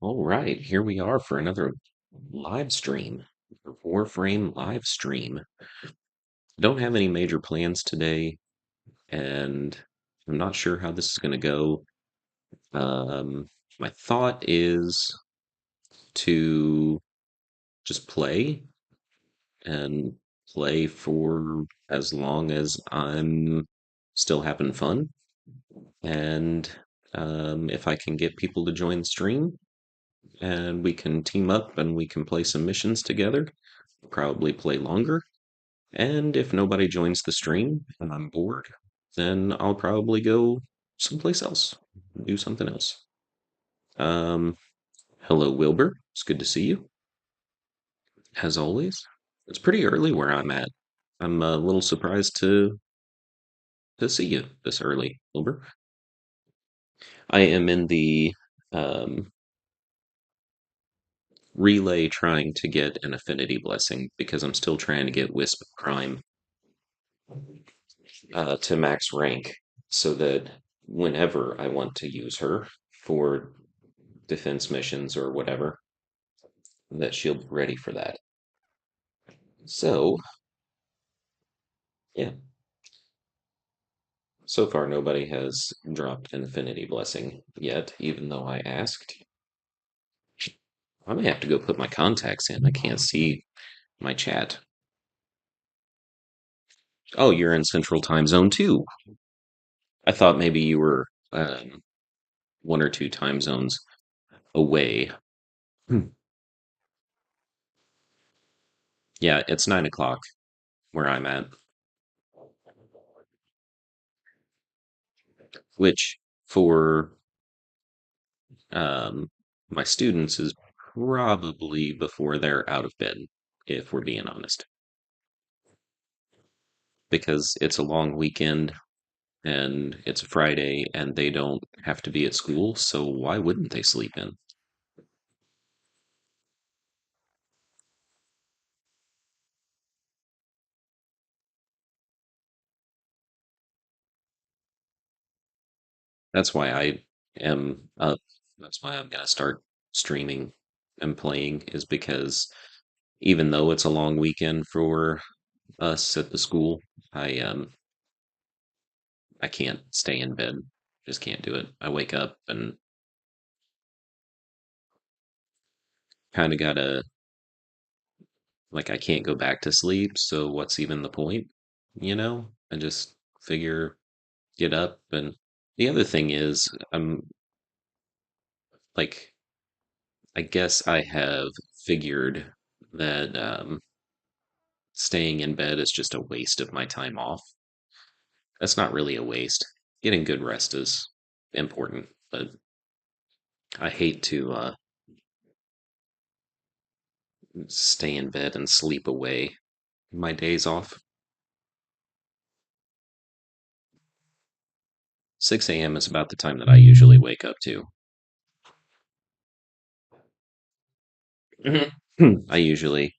All right, here we are for another live stream, Warframe live stream. Don't have any major plans today, and I'm not sure how this is going to go. My thought is to just play and play for as long as I'm still having fun. And if I can get people to join the stream, and we can team up and we can play some missions together, probably play longer. And if nobody joins the stream and I'm bored, then I'll probably go someplace else, do something else. Um, Hello, Wilbur. It's good to see you, as always. It's pretty early where I'm at. I'm a little surprised to see you this early, Wilbur. I am in the um, relay trying to get an affinity blessing because I'm still trying to get Wisp of Crime to max rank so that whenever I want to use her for defense missions or whatever, that she'll be ready for that. So, yeah, so far nobody has dropped an affinity blessing yet, even though I asked. I may have to go put my contacts in. I can't see my chat. Oh, you're in Central Time Zone too. I thought maybe you were one or two time zones away. Hmm. Yeah, it's 9 o'clock where I'm at, which for um, my students is probably before they're out of bed, if we're being honest, because it's a long weekend and it's a Friday and they don't have to be at school, so why wouldn't they sleep in? That's why I am up. That's why I'm gonna start streaming and playing, is because even though it's a long weekend for us at the school, I can't stay in bed. Just can't do it. I wake up and kind of gotta, like, I can't go back to sleep, so what's even the point? I just figure get up. And the other thing is, I'm like, I guess I have figured that staying in bed is just a waste of my time off. That's not really a waste. Getting good rest is important, but I hate to stay in bed and sleep away my days off. 6 a.m. is about the time that I usually wake up to. I usually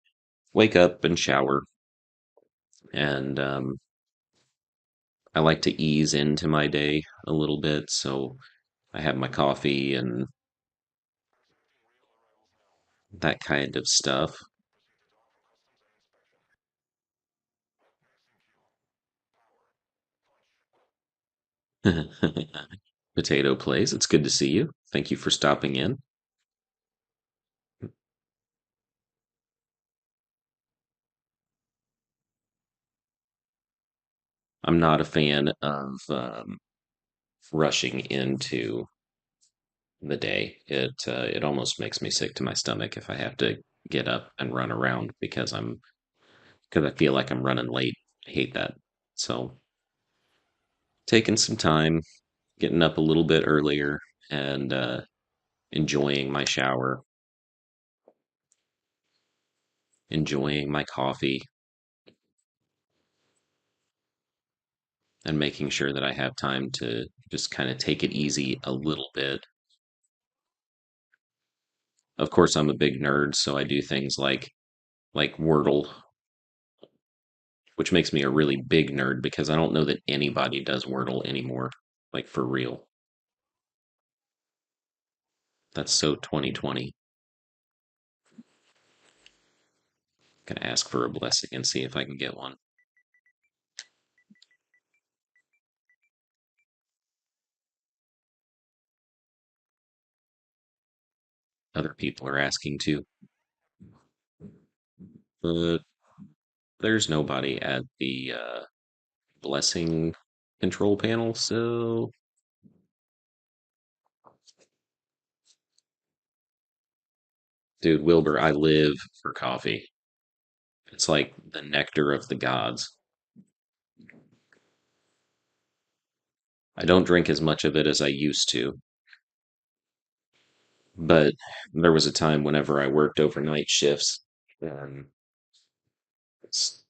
wake up and shower, and I like to ease into my day a little bit. So I have my coffee and that kind of stuff. Potato Plays, it's good to see you. Thank you for stopping in. I'm not a fan of rushing into the day. It almost makes me sick to my stomach if I have to get up and run around because I feel like I'm running late. I hate that. So taking some time, getting up a little bit earlier, and enjoying my shower, enjoying my coffee, and making sure that I have time to just kind of take it easy a little bit. Of course, I'm a big nerd, so I do things like Wordle, which makes me a really big nerd because I don't know that anybody does Wordle anymore, like for real. That's so 2020. Gonna ask for a blessing and see if I can get one. Other people are asking too. But there's nobody at the blessing control panel, so dude, Wilbur, I live for coffee. It's like the nectar of the gods. I don't drink as much of it as I used to, but there was a time whenever I worked overnight shifts, um,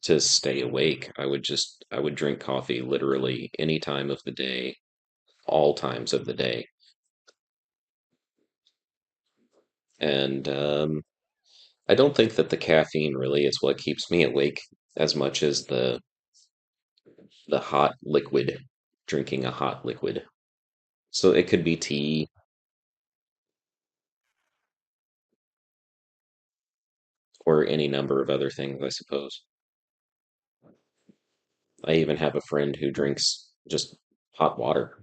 to stay awake, I would drink coffee literally any time of the day, all times of the day. And I don't think that the caffeine really is what keeps me awake as much as the hot liquid, drinking a hot liquid. So it could be tea or any number of other things, I suppose. I even have a friend who drinks just hot water.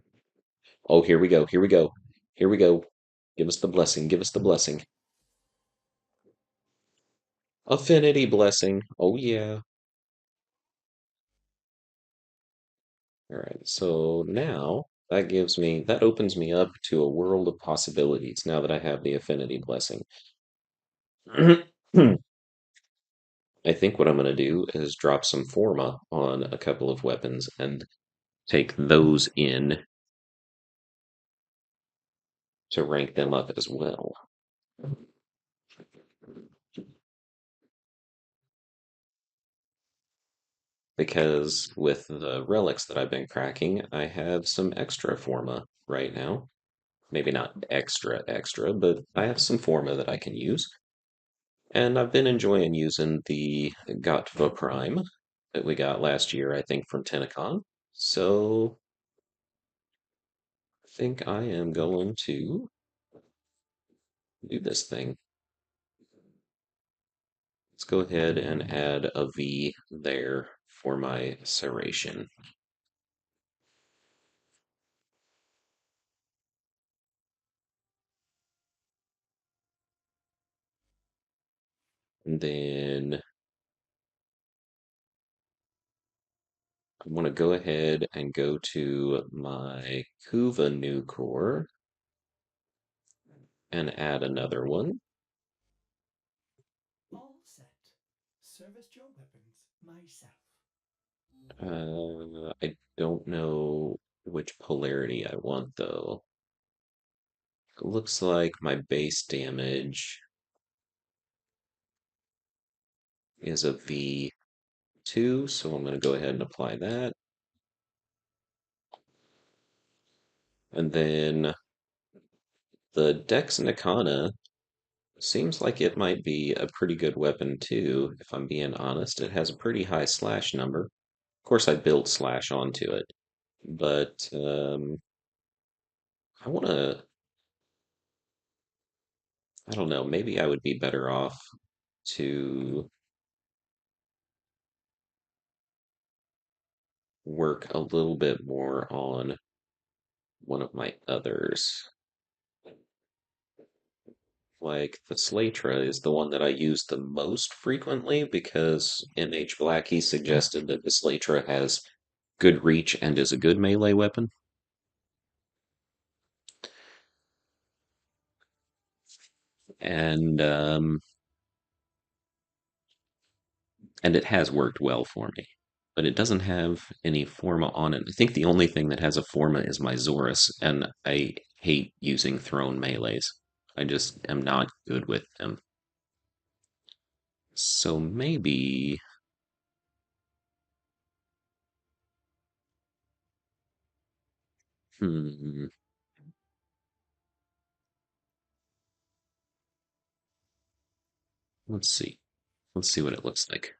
Oh, here we go. Here we go. Here we go. Give us the blessing. Give us the blessing. Affinity blessing. Oh, yeah. All right. So now that opens me up to a world of possibilities now that I have the affinity blessing. I think what I'm going to do is drop some Forma on a couple of weapons and take those in to rank them up as well. Because with the relics that I've been cracking, I have some extra Forma right now. Maybe not extra, extra, but I have some Forma that I can use. And I've been enjoying using the Gotva Prime that we got last year, I think, from Tenacon. So I think I am going to do this thing. Let's go ahead and add a V there for my serration. And then I want to go ahead and go to my Kuva new core and add another one. All set. Serviced your weapons myself. I don't know which polarity I want though. It looks like my base damage is a V2, so I'm going to go ahead and apply that. And then the Dex Nikana seems like it might be a pretty good weapon too, if I'm being honest. It has a pretty high slash number. Of course, I built slash onto it, but I want to, I don't know, maybe I would be better off to work a little bit more on one of my others. Like the Slatra is the one that I use the most frequently because MH Black he suggested that the Slatra has good reach and is a good melee weapon. And and it has worked well for me. But it doesn't have any Forma on it. I think the only thing that has a Forma is my Zorus, and I hate using thrown melees. I just am not good with them. So maybe, hmm, let's see. Let's see what it looks like.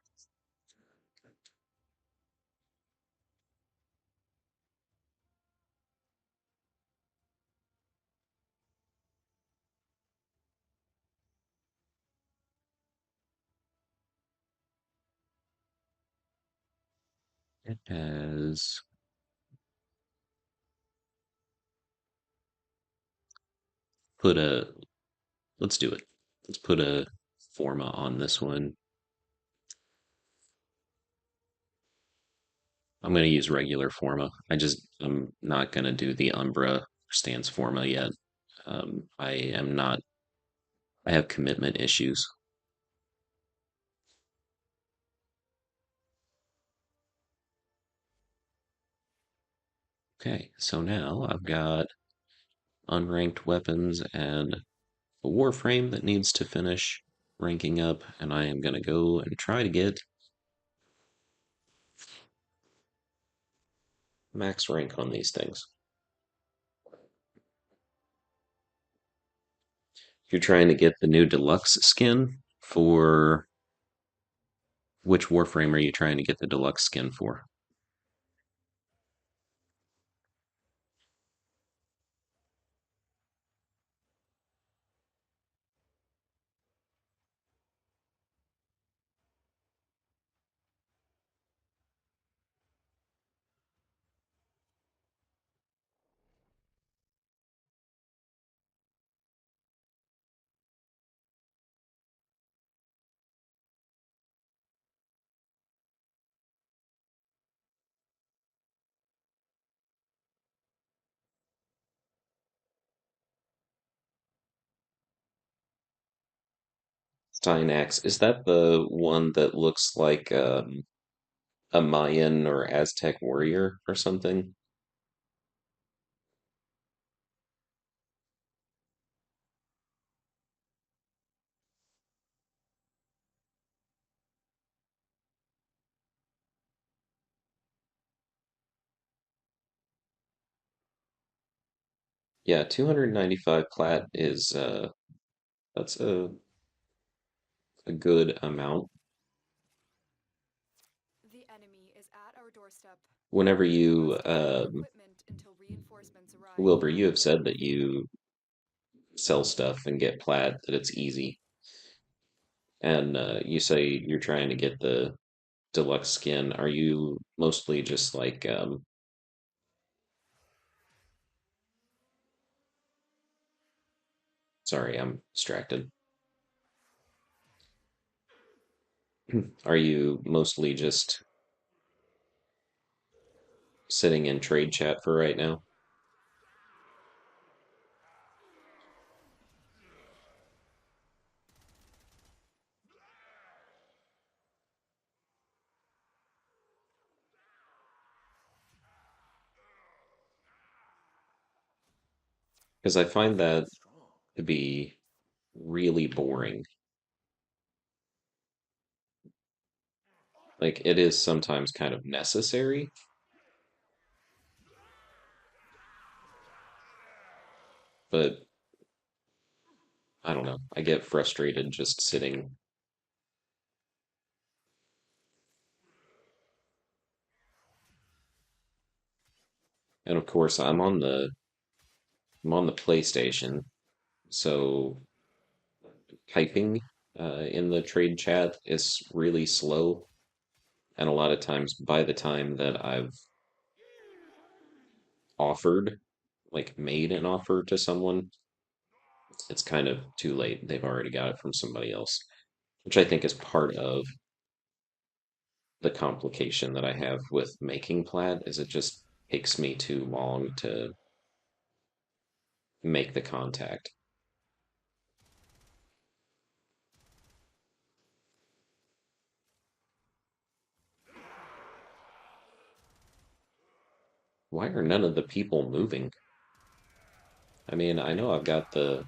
It has put a, let's do it. Let's put a Forma on this one. I'm going to use regular Forma. I'm not going to do the Umbra stance Forma yet. I am not, I have commitment issues. Okay, so now I've got unranked weapons and a Warframe that needs to finish ranking up, and I am going to go and try to get max rank on these things. You're trying to get the new deluxe skin for which Warframe are you trying to get the deluxe skin for? Stynax, is that the one that looks like a Mayan or Aztec warrior or something? Yeah, 295 plat is that's a good amount. The enemy is at our doorstep. Whenever We you must gather equipment until reinforcements arrive. Wilbur, you have said that you sell stuff and get plat, that it's easy. And you say you're trying to get the deluxe skin. Are you mostly just like sorry, I'm distracted. Are you mostly just sitting in trade chat for right now? Because I find that to be really boring. Like it is sometimes kind of necessary, but I don't know. I get frustrated just sitting. And of course, I'm on the PlayStation, so typing in the trade chat is really slow, and a lot of times by the time that I've offered, like made an offer to someone, it's kind of too late. They've already got it from somebody else, which I think is part of the complication that I have with making plaid is it just takes me too long to make the contact. Why are none of the people moving? I mean, I know I've got the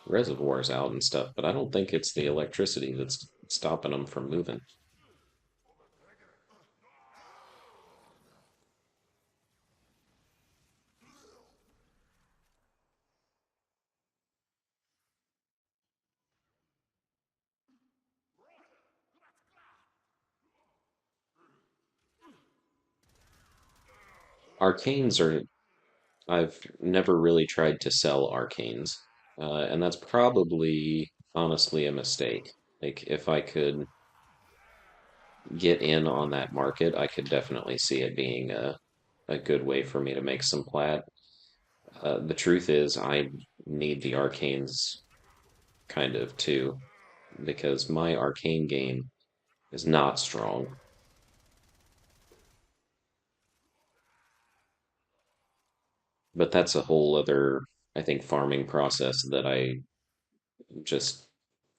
reservoirs out and stuff, but I don't think it's the electricity that's stopping them from moving. Arcanes are, I've never really tried to sell arcanes, and that's probably honestly a mistake. Like, if I could get in on that market, I could definitely see it being a good way for me to make some plat. The truth is, I need the arcanes kind of too, because my arcane game is not strong. But that's a whole other, I think, farming process that I just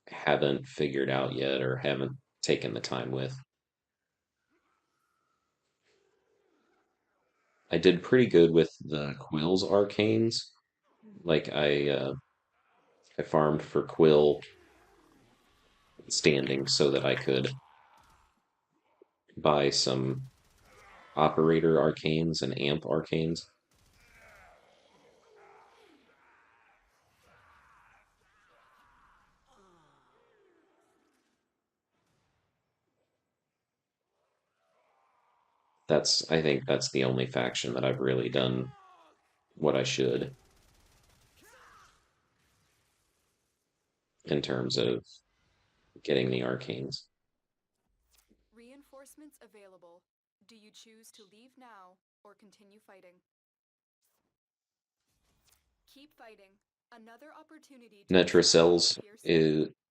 haven't figured out yet or haven't taken the time with. I did pretty good with the Quill's arcanes. Like I farmed for Quill standing so that I could buy some operator arcanes and amp arcanes. I think that's the only faction that I've really done what I should in terms of getting the arcanes. Reinforcements available. Do you choose to leave now or continue fighting? Keep fighting. Another opportunity to Netracells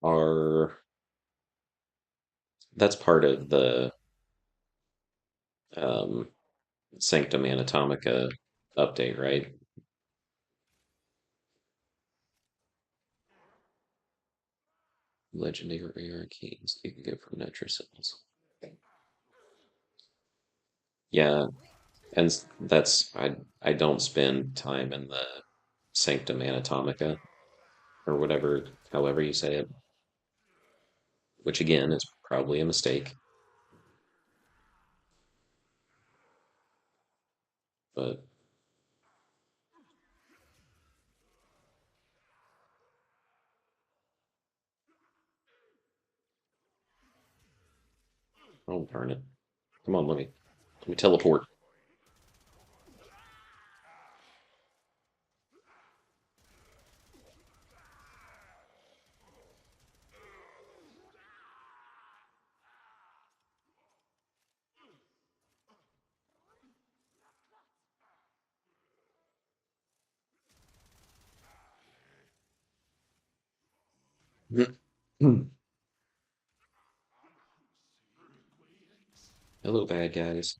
are that's part of the um, Sanctum Anatomica update, right? Legendary arcanes you can get from Netracells. Yeah, and that's I don't spend time in the Sanctum Anatomica or whatever, however you say it, which again is probably a mistake. But oh darn it! Come on, let me teleport. Hello, bad guys.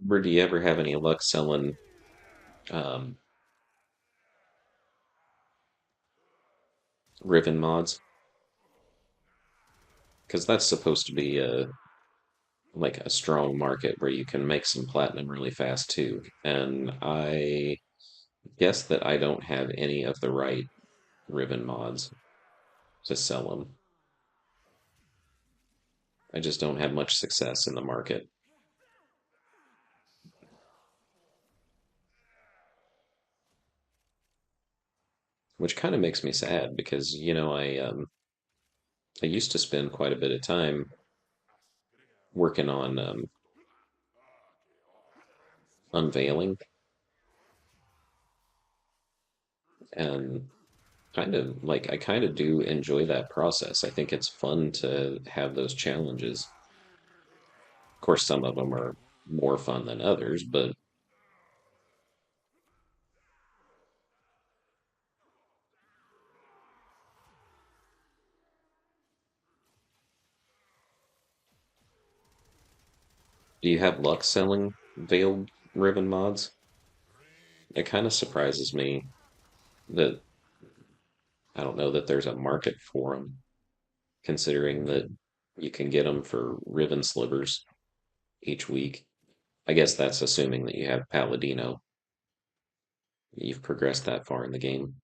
Do you ever have any luck selling um, Riven mods? Because that's supposed to be a strong market where you can make some platinum really fast too. And I guess that I don't have any of the right Riven mods to sell them. I just don't have much success in the market, which kind of makes me sad because I used to spend quite a bit of time working on unveiling, And I kind of do enjoy that process. I think it's fun to have those challenges. Of course, some of them are more fun than others, but do you have luck selling Veiled Riven mods? It kind of surprises me that I don't know that there's a market for them, considering that you can get them for Riven slivers each week. I guess that's assuming that you have Paladino. You've progressed that far in the game.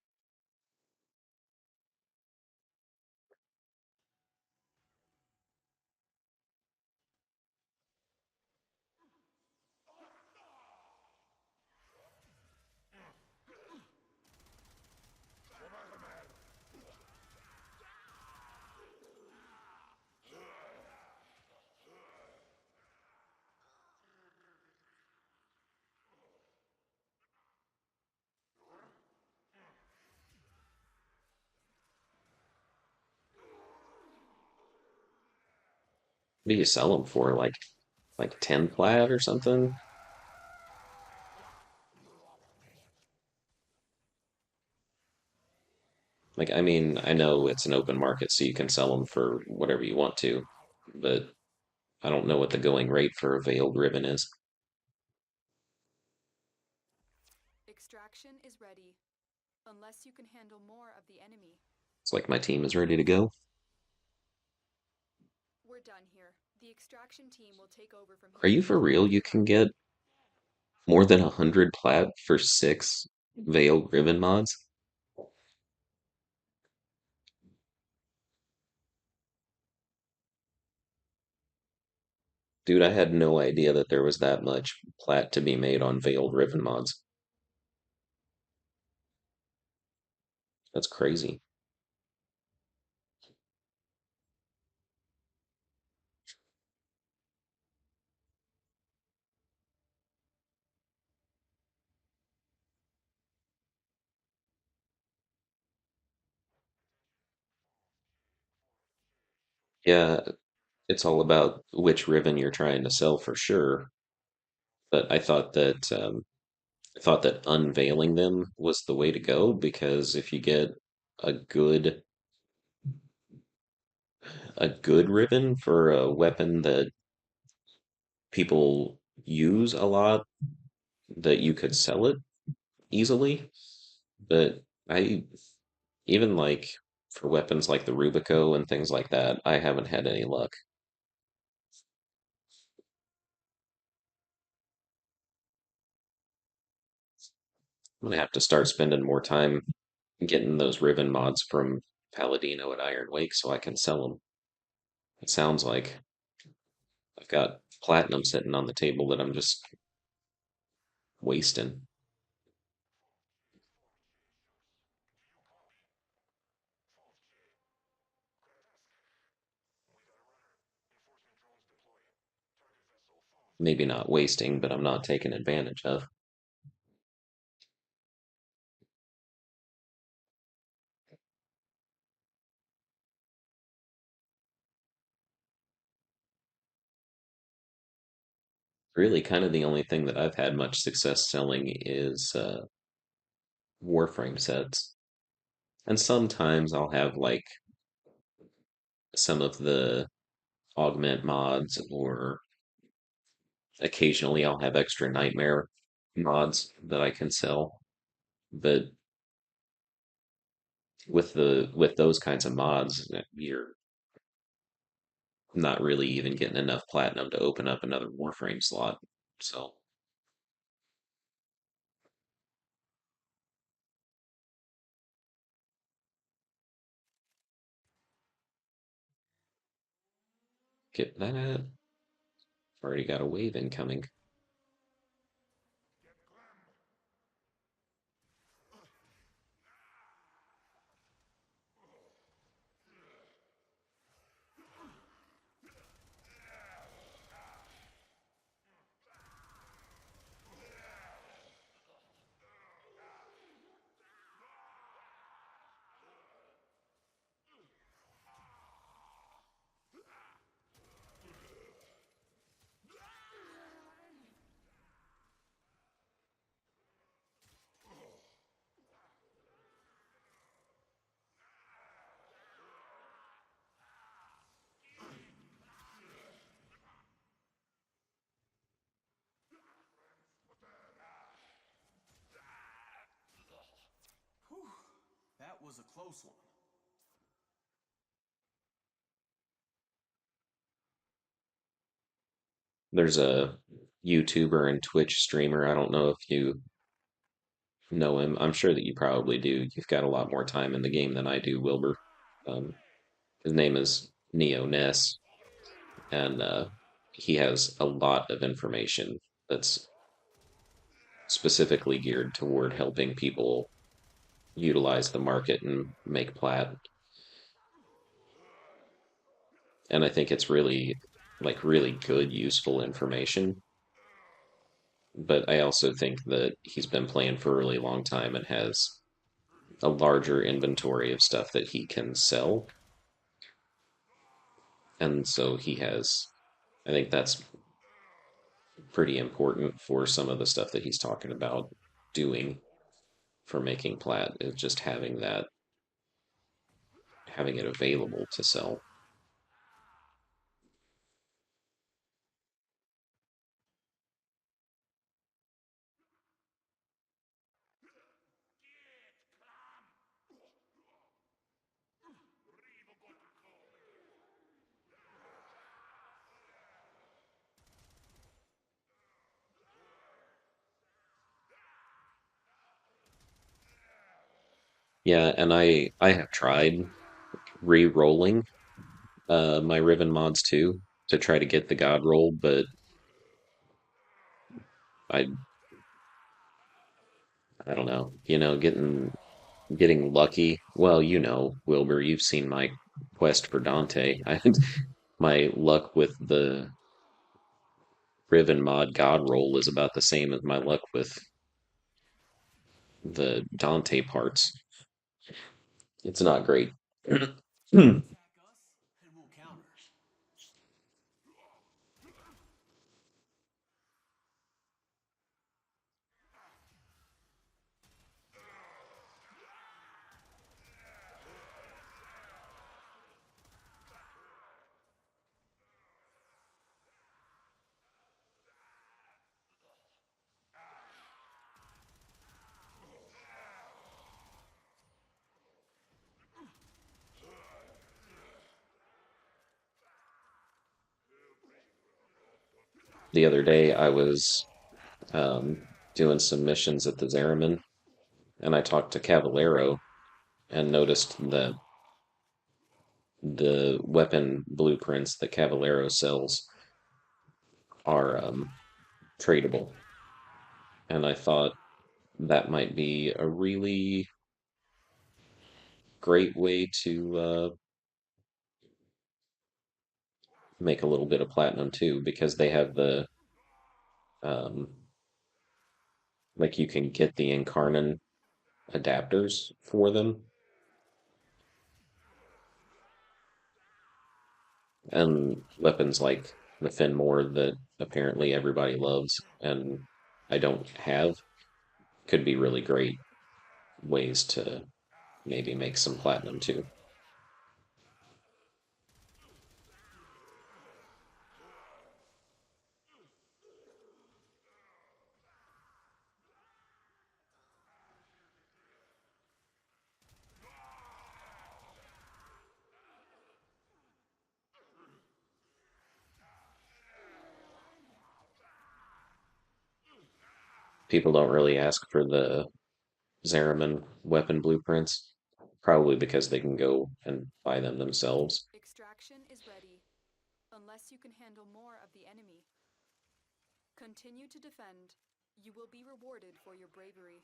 What do you sell them for? Like 10 plat or something? Like, I mean, I know it's an open market, so you can sell them for whatever you want to, but I don't know what the going rate for a Veiled Ribbon is. Extraction is ready, unless you can handle more of the enemy. It's like my team is ready to go. We're done here. The extraction team will take over from Are here. you for real? You can get more than 100 plat for 6 Veiled Ribbon mods? Dude, I had no idea that there was that much plat to be made on Veiled Ribbon mods. That's crazy. Yeah, it's all about which ribbon you're trying to sell for sure. But I thought that unveiling them was the way to go because if you get a good ribbon for a weapon that people use a lot, that you could sell it easily. But I even like for weapons like the Rubico and things like that, I haven't had any luck. I'm gonna have to start spending more time getting those ribbon mods from Paladino at Iron Wake so I can sell them. It sounds like I've got platinum sitting on the table that I'm just wasting. Maybe not wasting, but I'm not taking advantage of. Really, kind of the only thing that I've had much success selling is Warframe sets. And sometimes I'll have like some of the augment mods, or occasionally I'll have extra nightmare mods that I can sell. But with those kinds of mods, you're not really even getting enough platinum to open up another Warframe slot. So get that. Already got a wave incoming. was a close one. There's a YouTuber and Twitch streamer. I don't know if you know him. I'm sure that you probably do. You've got a lot more time in the game than I do, Wilbur. Um, his name is Neo Ness, and he has a lot of information that's specifically geared toward helping people utilize the market and make plat. And I think it's really good, useful information. But I also think that he's been playing for a really long time and has a larger inventory of stuff that he can sell. And so I think that's pretty important for some of the stuff that he's talking about doing for making plat is just having it available to sell. Yeah, and I have tried re-rolling my Riven mods too to try to get the god roll, but I I don't know. Getting lucky. Well, Wilbur, you've seen my quest for Dante. My luck with the Riven mod god roll is about the same as my luck with the Dante parts. It's not great. Attack us, and we'll counter. The other day, I was doing some missions at the Zariman, and I talked to Cavallero and noticed that the weapon blueprints that Cavallero sells are tradable. And I thought that might be a really great way to make a little bit of platinum too, because they have um, like you can get the Incarnon adapters for them, and weapons like the Fenmore that apparently everybody loves and I don't have could be really great ways to maybe make some platinum too. People don't really ask for the Zariman weapon blueprints, probably because they can go and buy them themselves. Extraction is ready, unless you can handle more of the enemy. Continue to defend. You will be rewarded for your bravery.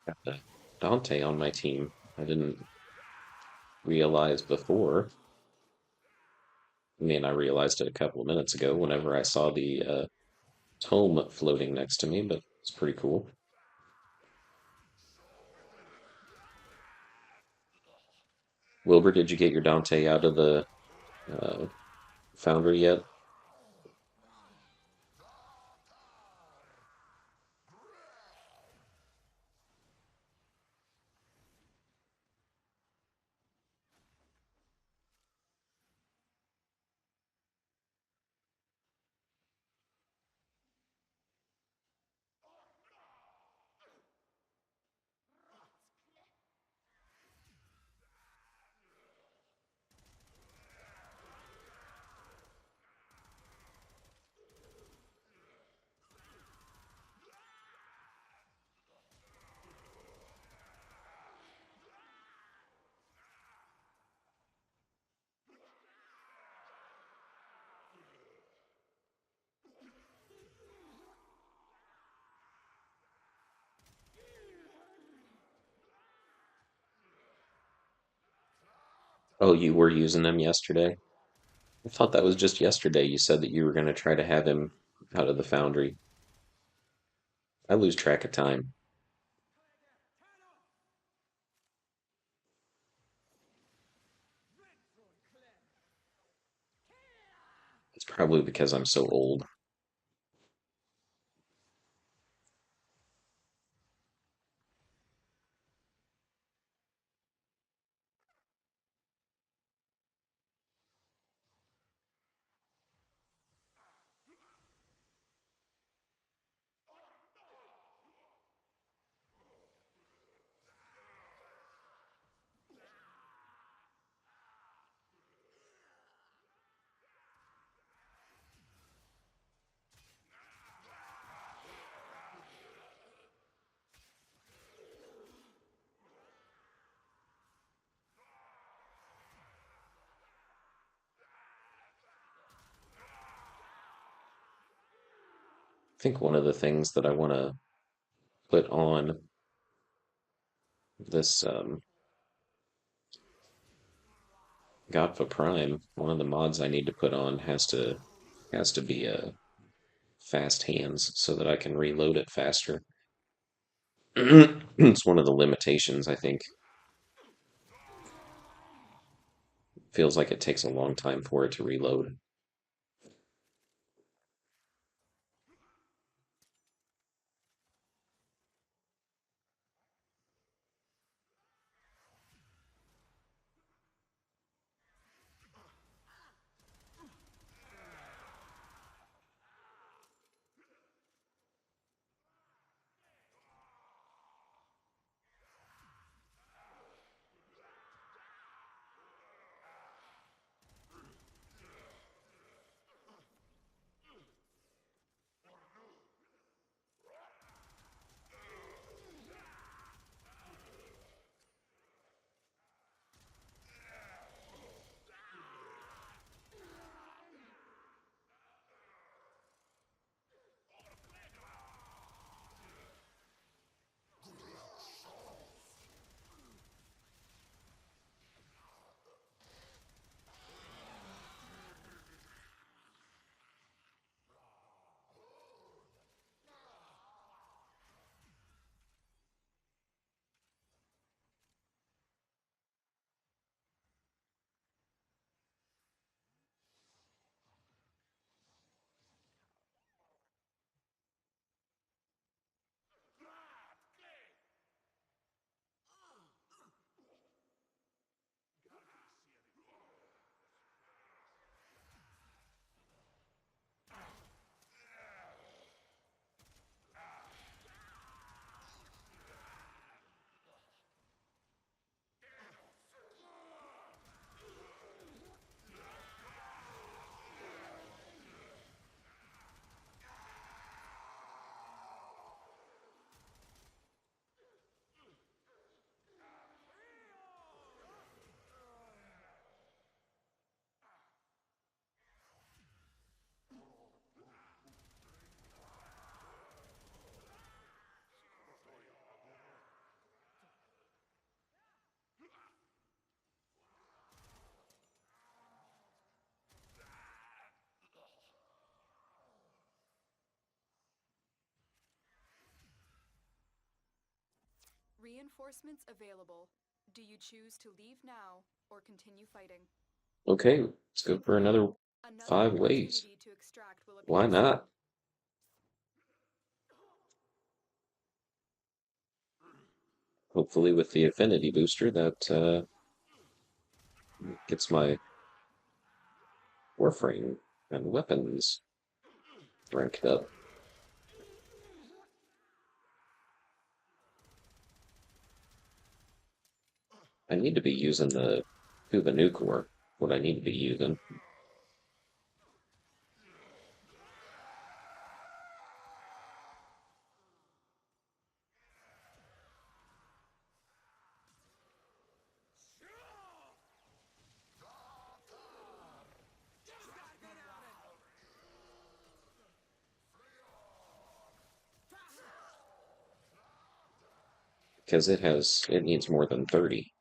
Got the Dante on my team. I didn't realize before. I mean, I realized it a couple of minutes ago whenever I saw the tome floating next to me, but it's pretty cool. Wilbur, did you get your Dante out of the uh, foundry yet? Oh, you were using them yesterday? I thought that was just yesterday. You said that you were going to try to have him out of the foundry. I lose track of time. It's probably because I'm so old. I think one of the things that I want to put on this Godfa Prime, one of the mods I need to put on has to be fast hands so that I can reload it faster. It's one of the limitations, I think. Feels like it takes a long time for it to reload. Reinforcements available. Do you choose to leave now or continue fighting? Okay, let's go for another Another 5 waves. opportunity to extract will Why appear not? Hopefully, with the affinity booster, that gets my Warframe and weapons ranked up. I need to be using the Cuba Nucor. What I need to be using. Because it needs more than 30.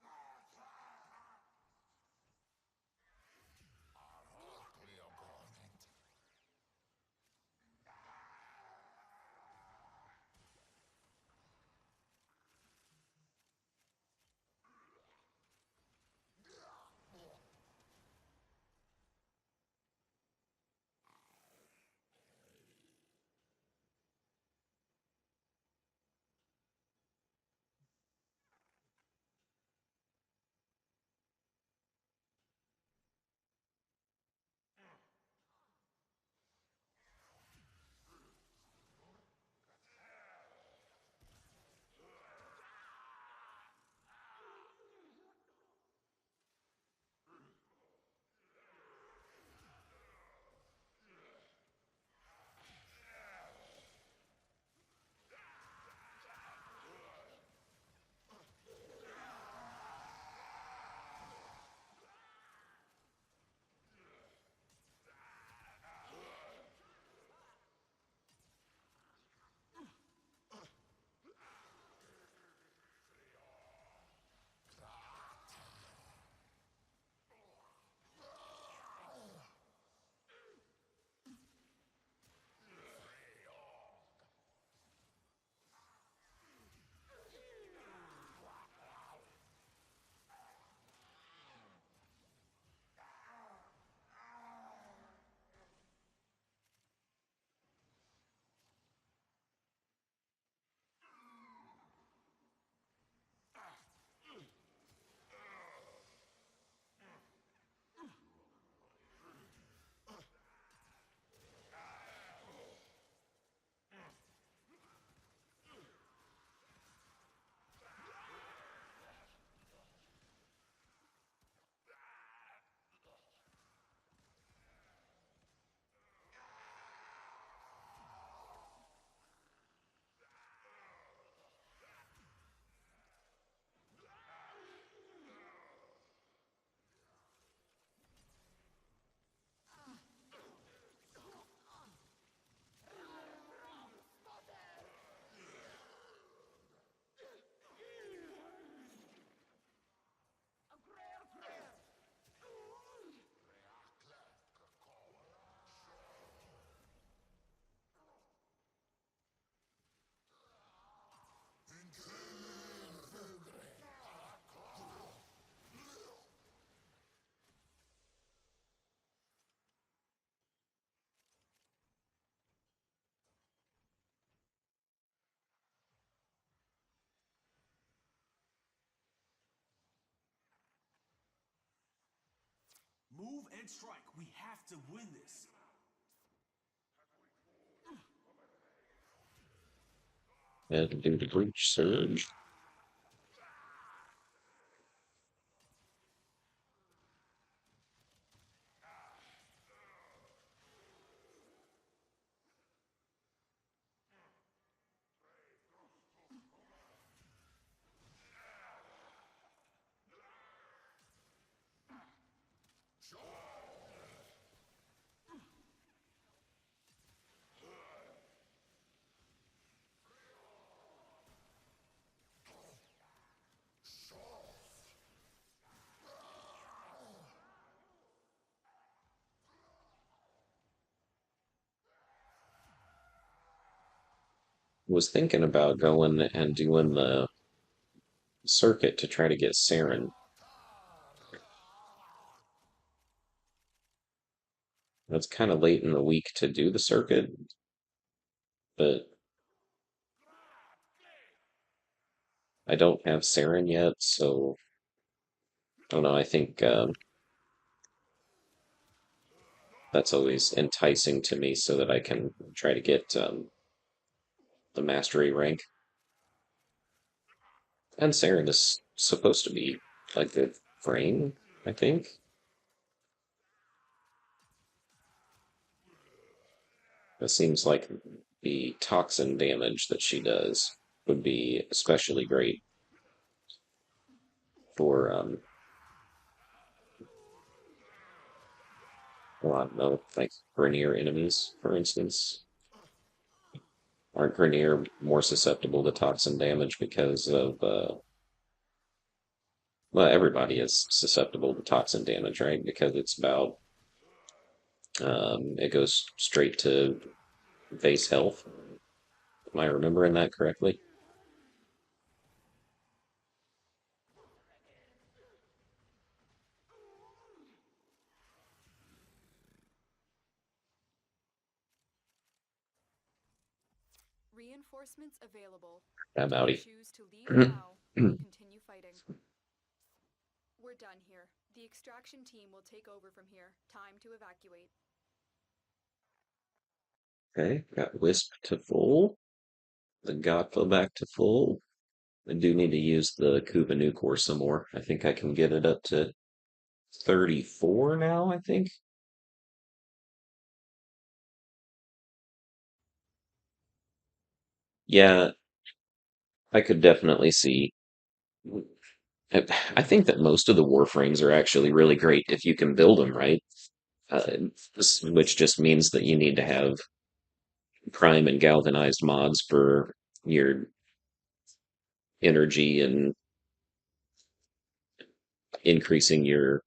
Move and strike. We have to win this. And do the breach surge. Was thinking about going and doing the circuit to try to get Saren. That's kind of late in the week to do the circuit, but I don't have Saren yet, so I don't know. I think that's always enticing to me so that I can try to get the mastery rank. And Saren is supposed to be like the frame, I think. It seems like the toxin damage that she does would be especially great for a lot of like Grineer enemies, for instance. Aren't Grineer more susceptible to toxin damage because of well, everybody is susceptible to toxin damage, right? Because it's about it goes straight to base health. Am I remembering that correctly? Reinforcements available. I'm outie. Choose to leave now or continue fighting. We're done here. The extraction team will take over from here. Time to evacuate. Okay, got Wisp to full. The Gotfa back to full. I do need to use the Kuba core some more. I think I can get it up to 34 now, I think. Yeah, I could definitely see. I think that most of the Warframes are actually really great if you can build them right, uh, which just means that you need to have prime and galvanized mods for your energy and increasing your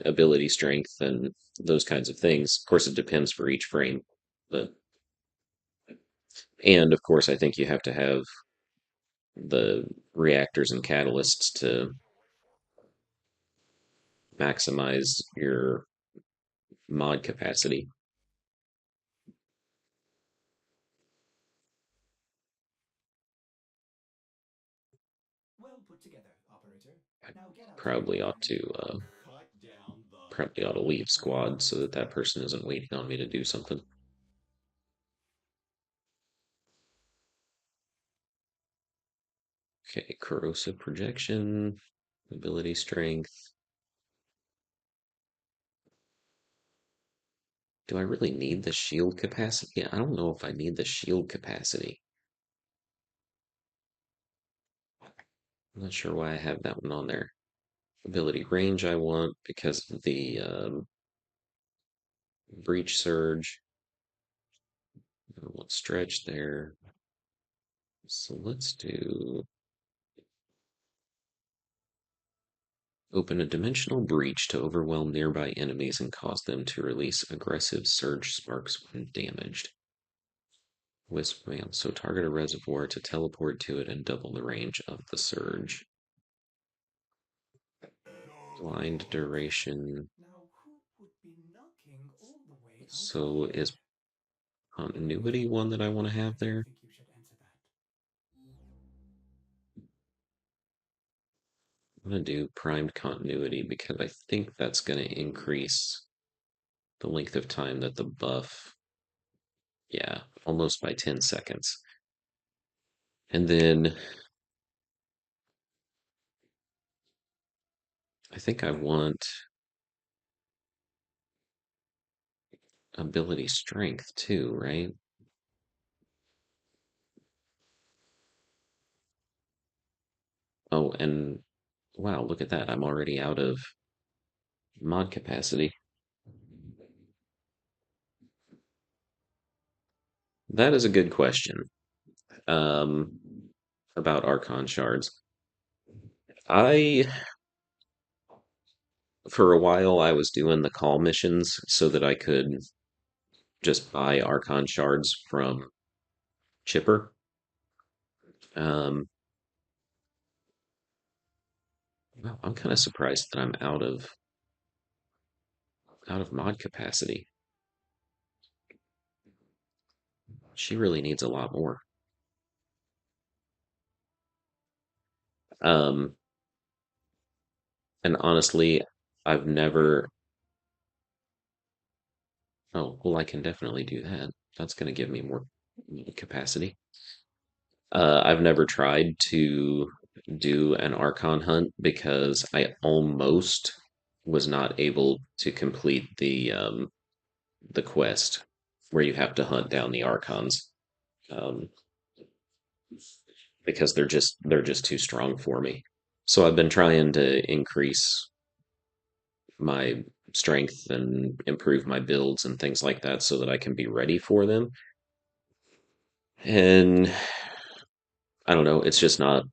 ability strength and those kinds of things. Of course, it depends for each frame, but and of course, I think you have to have the reactors and catalysts to maximize your mod capacity. Well put together, operator. I Now get out to probably your ought to Cut down the. probably ought to leave squad so that that person isn't waiting on me to do something. Okay, corrosive projection, ability strength. Do I really need the shield capacity? I don't know if I need the shield capacity. I'm not sure why I have that one on there. Ability range I want because of the breach surge. I want stretch there. So let's do open a dimensional breach to overwhelm nearby enemies and cause them to release aggressive surge sparks when damaged. Wisp mail. So target a reservoir to teleport to it and double the range of the surge. Blind duration. Now, who would be knocking all the way So outside? is continuity one that I want to have there? I think you should answer that. I'm gonna do primed continuity because I think that's gonna increase the length of time that the buff, yeah, almost by 10 seconds. And then I think I want ability strength too, right? Oh, and wow, look at that. I'm already out of mod capacity. That is a good question. Um, about Archon shards. I, for a while, I was doing the call missions so that I could just buy Archon shards from Chipper. Um, well, I'm kind of surprised that I'm out of mod capacity. She really needs a lot more. Um, and honestly, I've never. Oh, well, I can definitely do that. That's going to give me more capacity. I've never tried to do an Archon hunt because I almost was not able to complete the quest where you have to hunt down the Archons. Um, because they're just too strong for me. So I've been trying to increase my strength and improve my builds and things like that so that I can be ready for them. And I don't know, it's just not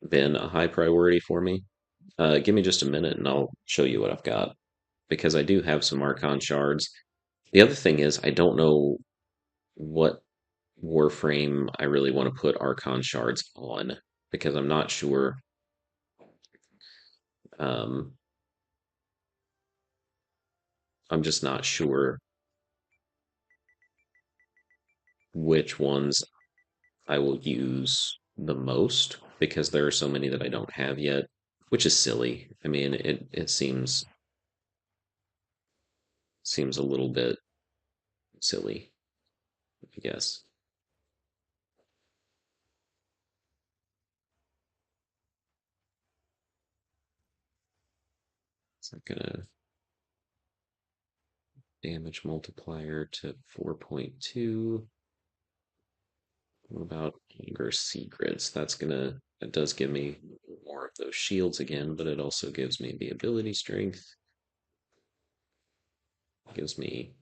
been a high priority for me. Give me just a minute and I'll show you what I've got because I do have some Archon shards. The other thing is, I don't know what Warframe I really want to put Archon shards on because I'm not sure. Um, I'm just not sure which ones I will use the most because there are so many that I don't have yet, which is silly. I mean, it seems a little bit silly, I guess. It's not gonna damage multiplier to 4.2. What about Hunger Secrets? That does give me more of those shields again, but it also gives me the ability strength. Gives me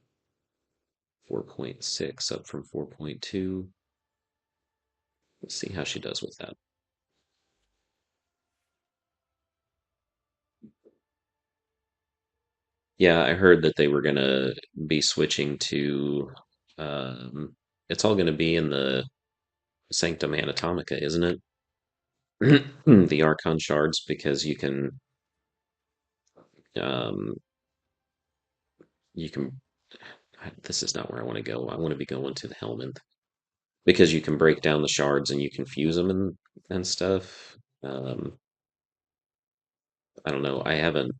4.6 up from 4.2. Let's see how she does with that. Yeah, I heard that they were gonna be switching to um it's all gonna be in the Sanctum Anatomica, isn't it? The Archon shards because um you can this is not where I want to go. I want to be going to the Helminth because you can break down the shards and you can fuse them and stuff. Um I don't know. I haven't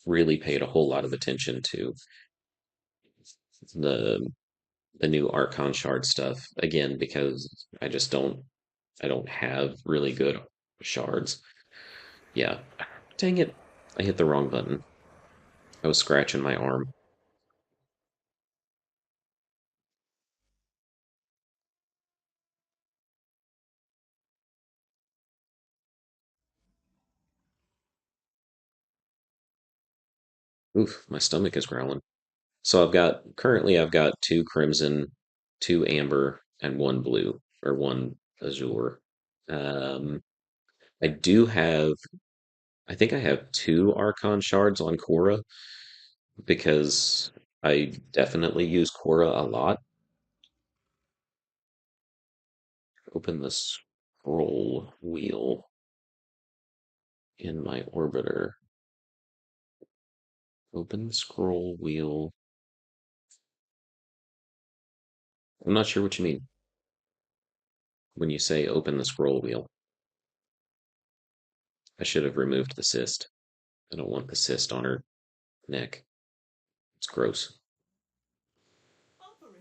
really paid a whole lot of attention to the the new Archon shard stuff again because I don't have really good shards. Yeah. Dang it. I hit the wrong button. I was scratching my arm. Oof, my stomach is growling. So I've got two crimson, two amber, and one blue, or one azure. Um, I do have, I think I have two Archon shards on Korra because I definitely use Korra a lot. Open the scroll wheel in my orbiter. Open the scroll wheel. I'm not sure what you mean when you say open the scroll wheel. I should have removed the cyst. I don't want the cyst on her neck. It's gross.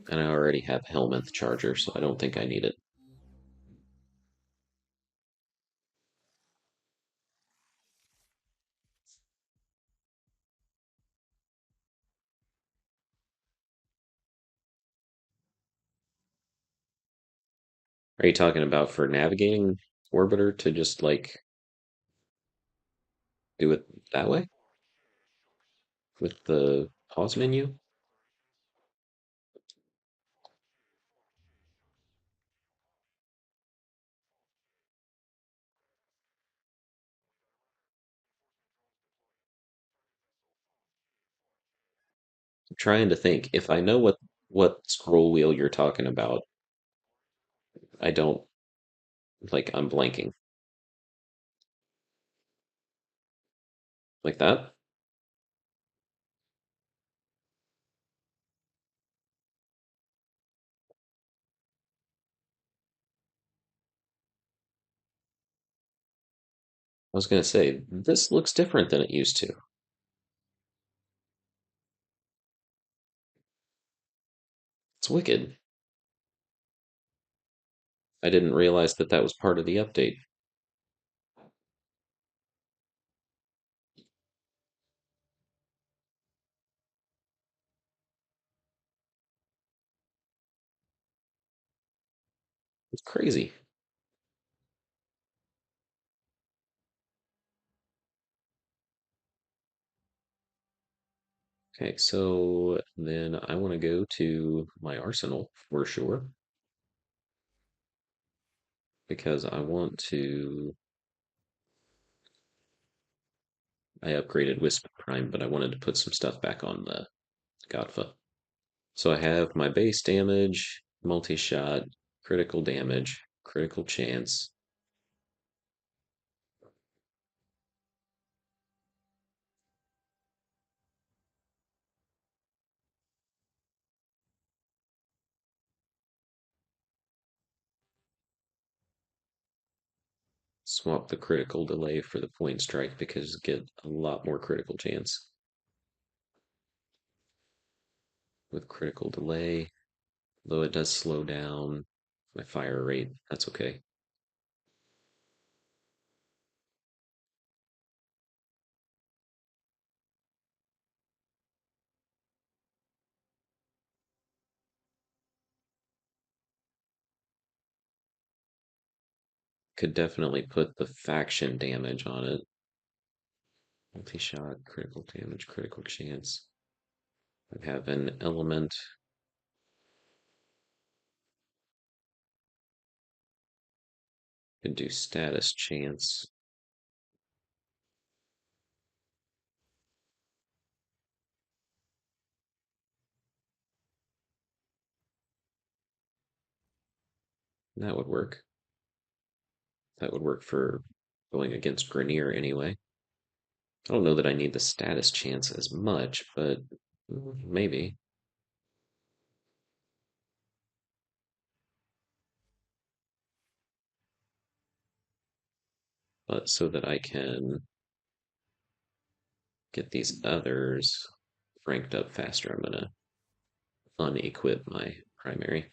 And I already have Helminth Charger, so I don't think I need it. Are you talking about for navigating Orbiter to just like do it that way with the pause menu? I'm trying to think. If I know what scroll wheel you're talking about, I don't like I'm blanking. Like that? I was gonna say, this looks different than it used to. It's wicked. I didn't realize that that was part of the update. It's crazy. Okay, so then I want to go to my arsenal for sure because I want to. I upgraded Wisp Prime, but I wanted to put some stuff back on the Godfa. So I have my base damage, multi shot, critical damage, critical chance. Swap the critical delay for the point strike because get a lot more critical chance with critical delay. Though it does slow down my fire rate, that's okay. Could definitely put the faction damage on it. Multi-shot, critical damage, critical chance. I have an element. Could do status chance. That would work. That would work for going against Grenier anyway. I don't know that I need the status chance as much, but maybe. But so that I can get these others ranked up faster, I'm gonna unequip my primary.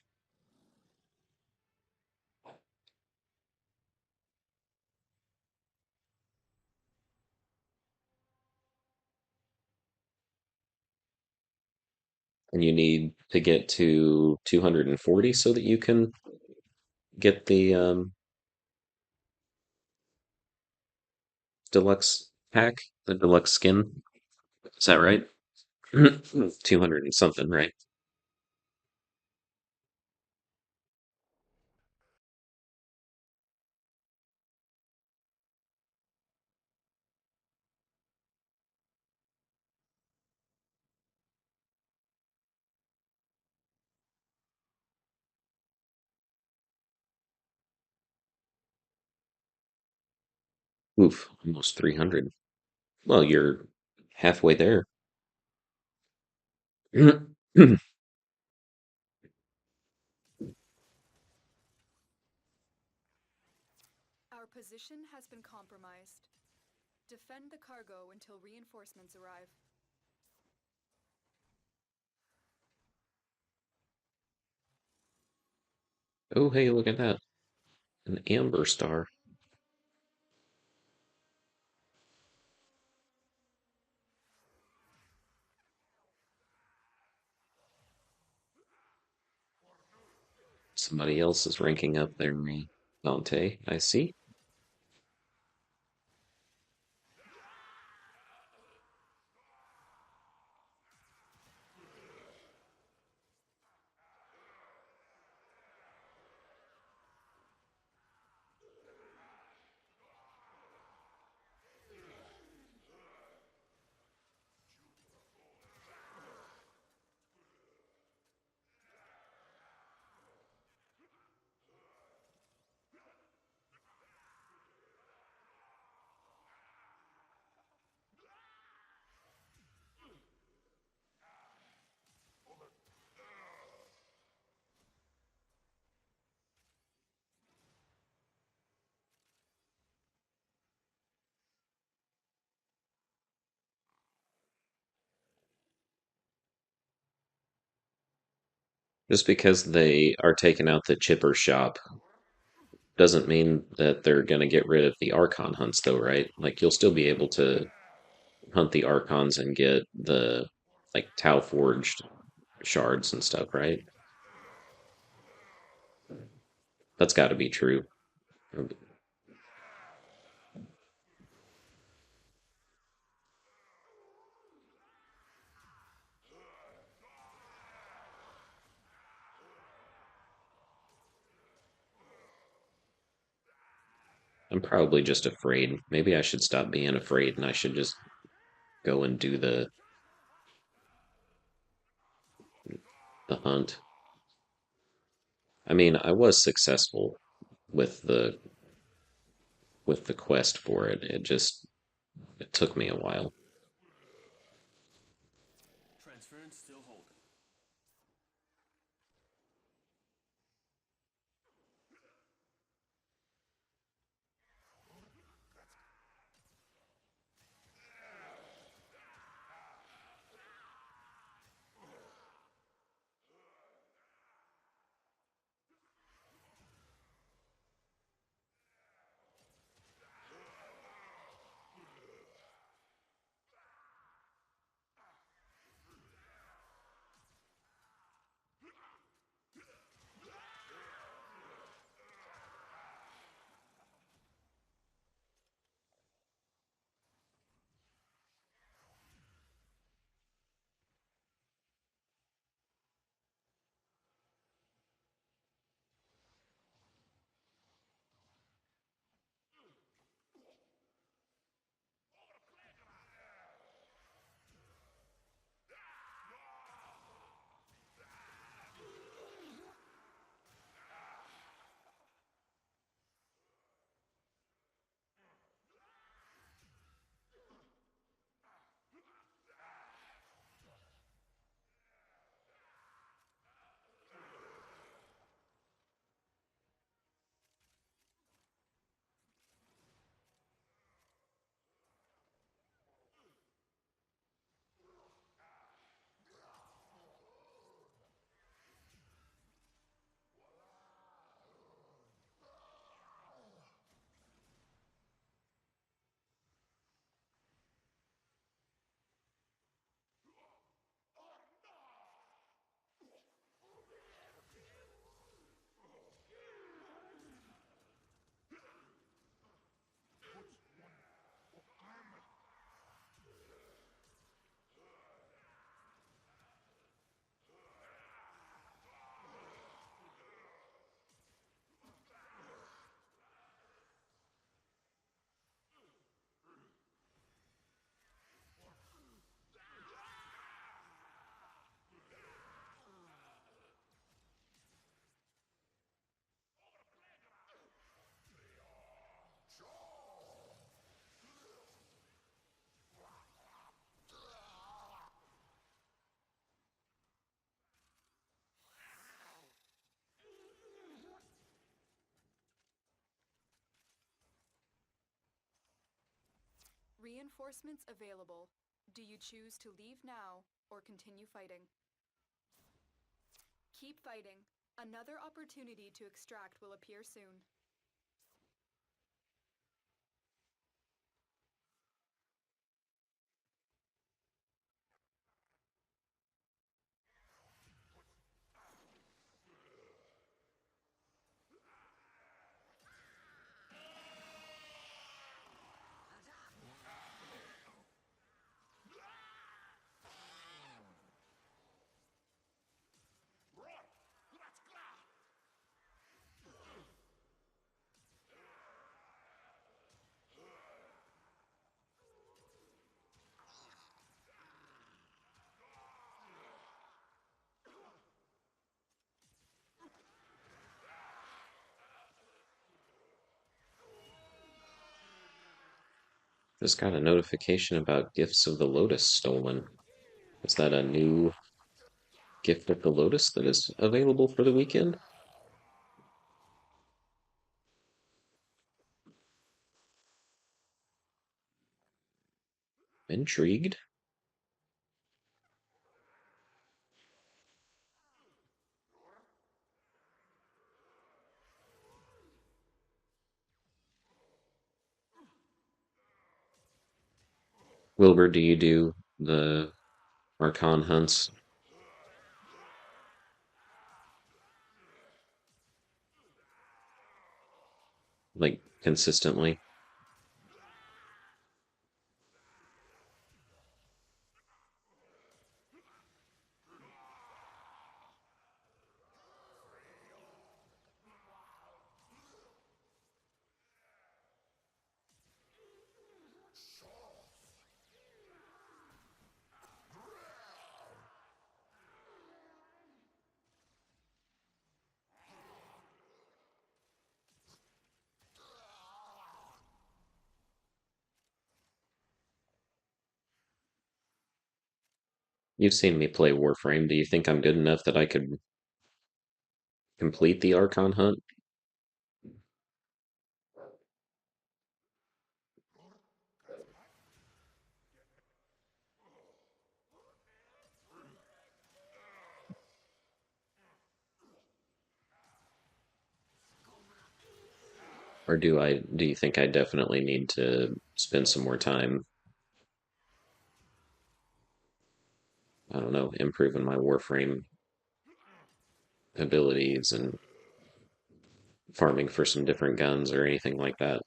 And you need to get to 240 so that you can get the deluxe pack, the deluxe skin. Is that right? 200 and something, right? Oof, almost 300. Well, you're halfway there. Our position has been compromised. Defend the cargo until reinforcements arrive. Oh, hey, look at that. An amber star. Somebody else is ranking up their Dante, I see. Just because they are taking out the chipper shop doesn't mean that they're going to get rid of the Archon hunts, though, right? Like, you'll still be able to hunt the Archons and get the, like, Tau Forged shards and stuff, right? That's got to be true. I'm probably just afraid. Maybe I should stop being afraid and I should just go and do the hunt. I mean, I was successful with the quest for it. It took me a while. Transference still holding. Reinforcements available. Do you choose to leave now or continue fighting? Keep fighting. Another opportunity to extract will appear soon. Just got a notification about Gifts of the Lotus stolen. Is that a new Gift of the Lotus that is available for the weekend? Intrigued. Wilbur, do you do the Archon hunts like consistently? You've seen me play Warframe. Do you think I'm good enough that I could complete the Archon hunt? Or do you think I definitely need to spend some more time, I don't know, improving my Warframe abilities and farming for some different guns or anything like that?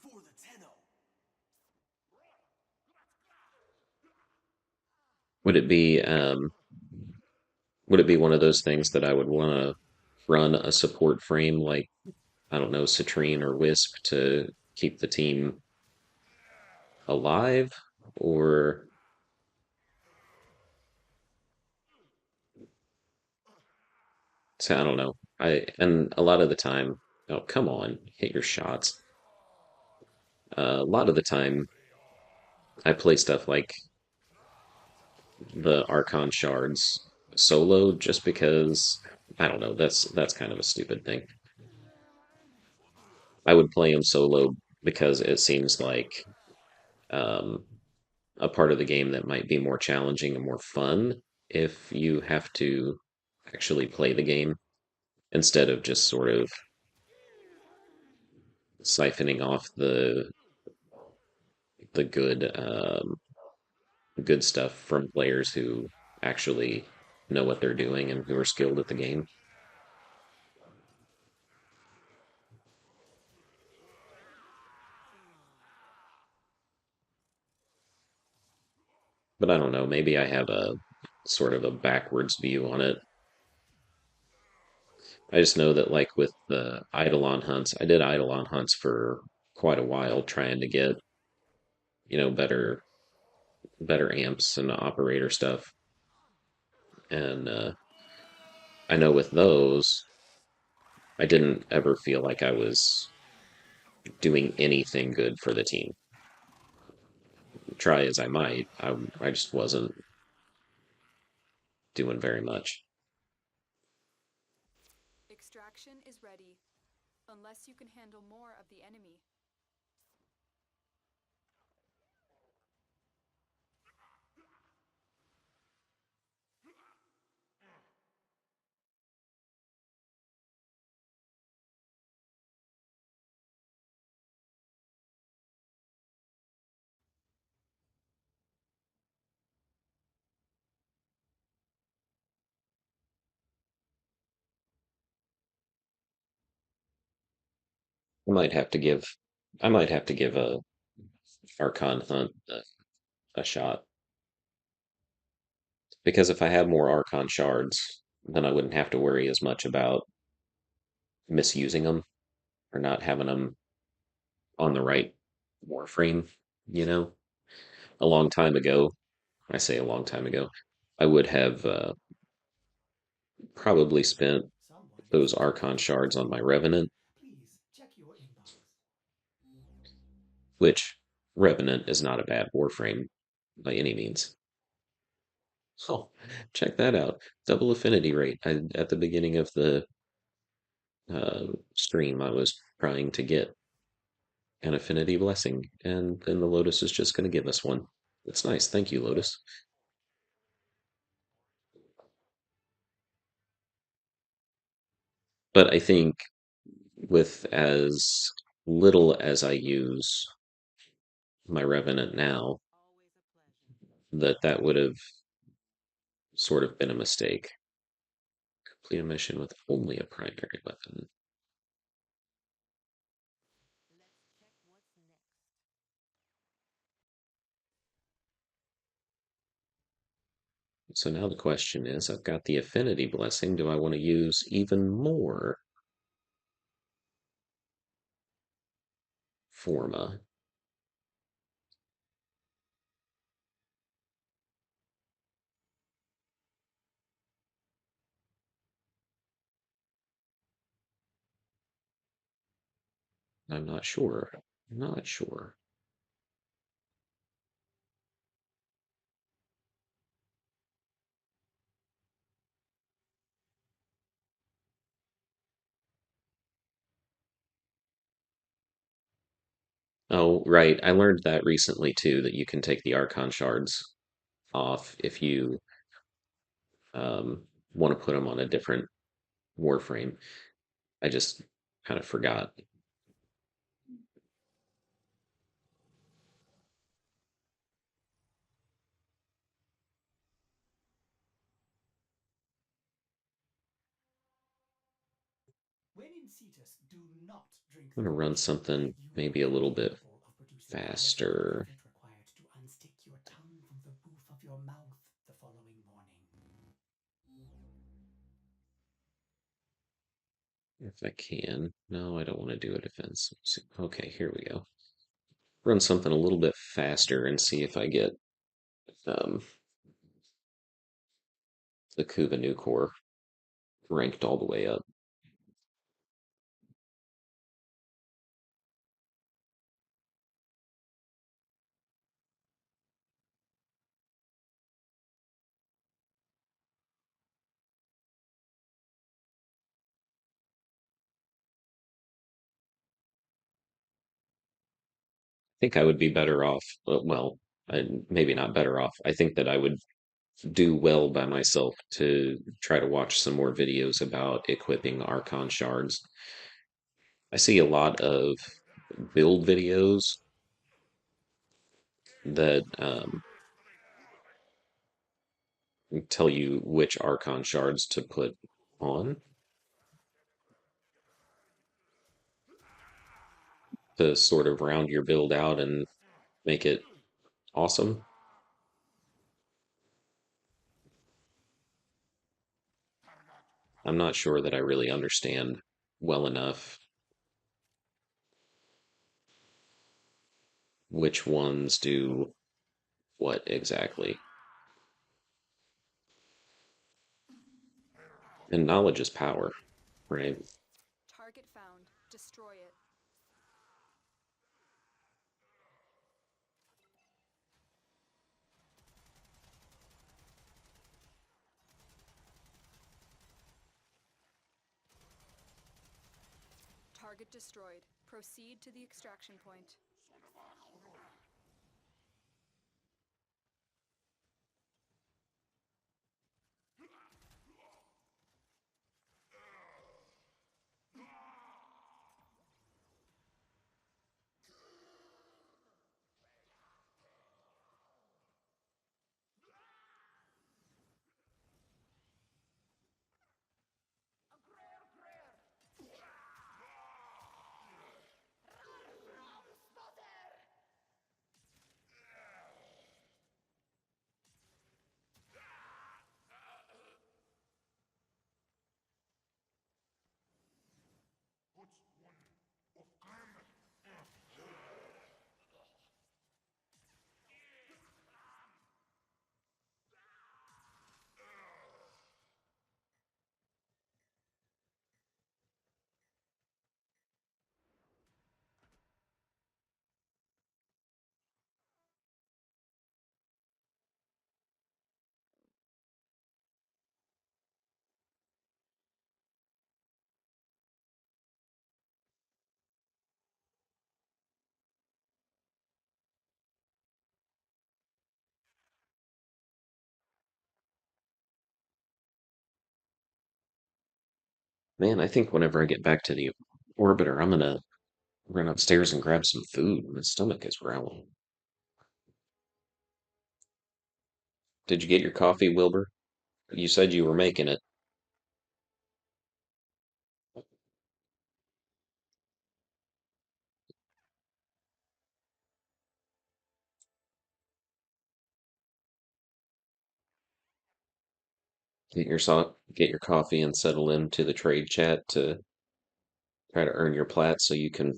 For the Tenno. Would it be would it be one of those things that I would want to run a support frame like, I don't know, Citrine or Wisp to keep the team alive? Or so I don't know. And a lot of the time, oh come on, hit your shots. A lot of the time, I play stuff like the Archon shards solo just because I don't know. That's kind of a stupid thing. I would play them solo because it seems like um, a part of the game that might be more challenging and more fun if you have to actually play the game instead of just sort of siphoning off the good stuff from players who actually know what they're doing and who are skilled at the game. But I don't know, maybe I have a sort of a backwards view on it. I just know that like with the Eidolon hunts, I did Eidolon hunts for quite a while trying to get, better better amps and operator stuff. And I know with those, I didn't ever feel like I was doing anything good for the team. Try as I might, I just wasn't doing very much. Extraction is ready, unless you can handle more of the enemy. I might have to give, I might have to give a Archon Hunt a shot because if I had more Archon shards, then I wouldn't have to worry as much about misusing them or not having them on the right warframe. You know, a long time ago, I say a long time ago, I would have probably spent Someone those is Archon trying to shards on call my you. Revenant, Please check your inbox. which Revenant is not a bad warframe by any means. Oh, check that out. Double affinity rate. At the beginning of the stream, I was trying to get an affinity blessing, and then the Lotus is just going to give us one. It's nice. Thank you, Lotus. But I think with as little as I use my Revenant now, that would have sort of been a mistake. Complete a mission with only a primary weapon. So now the question is, I've got the affinity blessing. Do I want to use even more Forma? I'm not sure. Not sure. Oh, right. I learned that recently too, that you can take the Archon shards off if you want to put them on a different Warframe. I just kind of forgot. When in Cetus, do not drink I'm the going to run potion. something You will maybe be a little bit incapable of producing the powerful faster. effect required to unstick your tongue from the roof of your mouth the following morning. If I can. No, I don't want to do a defense. Okay, here we go. Run something a little bit faster and see if I get um, the Kuva New Core ranked all the way up. Think I would be better off. Well, maybe not better off. I think that I would do well by myself to try to watch some more videos about equipping Archon shards. I see a lot of build videos that tell you which Archon shards to put on to sort of round your build out and make it awesome. I'm not sure that I really understand well enough which ones do what exactly. And knowledge is power, right? Target found. Destroy it. Target destroyed. Proceed to the extraction point. Man, I think whenever I get back to the orbiter, I'm gonna run upstairs and grab some food. My stomach is growling. Did you get your coffee, Wilbur? You said you were making it. Get your coffee and settle into the trade chat to try to earn your plat so you can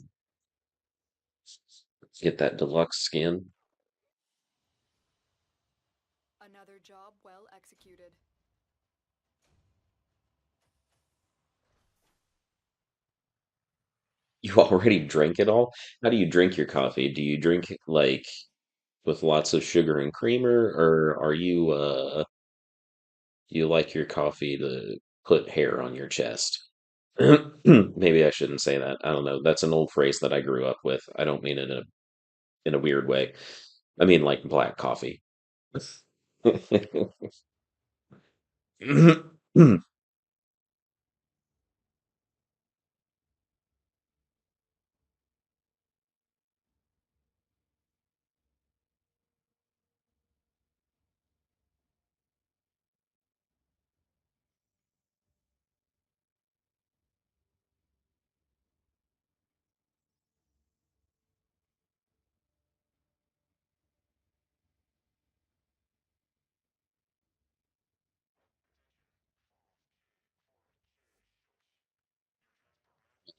get that deluxe skin. Another job well executed. You already drank it all? How do you drink your coffee? Do you drink it like with lots of sugar and creamer, or are you like your coffee to put hair on your chest? Maybe I shouldn't say that. I don't know. That's an old phrase that I grew up with. I don't mean it in a weird way. I mean like black coffee.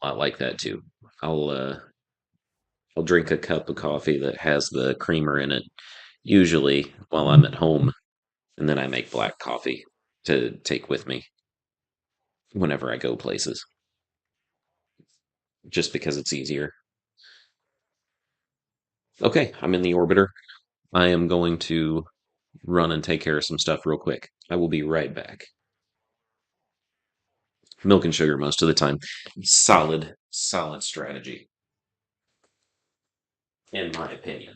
I like that too. I'll uh I'll drink a cup of coffee that has the creamer in it, usually while I'm at home, and then I make black coffee to take with me whenever I go places, just because it's easier. Okay, I'm in the orbiter. I am going to run and take care of some stuff real quick. I will be right back. Milk and sugar most of the time. Solid, solid strategy, in my opinion.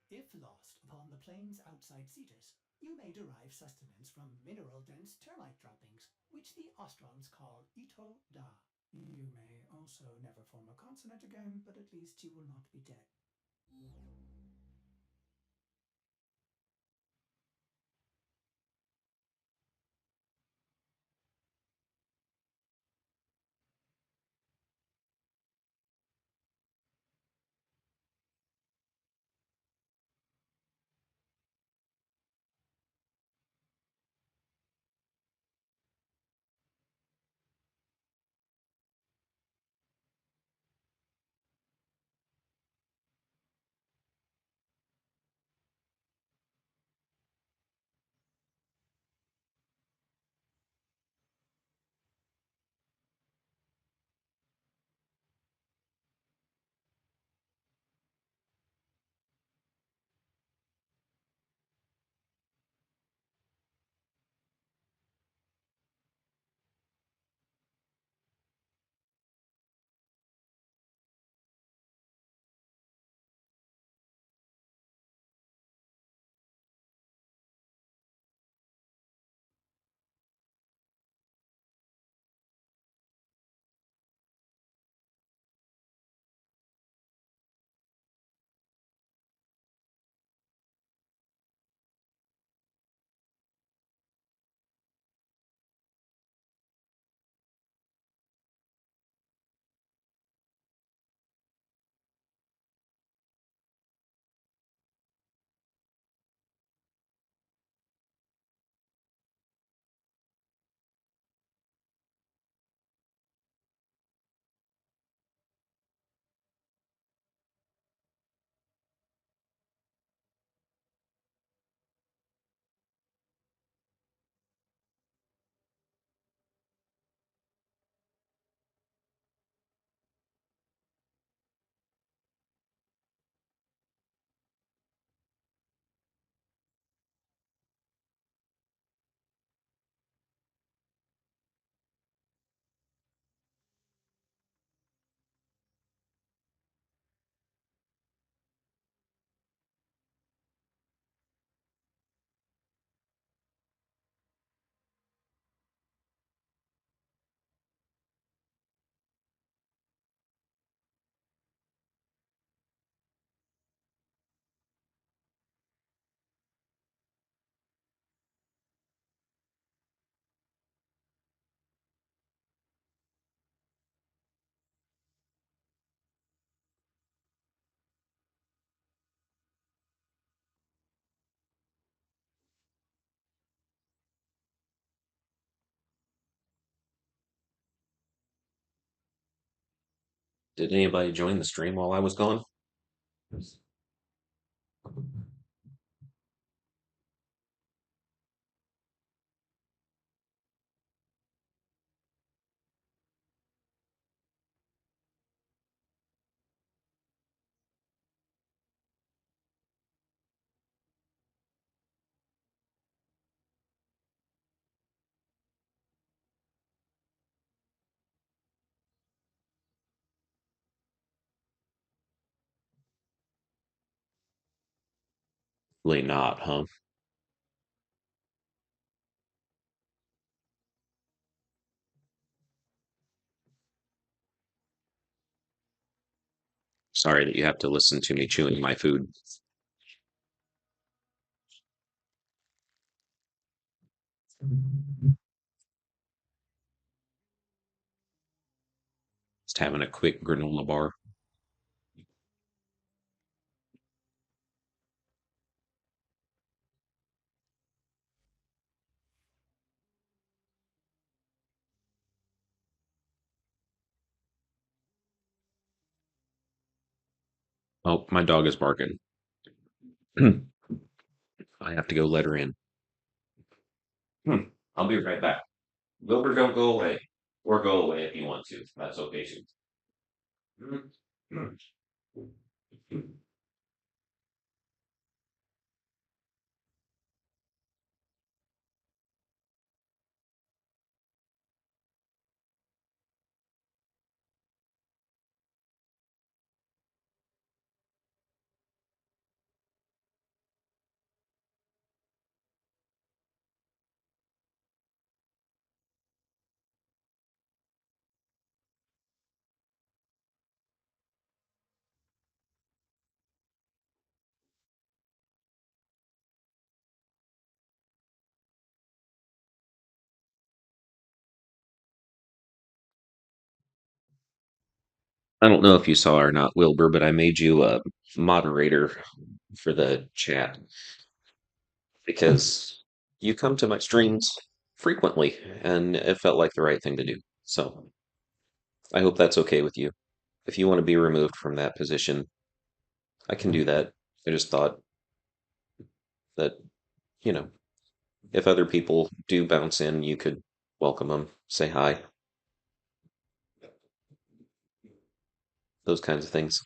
If lost upon the plains outside Cetus, you may derive sustenance from mineral-dense termite droppings, which the Ostrons call Ito Da. You may also never form a consonant again, but at least you will not be dead. Did anybody join the stream while I was gone? Probably not, huh? Sorry that you have to listen to me chewing my food. Just having a quick granola bar. Oh, my dog is barking. I have to go let her in. I'll be right back. Wilbur, don't go away. Or go away if you want to. That's okay too. I don't know if you saw or not, Wilbur, but I made you a moderator for the chat because you come to my streams frequently, and it felt like the right thing to do. So I hope that's okay with you. If you want to be removed from that position, I can do that. I just thought that, you know, if other people do bounce in, you could welcome them, say hi, those kinds of things.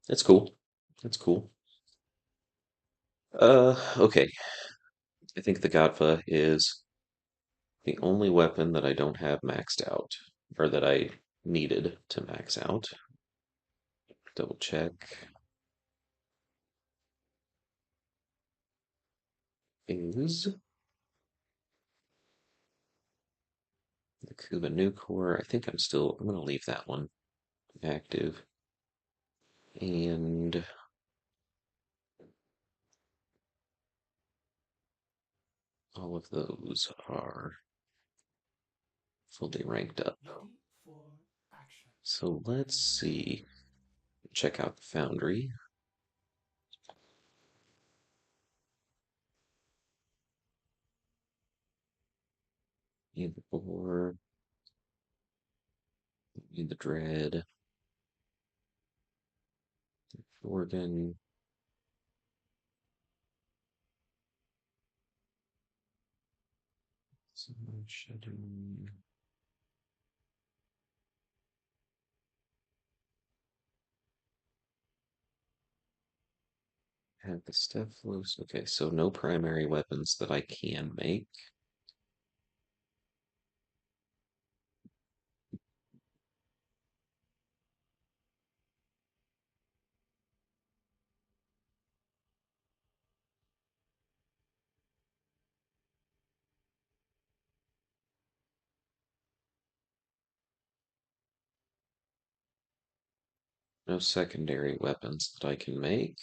It's cool. It's cool. Okay. I think the Gatva is the only weapon that I don't have maxed out, or that I needed to max out. Double check. Is the Kuba Nucor. I think I'm gonna leave that one active. And all of those are fully ranked up. Ready for action. So let's see. Check out the Foundry. Need the board. Need the dread. Organ. Shedding. Have the Stephalos. Okay, so no primary weapons that I can make. No secondary weapons that I can make.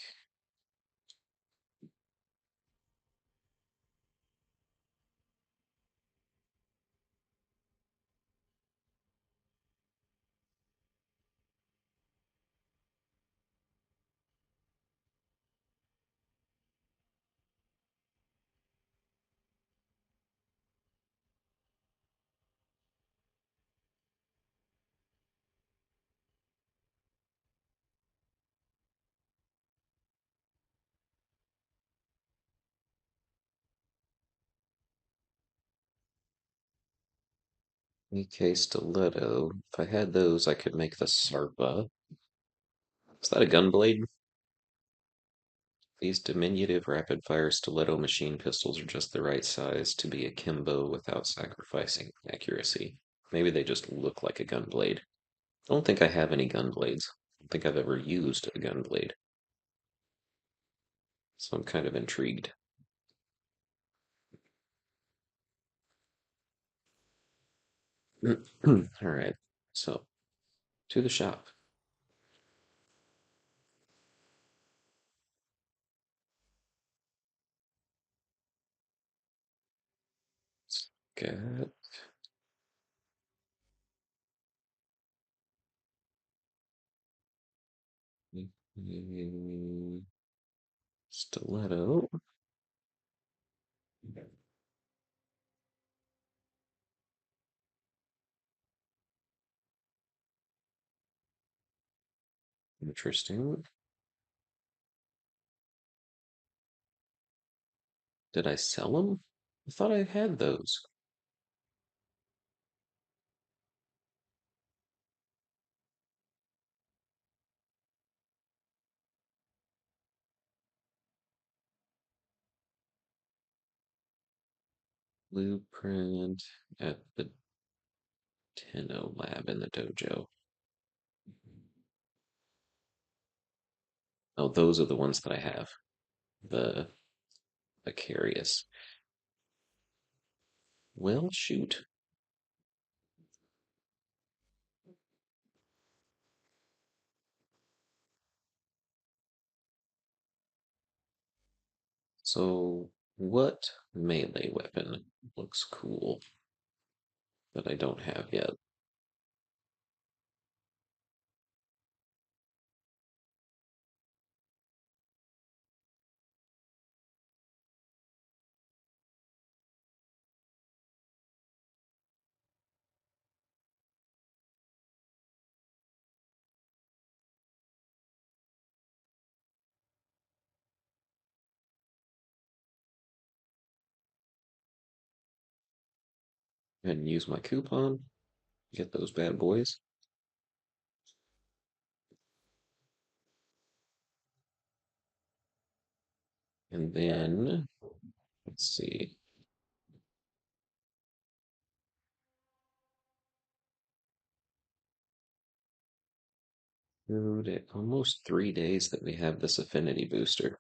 AK Stiletto. If I had those, I could make the Sarpa. Is that a gunblade? These diminutive rapid-fire stiletto machine pistols are just the right size to be akimbo without sacrificing accuracy. Maybe they just look like a gunblade. I don't think I have any gunblades. I don't think I've ever used a gunblade. So I'm kind of intrigued. All right. So, to the shop. Let's get a stiletto. Interesting. Did I sell them? I thought I had those. Blueprint at the Tenno lab in the dojo. Oh, those are the ones that I have. The Acarius. Well, shoot. So, what melee weapon looks cool that I don't have yet? and use my coupon, get those bad boys. And then, let's see. Dude, almost 3 days that we have this affinity booster.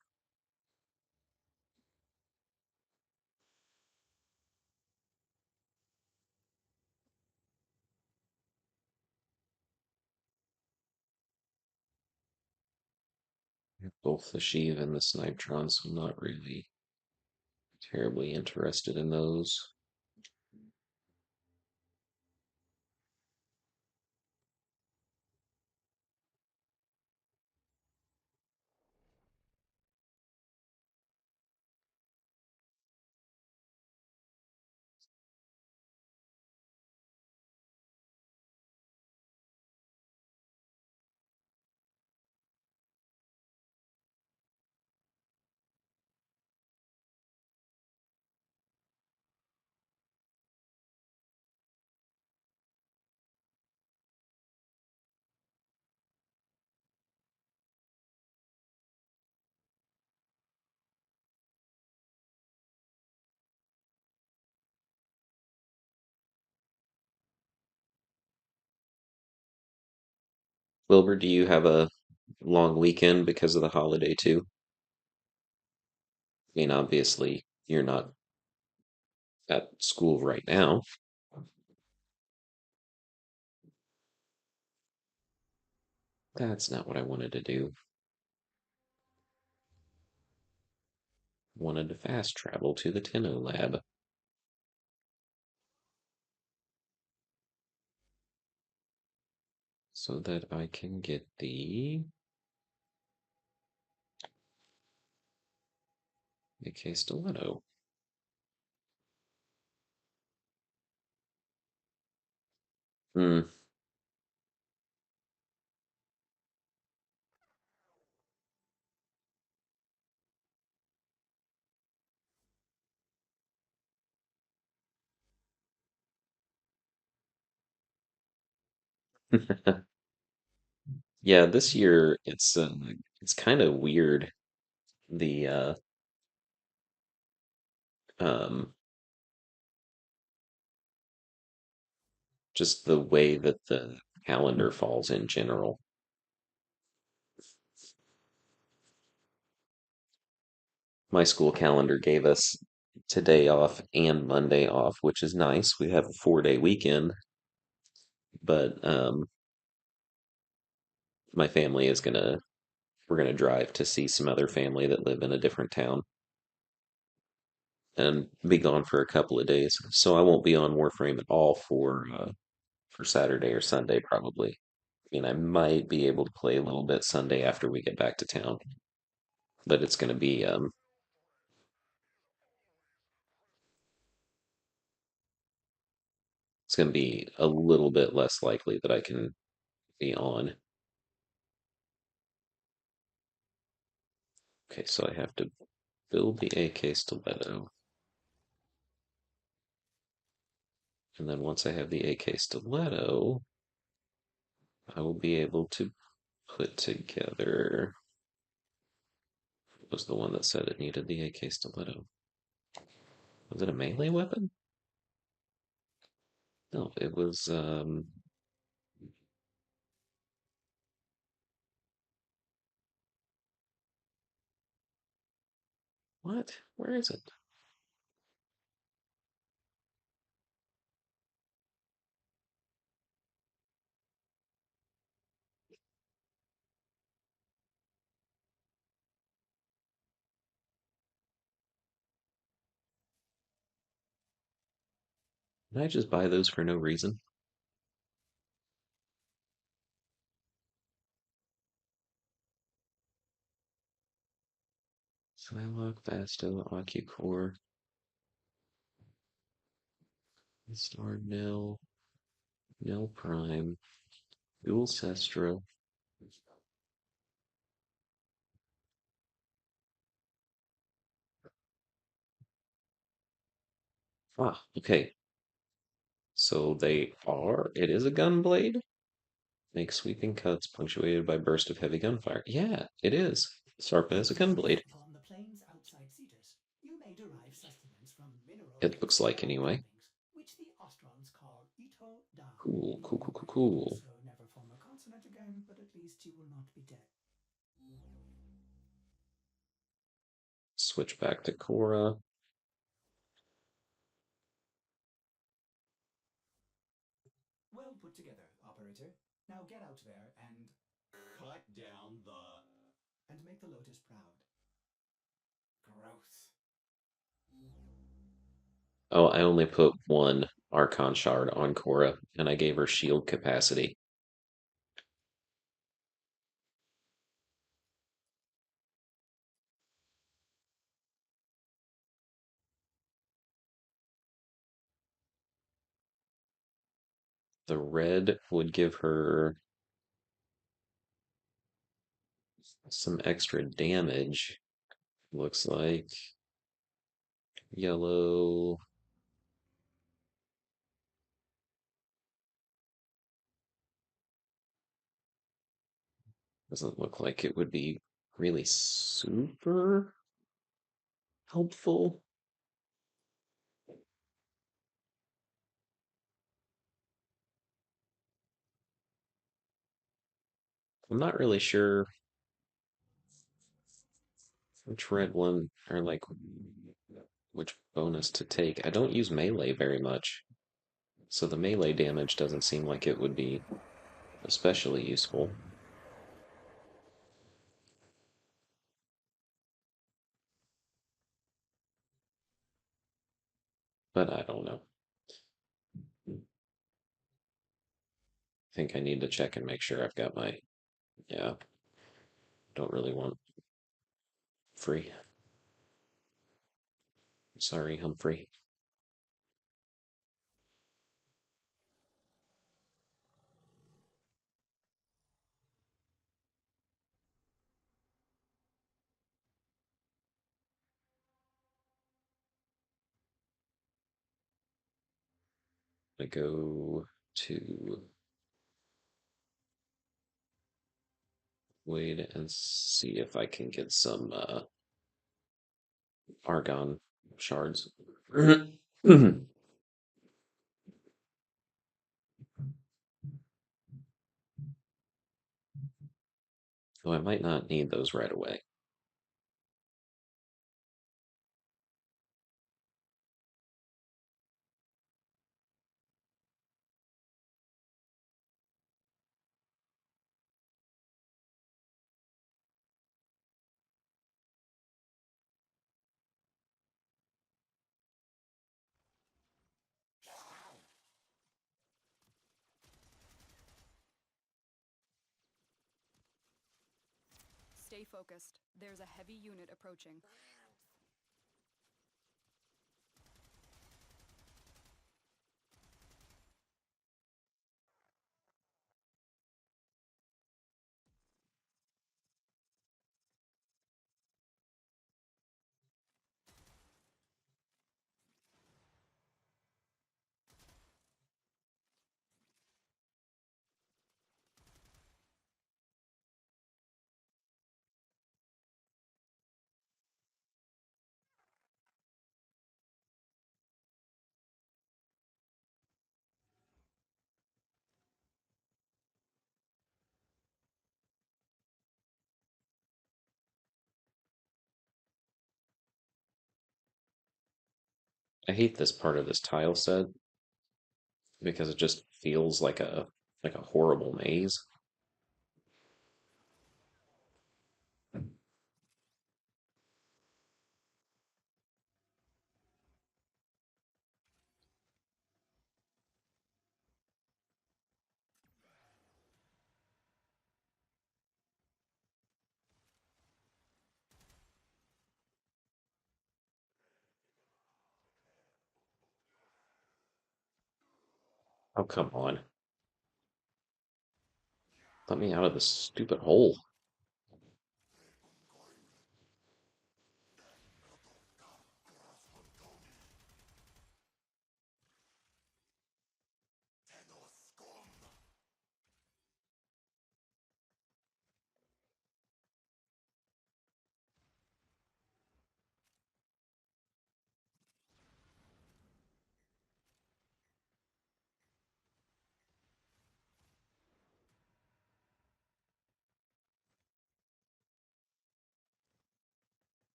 Both the Sheev and the Snipetron, so I'm not really terribly interested in those. Wilbur, do you have a long weekend because of the holiday too? I mean, obviously, you're not at school right now. That's not what I wanted to do. I wanted to fast travel to the Tenno lab so that I can get the AK Stiletto. Hmm. Yeah, this year it's kind of weird. The um just the way that the calendar falls in general. My school calendar gave us today off and Monday off, which is nice. We have a 4 day weekend, but my family is gonna we're gonna drive to see some other family that live in a different town and be gone for a couple of days. So I won't be on Warframe at all for Saturday or Sunday probably. I mean, I might be able to play a little bit Sunday after we get back to town, but it's gonna be a little bit less likely that I can be on. Okay, so I have to build the AK Stiletto. And then once I have the AK Stiletto, I will be able to put together. What was the one that said it needed the AK Stiletto? Was it a melee weapon? No, it was what? Where is it? Did I just buy those for no reason? Psylocke, Vasto, Ocucore, Star Nil, Nil Prime, Dual Sestra. Ah, okay. So it is a gun blade? Make sweeping cuts punctuated by burst of heavy gunfire. Yeah, it is. Sharp as a gun blade. Upon the plains outside Cetus, you may derive sustenance from mineral It looks like termite anyway. droppings, which the Ostrons call Ito Da. Cool, cool, cool, cool, You may cool. also never form a consonant again, but at least you will not be dead. Switch back to Cora. Well put together, operator. Now get out there and Cut down the. make the Lotus proud. Gross. Oh, I only put one Archon shard on Cora, and I gave her shield capacity. The red would give her some extra damage, looks like. Yellow. Doesn't look like it would be really super helpful. I'm not really sure which red one, or like which bonus to take. I don't use melee very much, so the melee damage doesn't seem like it would be especially useful. But I don't know. I think I need to check and make sure I've got my, yeah, don't really want free. Sorry, Humphrey. I go to wait and see if I can get some Argon shards. Oh, I might not need those right away. Stay focused. There's a heavy unit approaching. I hate this part of this tile set because it just feels like a horrible maze. Oh, come on. Let me out of this stupid hole.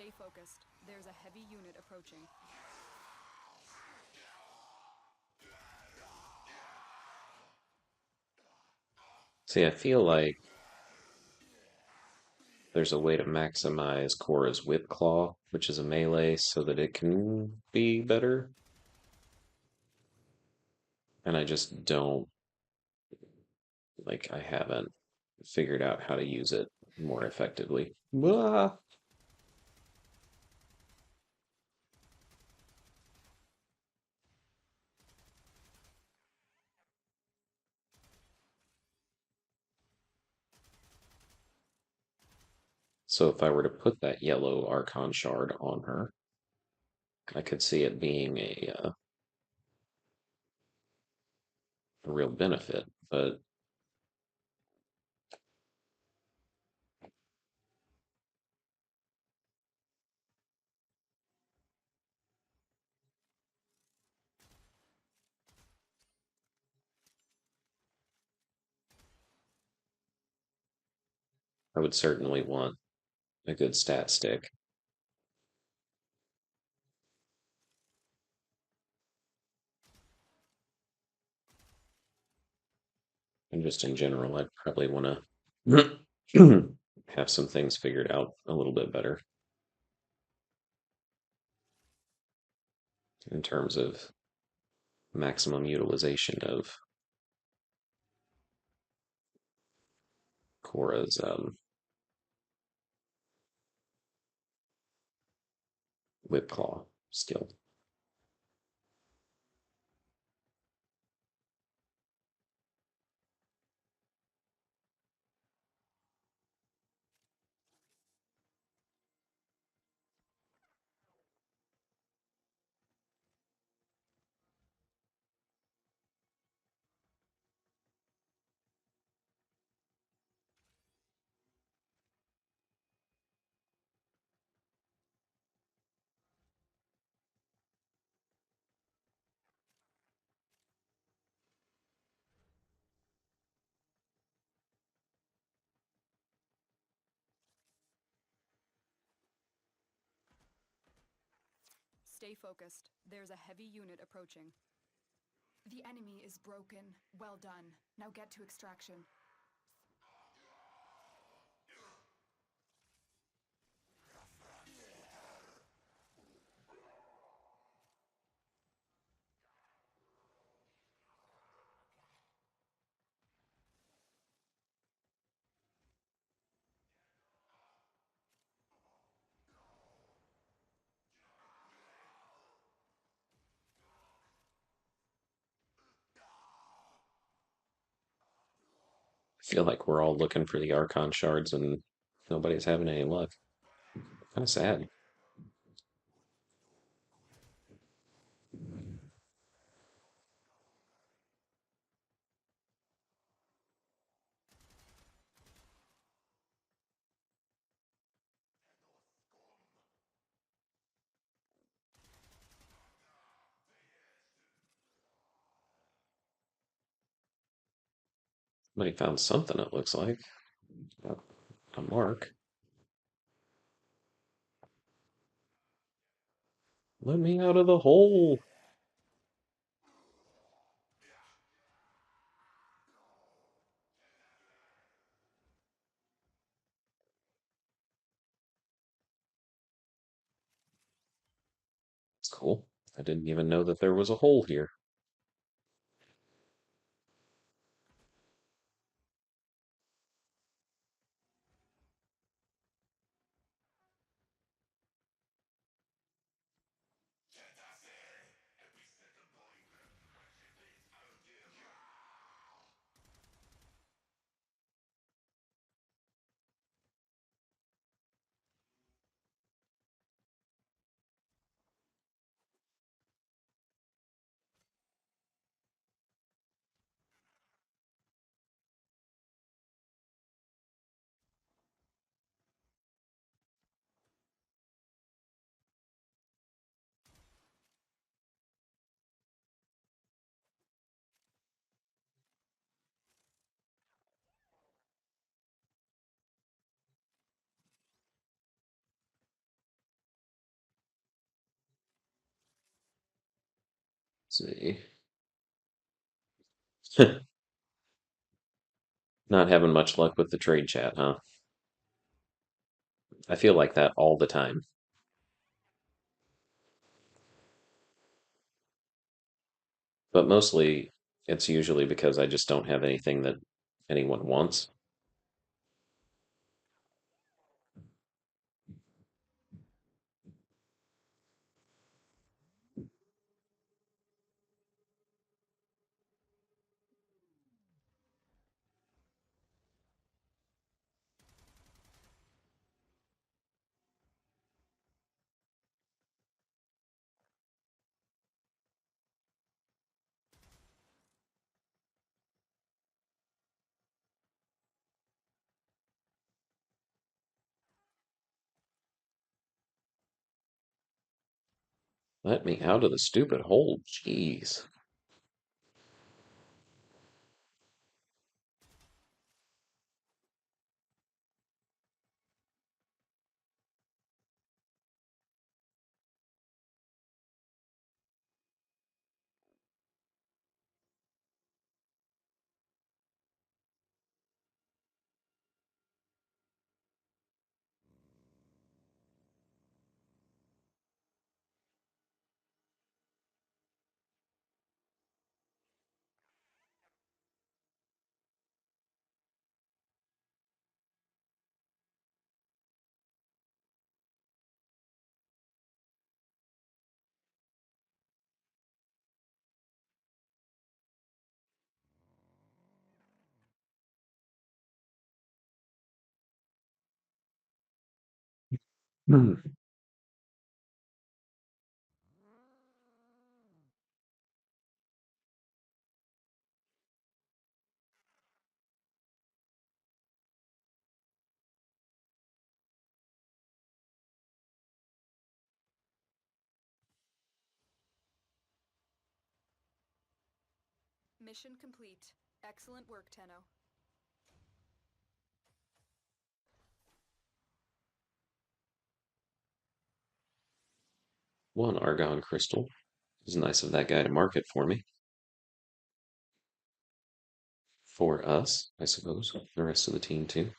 Stay focused. There's a heavy unit approaching. See, I feel like there's a way to maximize Korra's Whip Claw, which is a melee, so that it can be better. And I just don't, like, I haven't figured out how to use it more effectively. Ah! So if I were to put that yellow Archon shard on her, I could see it being a real benefit, but I would certainly want a good stat stick. And just in general, I'd probably want to have some things figured out a little bit better in terms of maximum utilization of Korra's Whip Claw skill. Stay focused. There's a heavy unit approaching. The enemy is broken. Well done. Now get to extraction. I feel like we're all looking for the Archon shards and nobody's having any luck. Kind of sad. Somebody found something, it looks like. A mark. Let me out of the hole. It's cool. I didn't even know that there was a hole here. see. Not having much luck with the trade chat, huh? I feel like that all the time. But mostly it's usually because I just don't have anything that anyone wants. Let me out of the stupid hole. Jeez. Hmm. Mission complete. Excellent work, Tenno. One Argon crystal. It's nice of that guy to mark it for me. For us, I suppose. The rest of the team, too.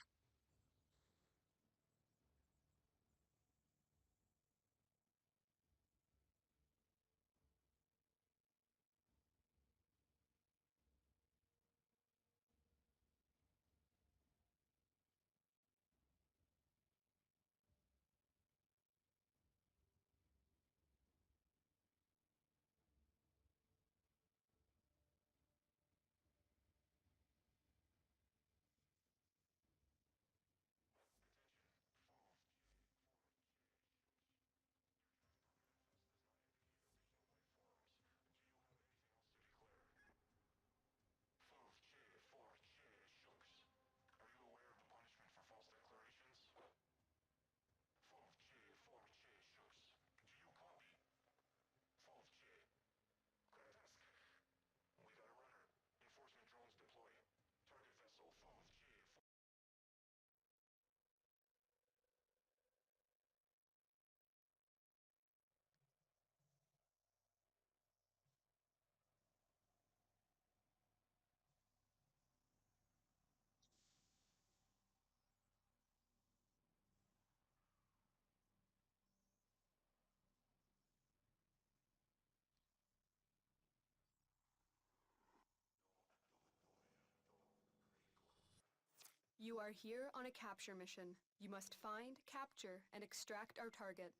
You are here on a capture mission. You must find, capture, and extract our target.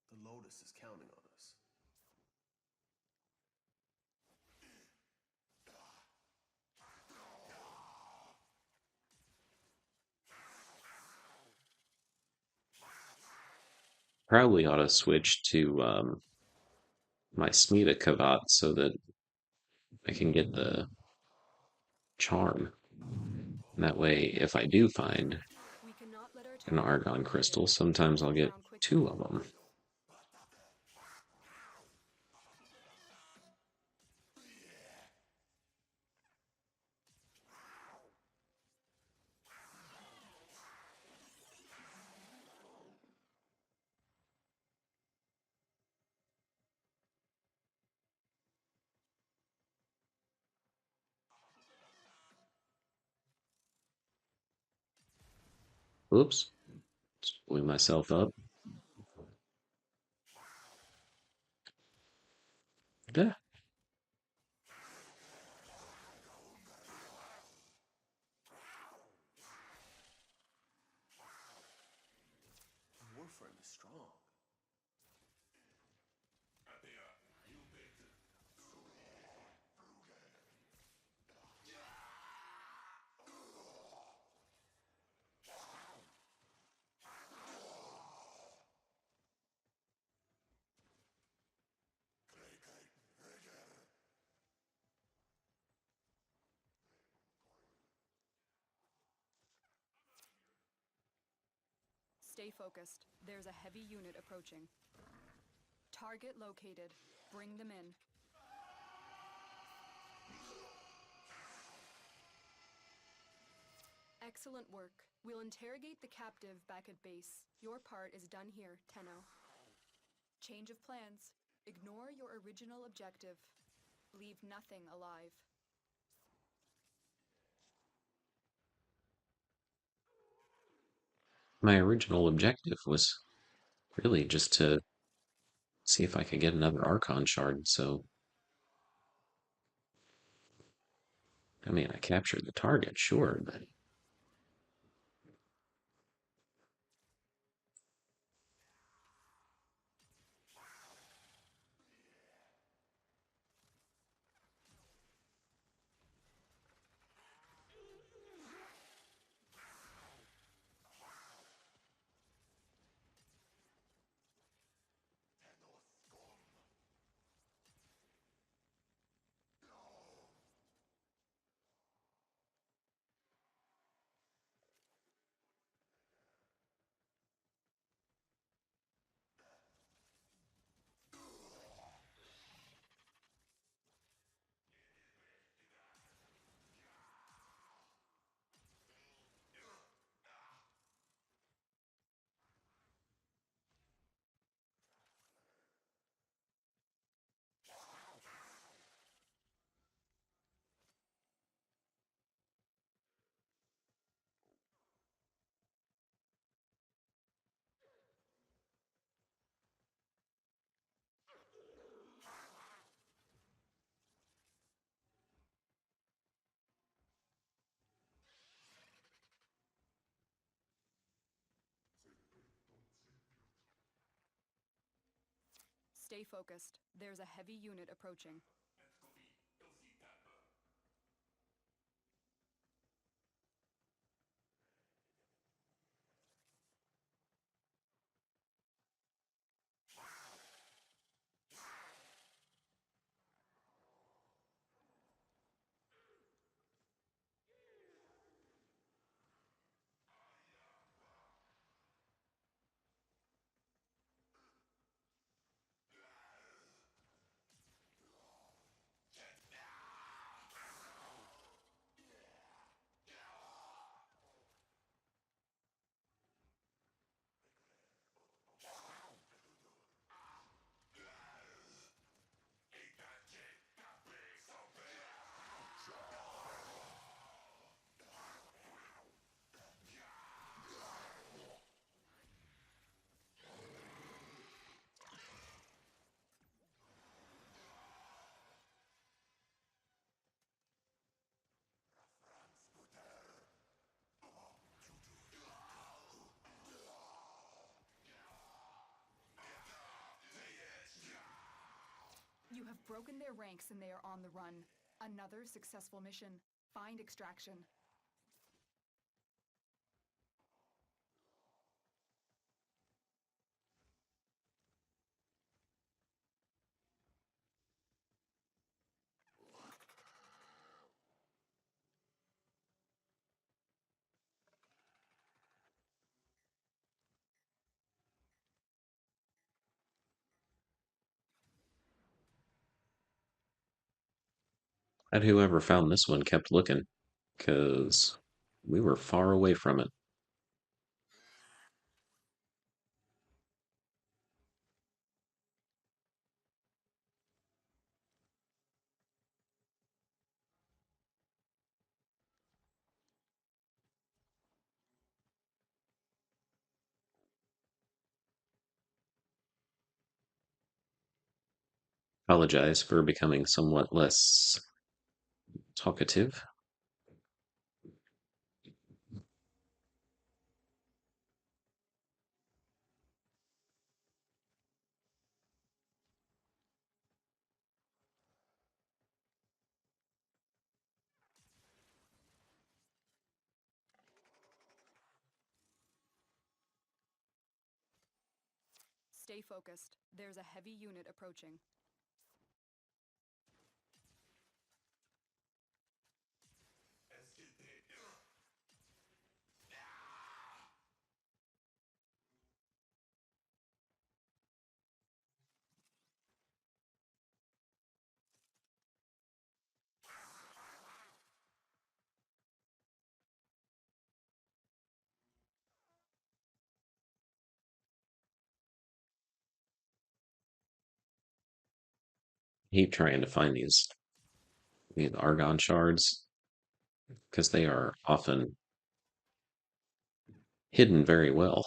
The Lotus is counting on us. Probably ought to switch to my Smita Kavat so that I can get the charm. And that way, if I do find We cannot let our an target Argon grow crystal, here. sometimes I'll Hunt get down quickly. 2 of them. Oops. Just blew myself up. Yeah. Warframe is strong. Stay focused. There's a heavy unit approaching. Target located. Bring them in. Excellent work. We'll interrogate the captive back at base. Your part is done here, Tenno. Change of plans. Ignore your original objective. Leave nothing alive. My original objective was really just to see if I could get another Archon shard, so I mean I captured the target, sure, but Stay focused. There's a heavy unit approaching. You have broken their ranks and they are on the run. Another successful mission. Find extraction. and whoever found this one kept looking, because we were far away from it. Apologize for becoming somewhat less talkative. Stay focused. There's a heavy unit approaching. Keep trying to find these argon shards because they are often hidden very well.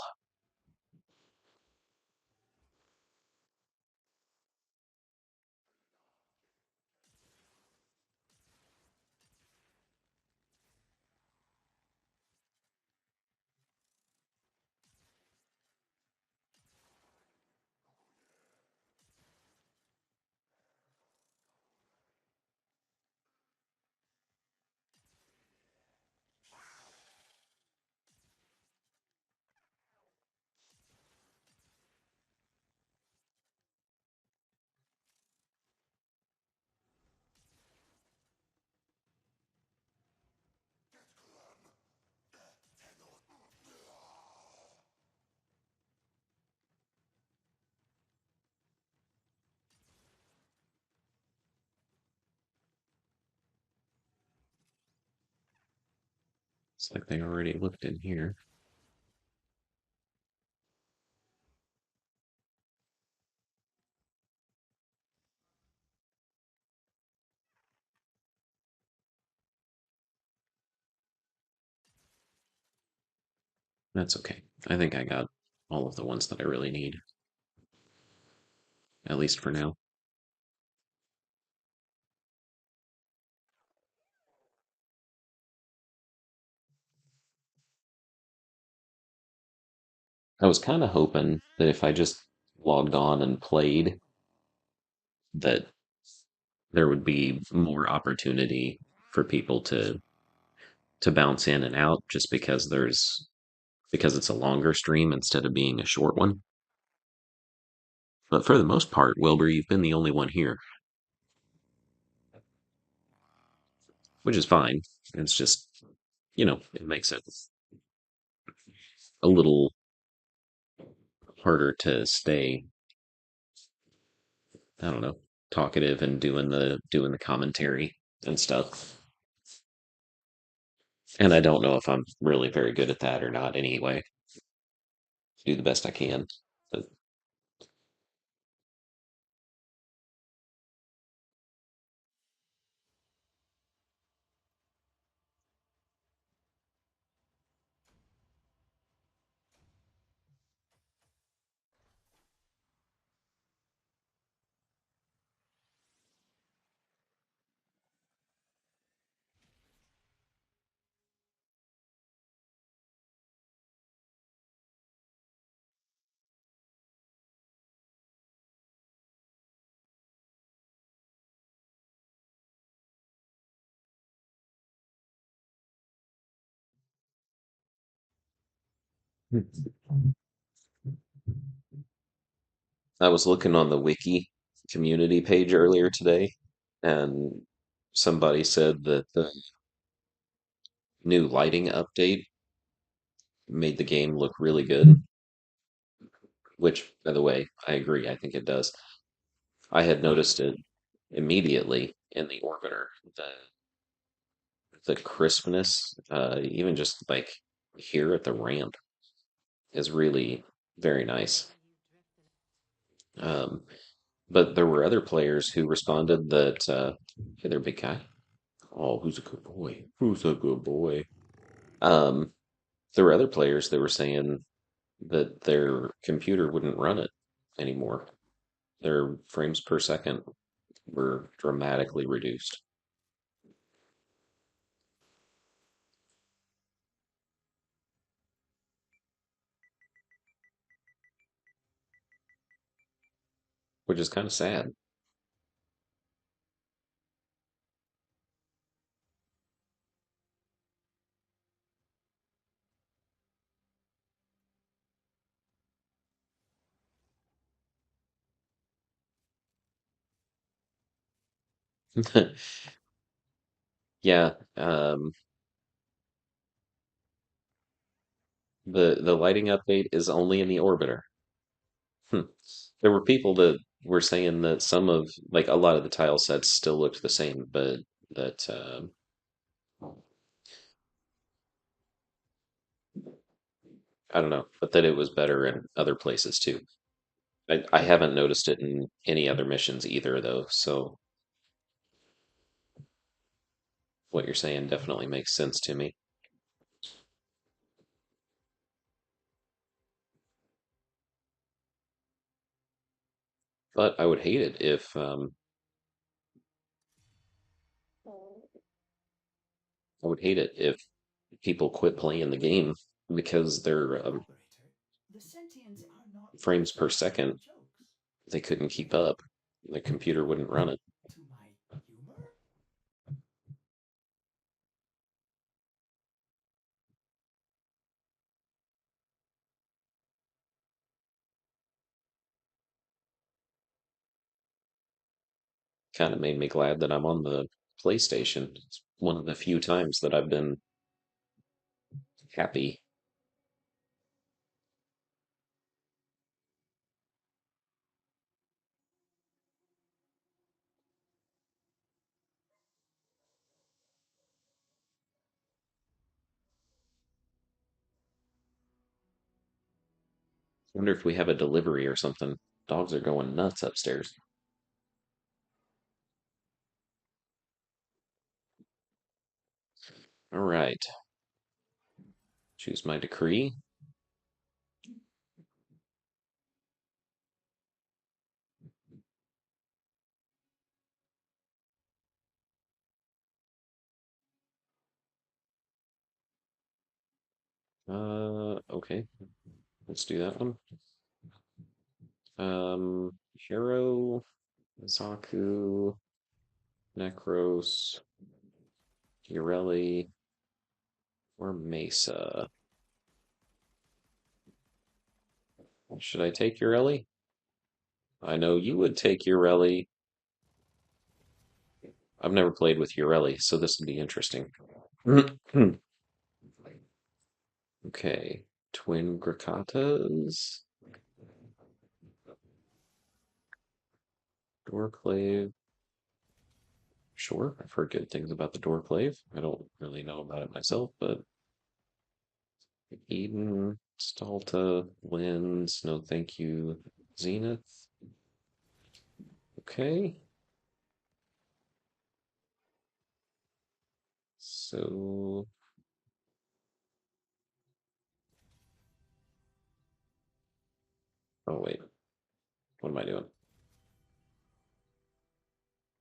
It's like they already looked in here. That's okay. I think I got all of the ones that I really need, at least for now. I was kind of hoping that if I just logged on and played, that there would be more opportunity for people to bounce in and out just because it's a longer stream instead of being a short one. But for the most part, Wilbur, you've been the only one here, which is fine. It's just, it makes it a little harder to stay, I don't know, talkative and doing the commentary and stuff. And I don't know if I'm really very good at that or not anyway. Do the best I can. But I was looking on the wiki community page earlier today, and somebody said that the new lighting update made the game look really good, which, by the way, I agree. I think it does. I had noticed it immediately in the orbiter. The crispness, even just like here at the ramp, is really very nice. Um, but there were other players who responded that, hey there, big guy. Oh, who's a good boy? Who's a good boy? Um, there were other players that were saying that their computer wouldn't run it anymore. Their frames per second were dramatically reduced. Which is kind of sad. Yeah, the lighting update is only in the orbiter. Hmm. There were people that were saying that some of like a lot of the tile sets still looked the same, but that I don't know, but that it was better in other places too. I haven't noticed it in any other missions either, though. So what you're saying definitely makes sense to me. But I would hate it if I would hate it if people quit playing the game because their Operator, the sentients are not frames per listening to your second jokes. they couldn't keep up. The computer wouldn't run it. To my humor? Kind of made me glad that I'm on the PlayStation. It's one of the few times that I've been happy. Wonder if we have a delivery or something. Dogs are going nuts upstairs. All right. Choose my decree. Okay. Let's do that one. Hero, Zaku, Necros, Urelli, or Mesa. Should I take Urelli? I know you would take Urelli. I've never played with Urelli, so this would be interesting. Okay. Twin Grakatas. Doorclave. Sure, I've heard good things about the Doorclave. I don't really know about it myself, but Eden, Stalta, Lens, no thank you, Zenith. Okay. So, oh wait, what am I doing?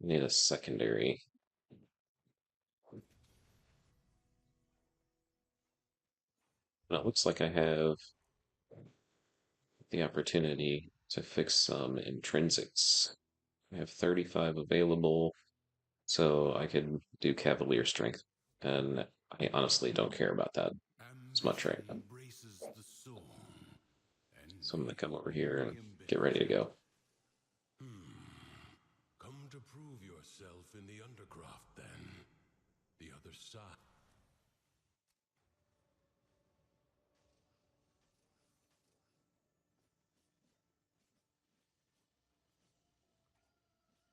I need a secondary. And it looks like I have the opportunity to fix some intrinsics. I have 35 available, so I could do Cavalier Strength. And I honestly don't care about that as much right now. Embraces the soul. So I'm going to come over Envy here will and be get ready to go. Come to prove yourself in the undercroft, then. The other side.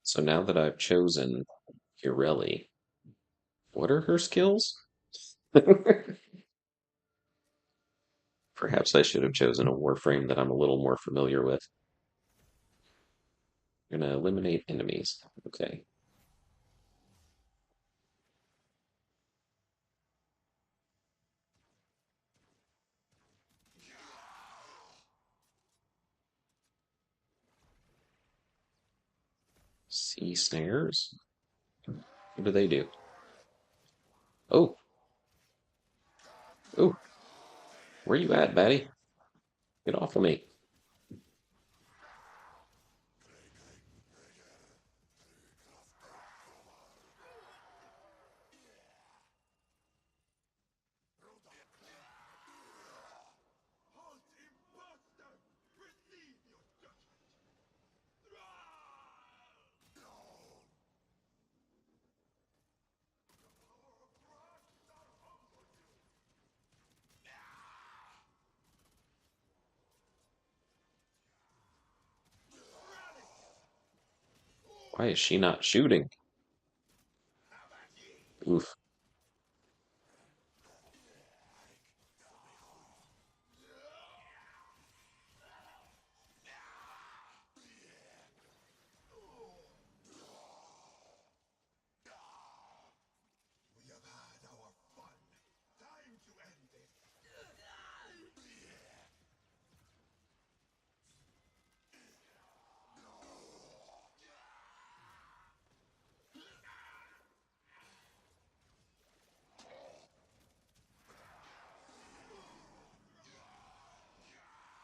So now that I've chosen Urelli, what are her skills? Perhaps I should have chosen a Warframe that I'm a little more familiar with. I'm gonna eliminate enemies. Okay. Sea snares? What do they do? Oh! Oh! Where you at, Batty? Get off of me. Why is she not shooting? Oof. We have had our fun. Time to end this.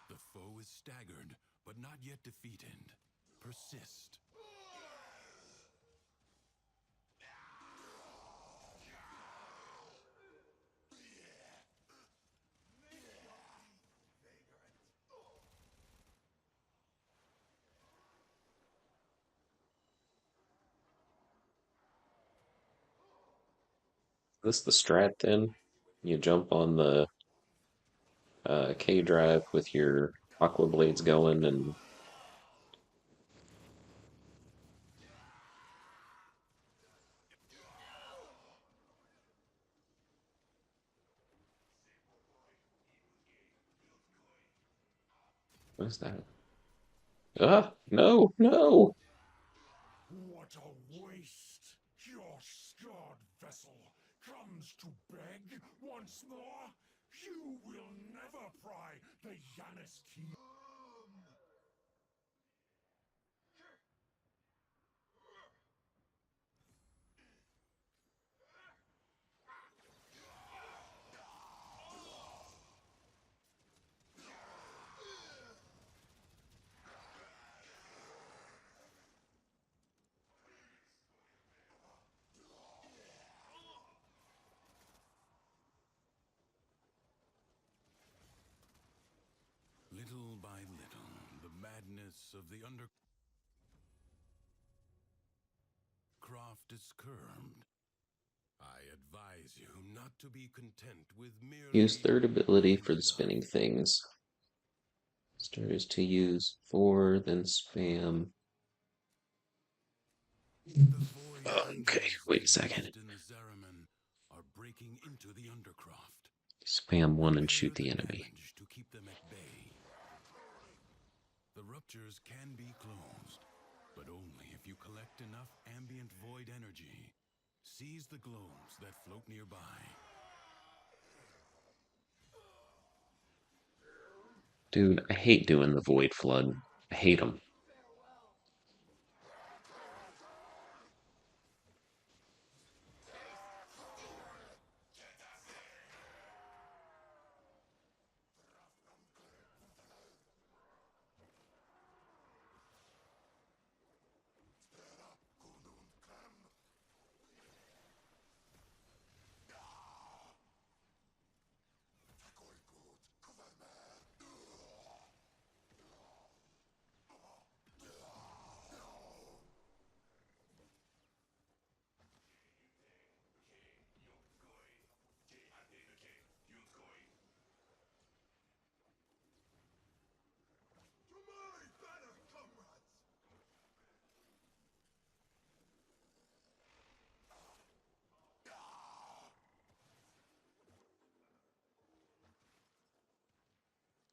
The foe is staggered, but not yet defeated. Persist. Is this the strat then? You jump on the K drive with your Aqua Blades going and what is that? Ah, no, no! What a waste! Your scarred vessel comes to beg once more? You will never pry the Yanis key. Little by little, the madness of the undercroft is curbed. I advise you not to be content with merely... Use third ability for the spinning things. Starters to use 4, then spam. Okay, wait a second. Are breaking into the undercroft. Spam 1 and shoot the enemy. To keep them at bay. The ruptures can be closed, but only if you collect enough ambient void energy. Seize the globes that float nearby. Dude, I hate doing the Void Flood. I hate them.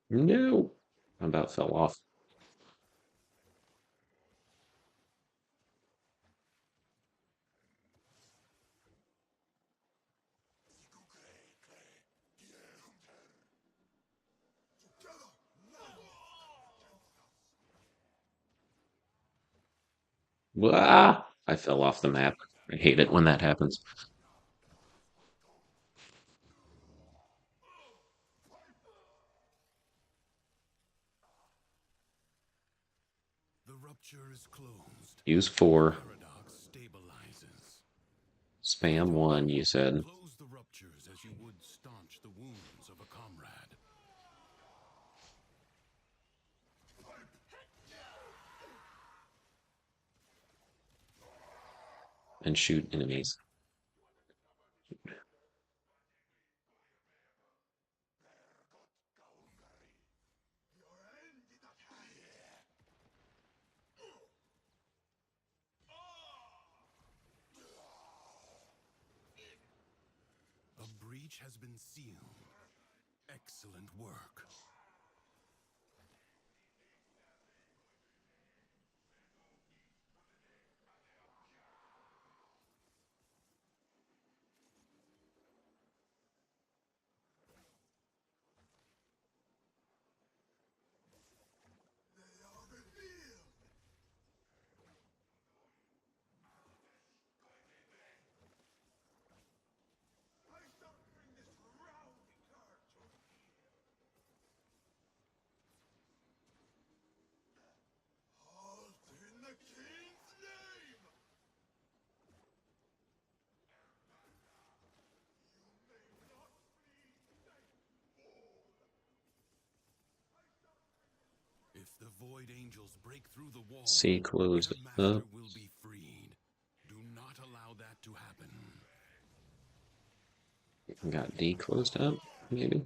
No! I about fell off. Ah! I fell off the map. I hate it when that happens. The rupture is closed. Use 4. Paradox stabilizes. Spam 1, you said. Close the ruptures as you would staunch the wounds of a comrade. And shoot enemies. A breach has been sealed. Excellent work. If the Void Angels break through the wall, C closed their master up. will be freed. Do not allow that to happen. Got D closed up, maybe?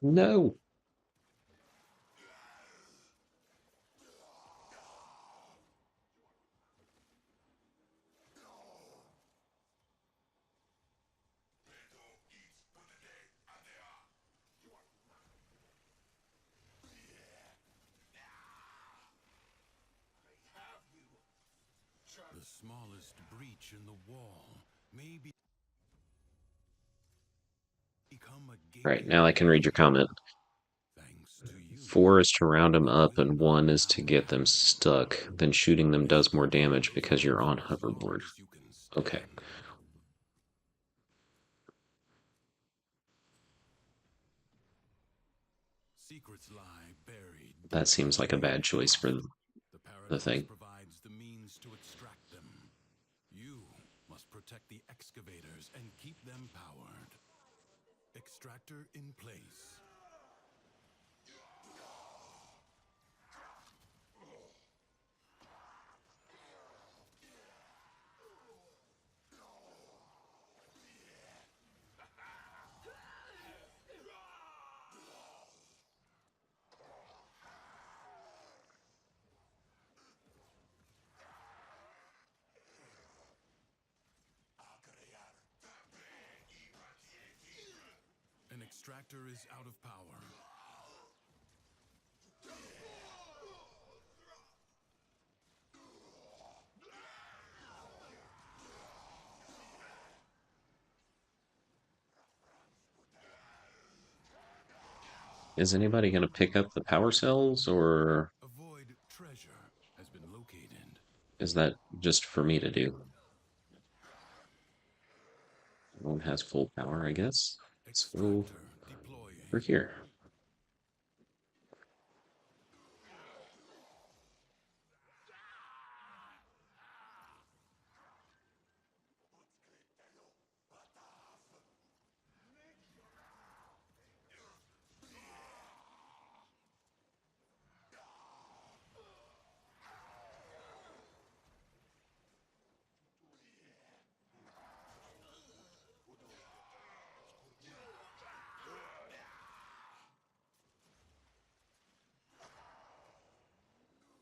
No! The smallest breach in the wall may become a Right, gaping now I can read your comment. thanks to you. 4 is to round them up, and 1 is to get them stuck. Then shooting them does more damage because you're on hoverboard. As you can Okay. stand. Secrets lie buried. That seems like a bad choice for The paradox thing. provides the means to extract them. You must protect the excavators and keep them powered. Extractor in place. An extractor is out of power. Is anybody going to pick up the power cells, or A void treasure has been located. is that just for me to do? One has full power, I guess. Let's go Extractor deploying. over here.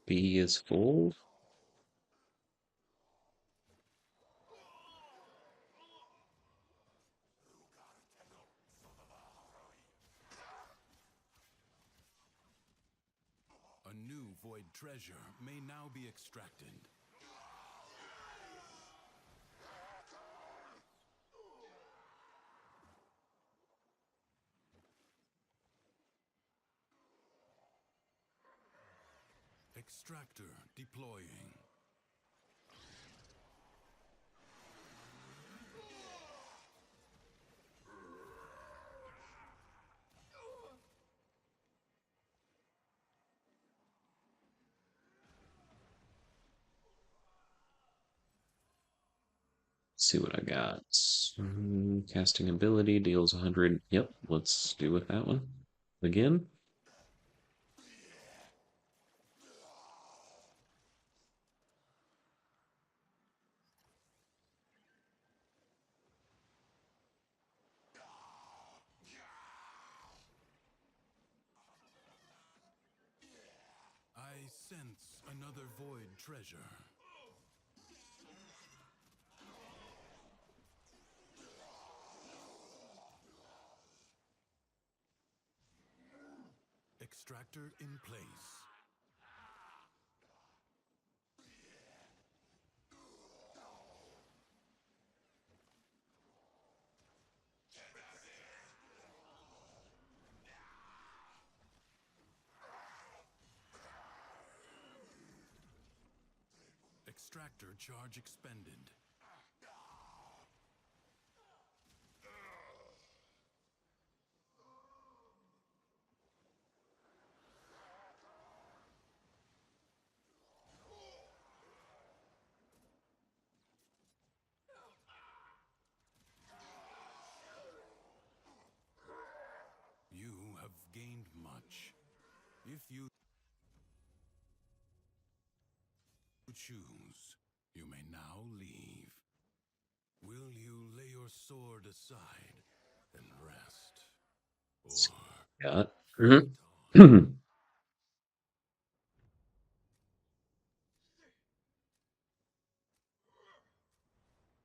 B is full. A new void treasure may now be extracted. Extractor deploying. See what I got. Casting ability deals 100. Yep, let's do with that one. Again. I sense another void treasure. Extractor in place. Extractor charge expended. You have gained much. If you choose, you may now leave. Will you lay your sword aside and rest? Got.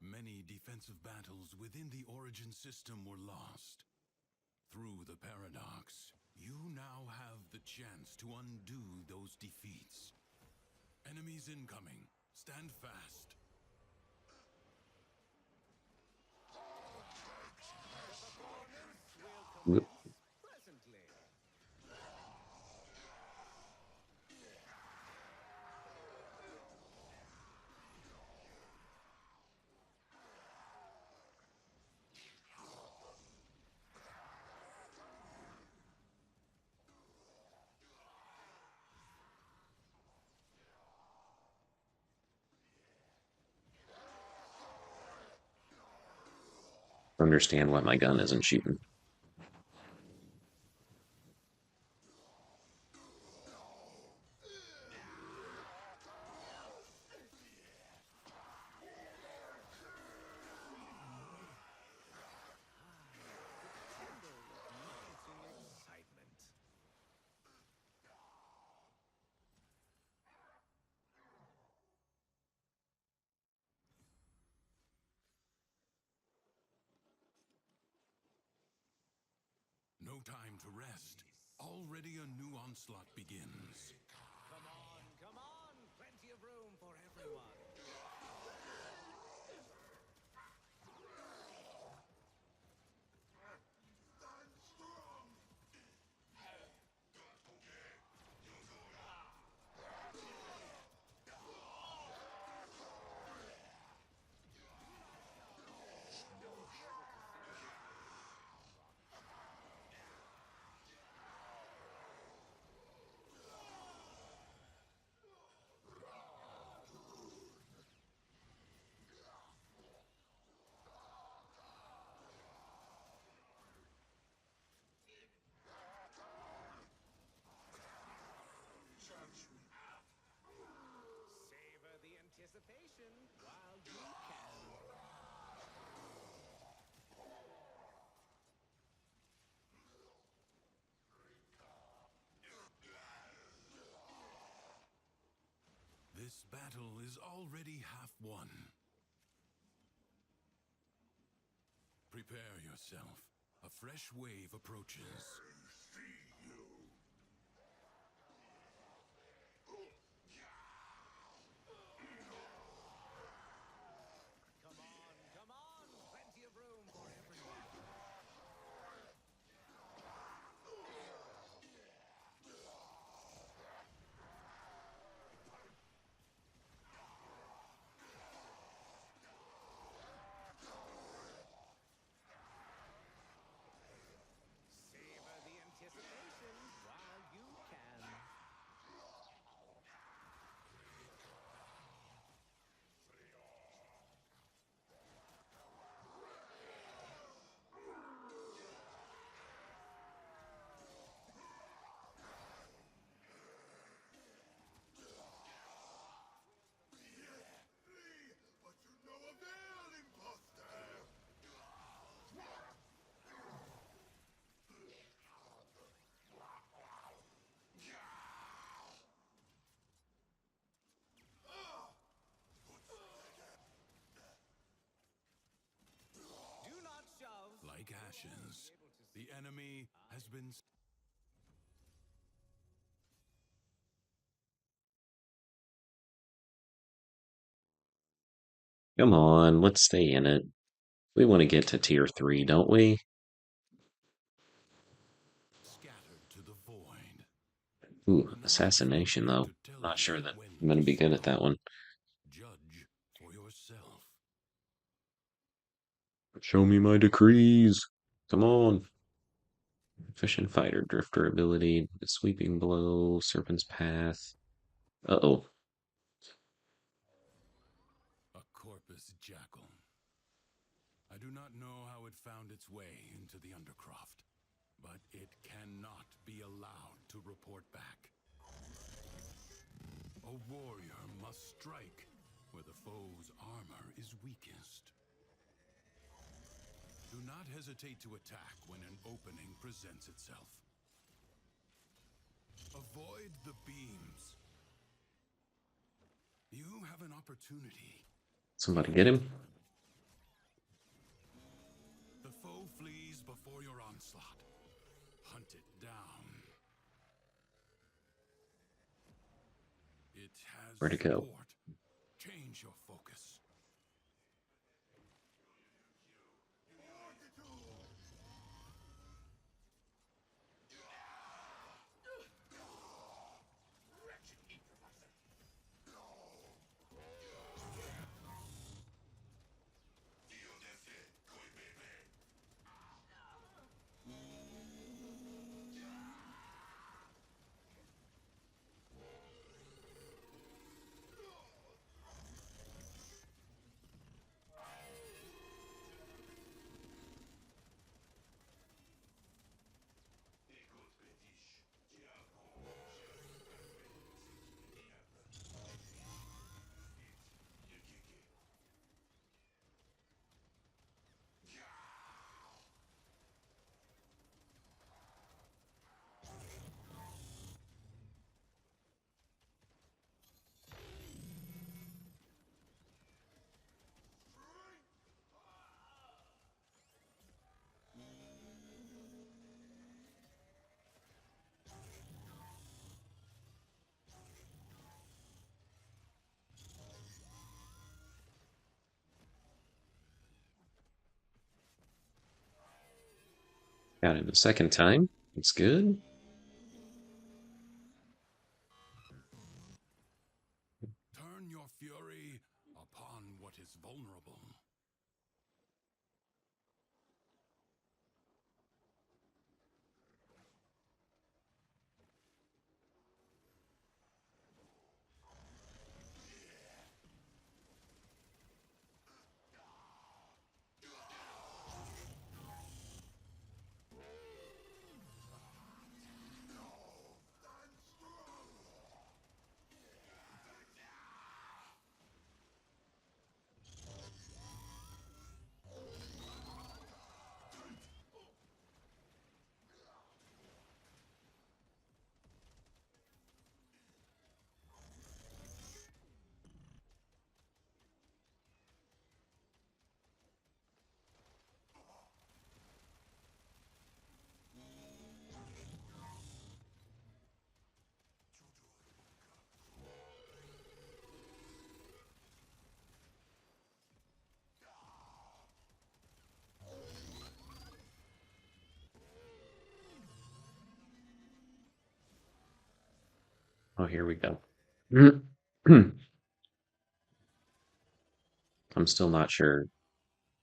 Many defensive battles within the Origin system were lost. Through the paradox, you now have the chance to undo those defeats. Enemies incoming. Stand fast. Whoop. Understand why my gun isn't shooting. No time to rest. Already a new onslaught begins. Come on, come on! Plenty of room for everyone. Savor the anticipation while you can. This battle is already half won. Prepare yourself. A fresh wave approaches. Come on, come on! Plenty of room for everyone. like ashes. The enemy has been. Come on, let's stay in it. We want to get to tier 3, don't we? Scattered to the void. Ooh, Now I feel assassination, bound though. to tell Not sure you that when I'm going to to be good at stop. that one. Judge for yourself. Show me my decrees. Come on. Efficient fighter, drifter ability, sweeping blow, serpent's path. Uh-oh. A corpus jackal. I do not know how it found its way into the Undercroft, but it cannot be allowed to report back. A warrior must strike where the foe's armor is weakest. Do not hesitate to attack when an opening presents itself. Avoid the beams. You have an opportunity. Somebody get him. The foe flees before your onslaught. Hunt it down. It has Where'd it go? support. Change your focus. Got him a second time. It's good. Turn your fury upon what is vulnerable. Oh, here we go. I'm still not sure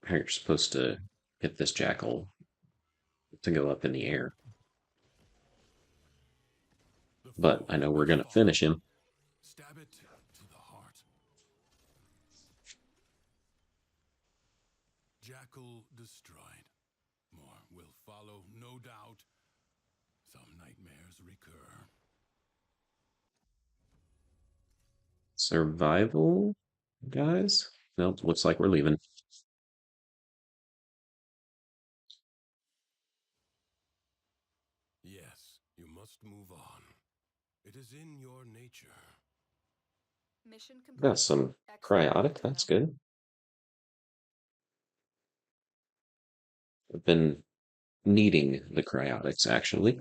how you're supposed to get this jackal to go up in the air, The but foe I know we're will going to fall. finish him. Stab it to the heart. Jackal destroyed. More will follow, no doubt. Some nightmares recur. Survival, guys? Nope, looks like we're leaving. Yes, you must move on. It is in your nature. Mission complete. Got some Excellent, cryotic, that's Tenno. good. I've been needing the cryotics, actually.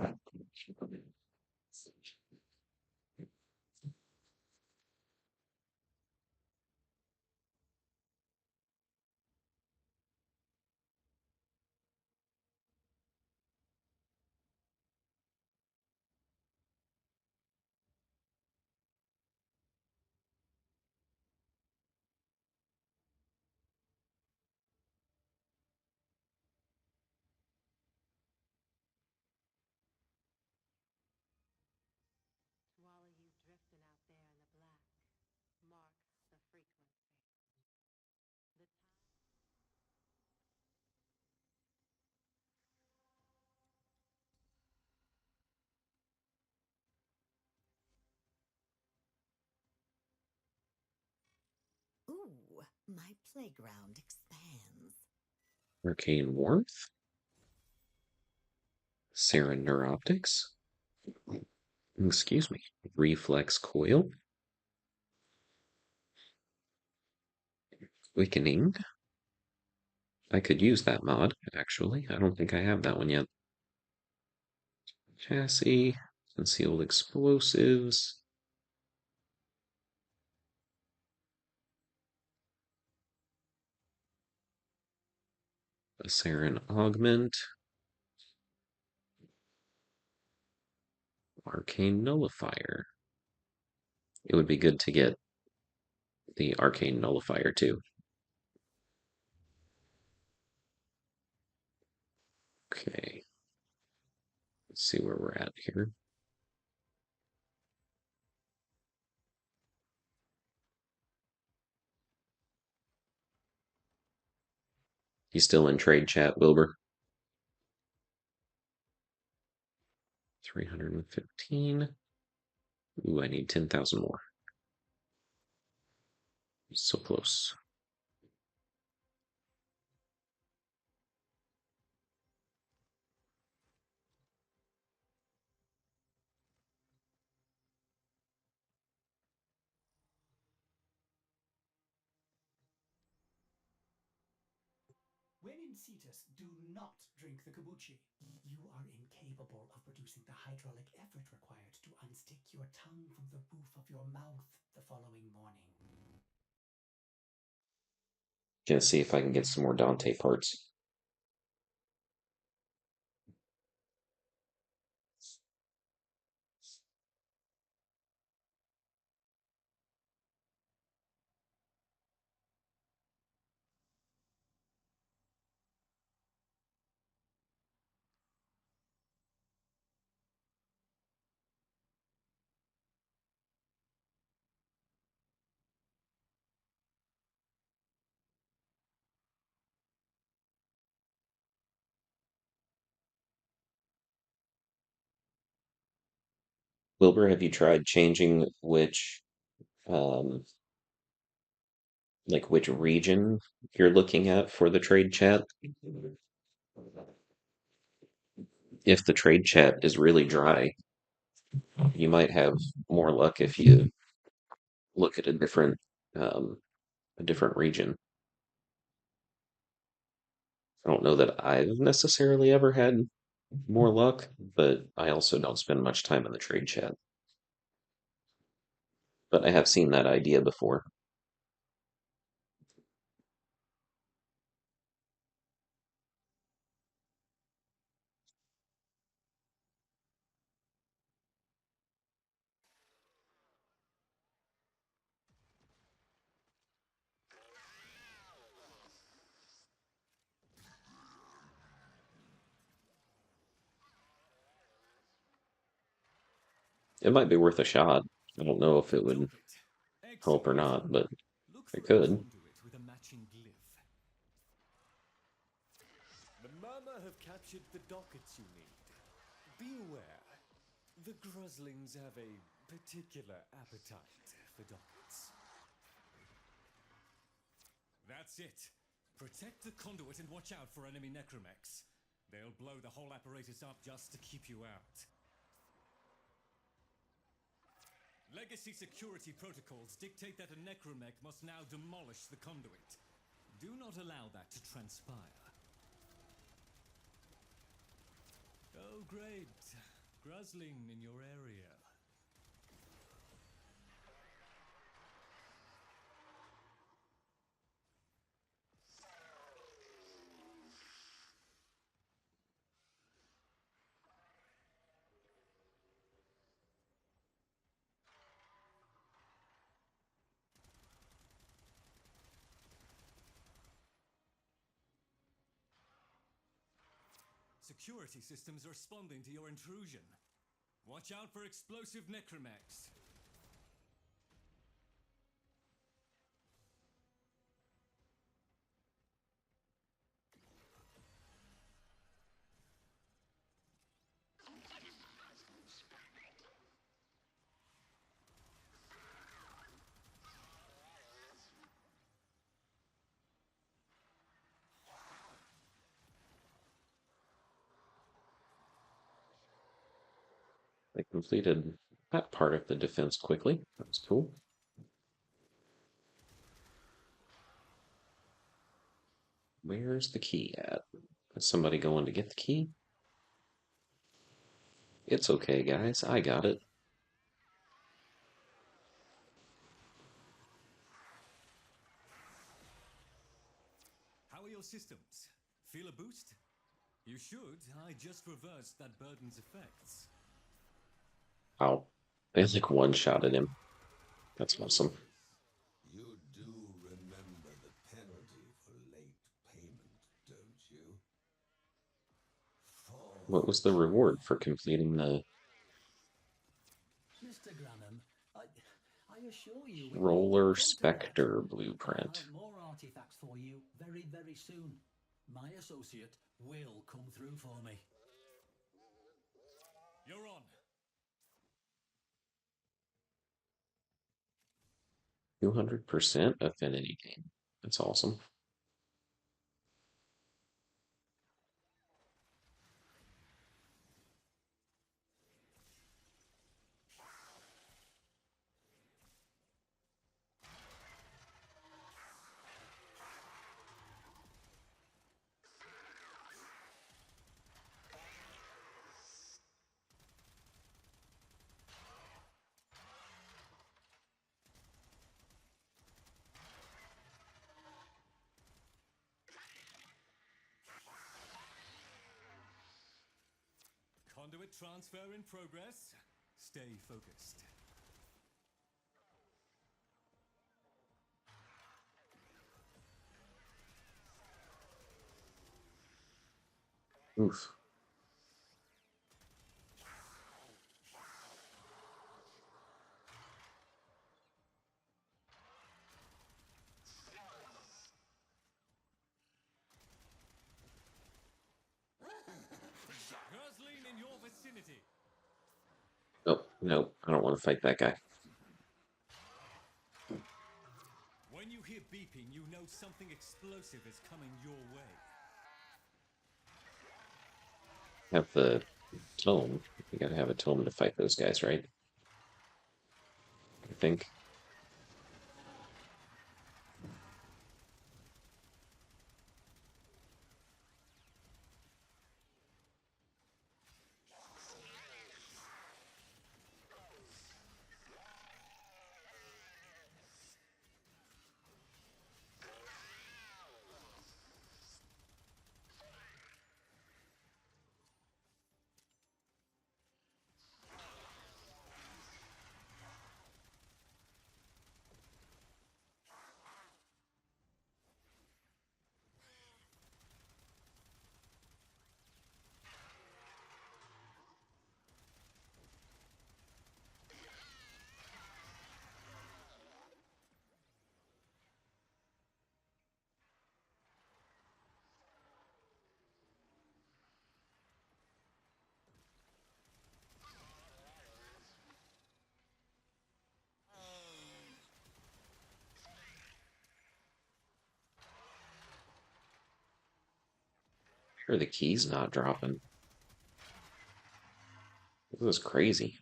While you drifting out there in the black, mark the frequency. The Ooh, my playground expands. Arcane Warmth, Sarin Neuroptics, excuse me, Reflex Coil, Quickening. I could use that mod, actually. I don't think I have that one yet. Chassis, Concealed Explosives. A Sarin Augment. Arcane Nullifier. It would be good to get the Arcane Nullifier too. Okay. Let's see where we're at here. He's still in trade chat, Wilbur. 315. Ooh, I need 10,000 more. So close. When in Cetus, do not drink the kombucha. You are incapable of producing the hydraulic effort required to unstick your tongue from the roof of your mouth the following morning. Gonna see if I can get some more Dante parts. Wilbur, have you tried changing um, which region you're looking at for the trade chat? If the trade chat is really dry, you might have more luck if you look at um, a different region. I don't know that I've necessarily ever had more luck, but I also don't spend much time in the trade chat. But I have seen that idea before. It might be worth a shot. I don't know if it would Top it. help or Excellent. not, but Look it for a could. conduit with a matching glyph. The Murmur have captured the dockets you need. Be aware, the Gruslings have a particular appetite for dockets. That's it. Protect the conduit and watch out for enemy necromechs. They'll blow the whole apparatus up just to keep you out. Legacy security protocols dictate that a necromech must now demolish the conduit. Do not allow that to transpire. great Gruzling in your area. Security systems are responding to your intrusion. Watch out for explosive necromechs. They completed that part of the defense quickly. That was cool. Where's the key at? Is somebody going to get the key? It's okay, guys. I got it. How are your systems? Feel a boost? You should. I just reversed that burden's effects. Wow. They like one-shotted him. That's awesome. You do remember the penalty for late payment, don't you? What was the reward for completing the Mr. Granham, I assure you... Roller Spectre blueprint? I'll have more artifacts for you very, very soon. My associate will come through for me. You're on. 200% affinity gain. That's awesome. Conduit transfer in progress. Stay focused. Oof. Gruzling in your vicinity. Oh, no. I don't want to fight that guy. When you hear beeping, you know something explosive is coming your way. Have the tome. You gotta have a tome to fight those guys, right? I think. Sure, the key's not dropping. This is crazy.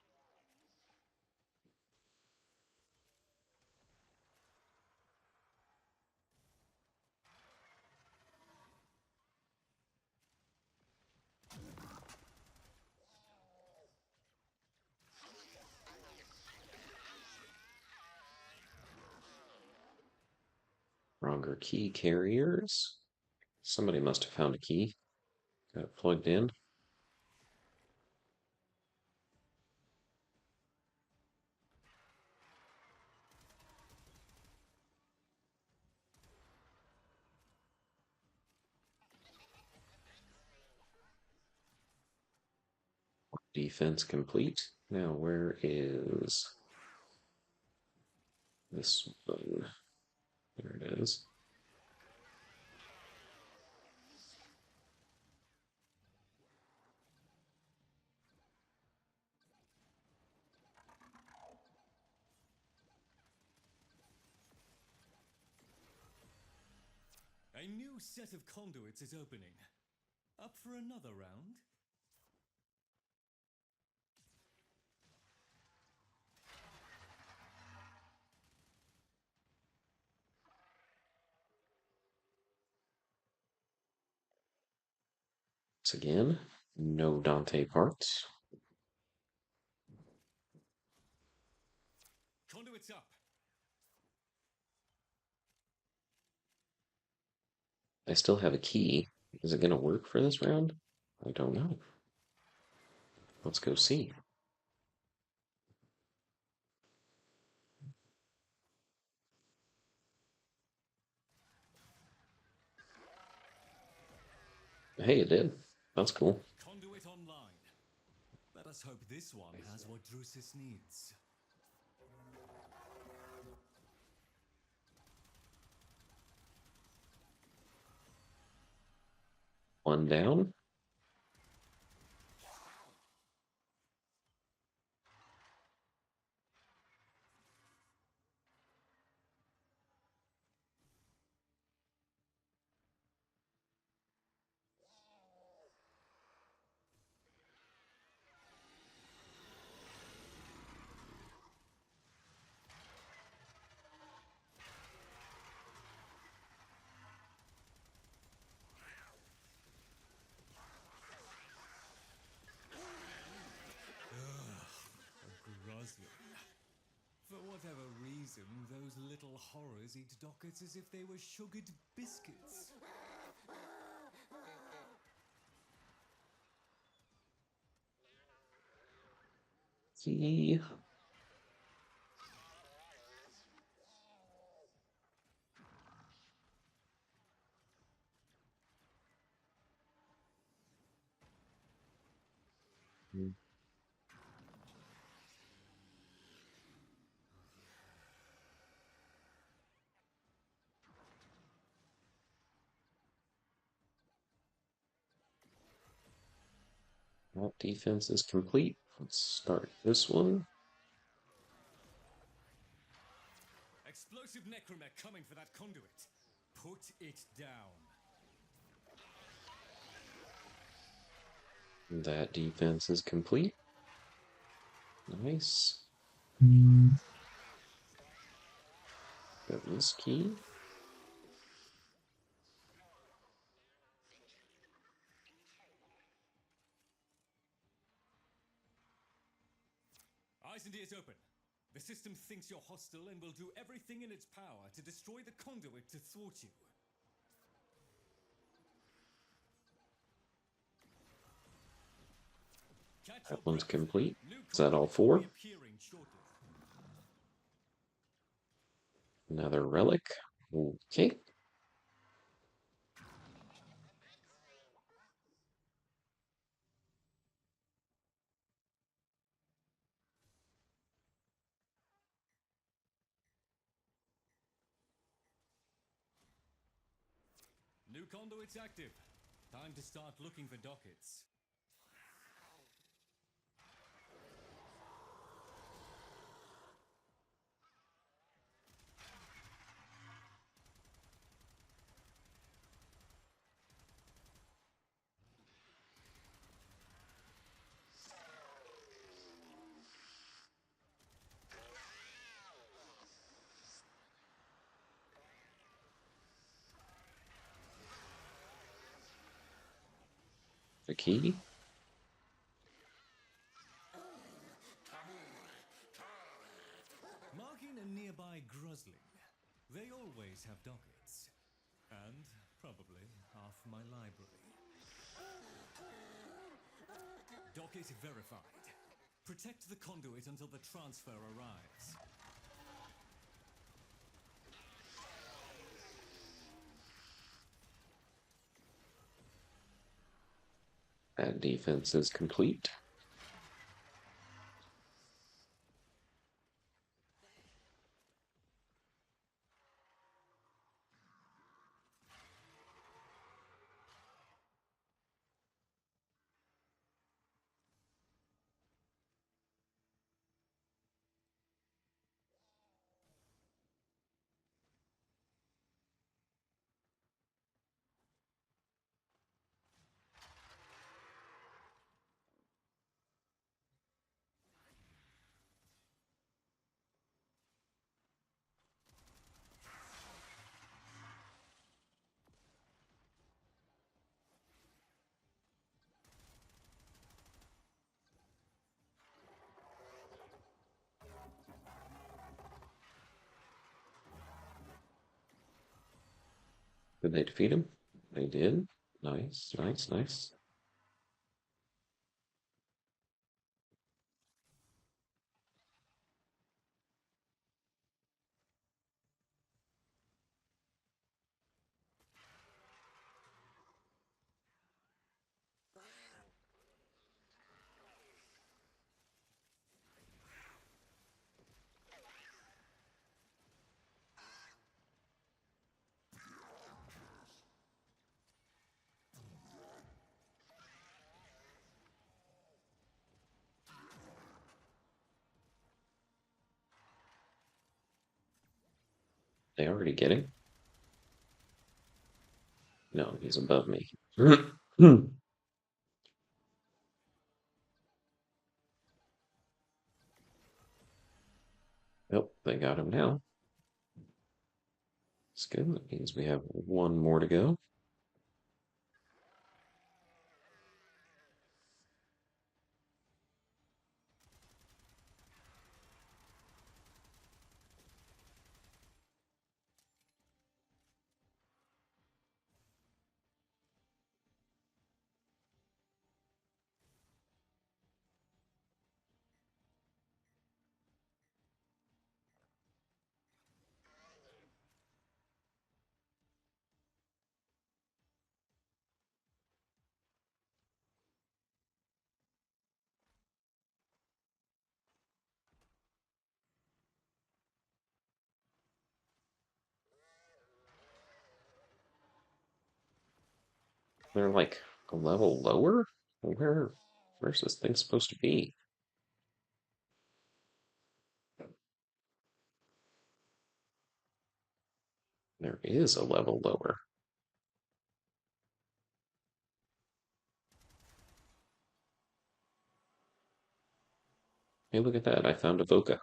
longer key carriers. Somebody must have found a key. Got it plugged in. Defense complete. Now where is this one? There it is. A new set of conduits is opening. Up for another round? Once again, no Dante parts. Conduits up. I still have a key. Is it going to work for this round? I don't know. Let's go see. Hey, it did. That's cool. Conduit online. Let us hope this one has what Drusus needs. One down. For whatever reason, those little horrors eat dockets as if they were sugared biscuits. Key. That defense is complete. Let's start this one. Explosive necromech coming for that conduit. Put it down. That defense is complete. Nice. Got this key. Eyes and ears open. The system thinks you're hostile and will do everything in its power to destroy the conduit to thwart you. That one's complete. Is that all four? Another relic. Okay. New conduits active. Time to start looking for dockets. The key. Marking a nearby Gruzling. They always have dockets. my library. Docket verified. Protect the conduit until the transfer arrives. That defense is complete. Did they defeat him? They did. Nice, nice, nice. They already getting? No, he's above me. Nope, they got him now. It's good. That means we have one more to go. They're like a level lower? Where's this thing supposed to be? There is a level lower. Hey, look at that. I found a Voca.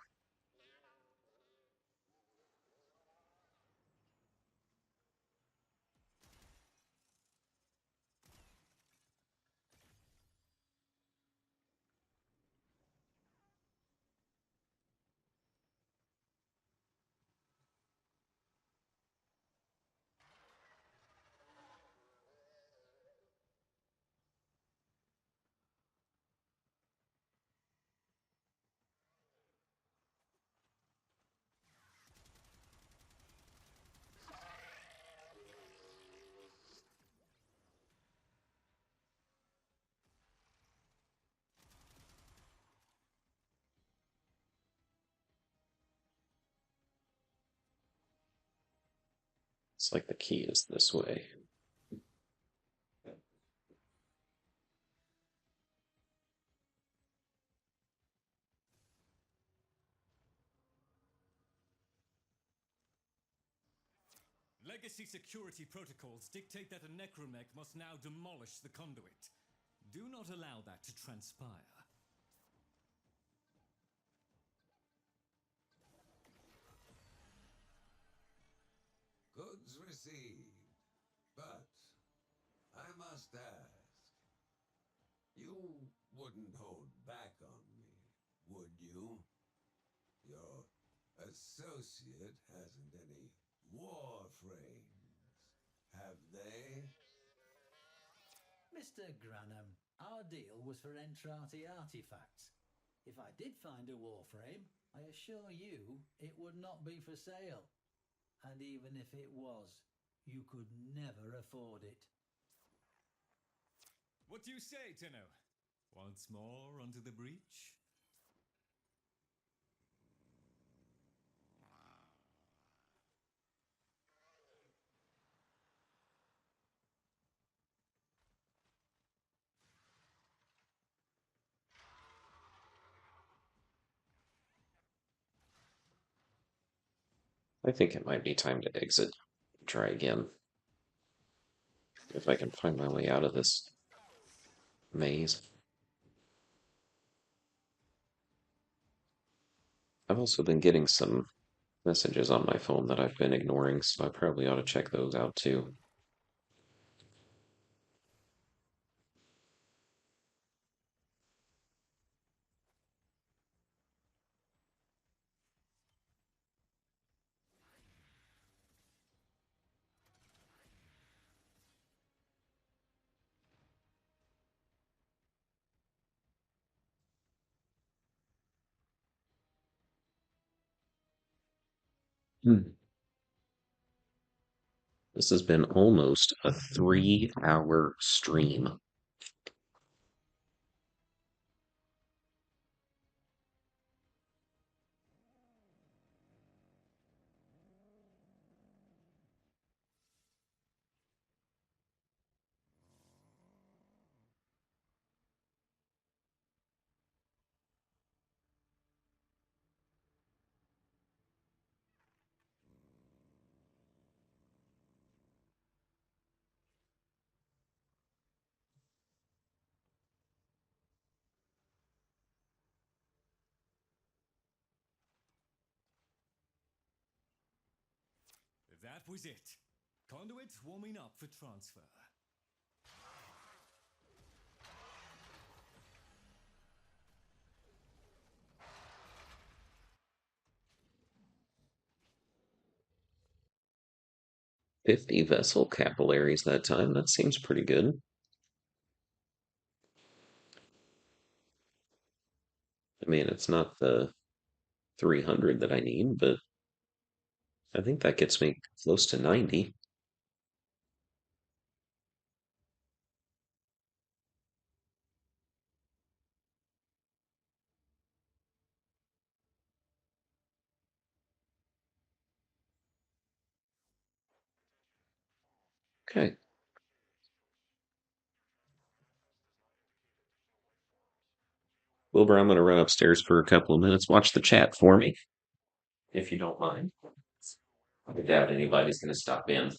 It's like the key is this way. Legacy security protocols dictate that a necromech must now demolish the conduit. Do not allow that to transpire. Goods received. But I must ask, you wouldn't hold back on me, would you? Your associate hasn't any warframes, have they? Mr. Granham, our deal was for Entrati artifacts. If I did find a warframe, I assure you it would not be for sale. And even if it was, you could never afford it. What do you say, Tenno? Once more onto the breach? I think it might be time to exit. Try again. If I can find my way out of this maze. I've also been getting some messages on my phone that I've been ignoring, so I probably ought to check those out too. This has been almost a 3-hour stream. That was it. Conduit warming up for transfer. "50 vessel capillaries that time. That seems pretty good. I mean, it's not the 300 that I need, but I think that gets me close to 90. Okay. Wilbur, I'm going to run upstairs for a couple of minutes. Watch the chat for me, if you don't mind. I doubt anybody's going to stop in.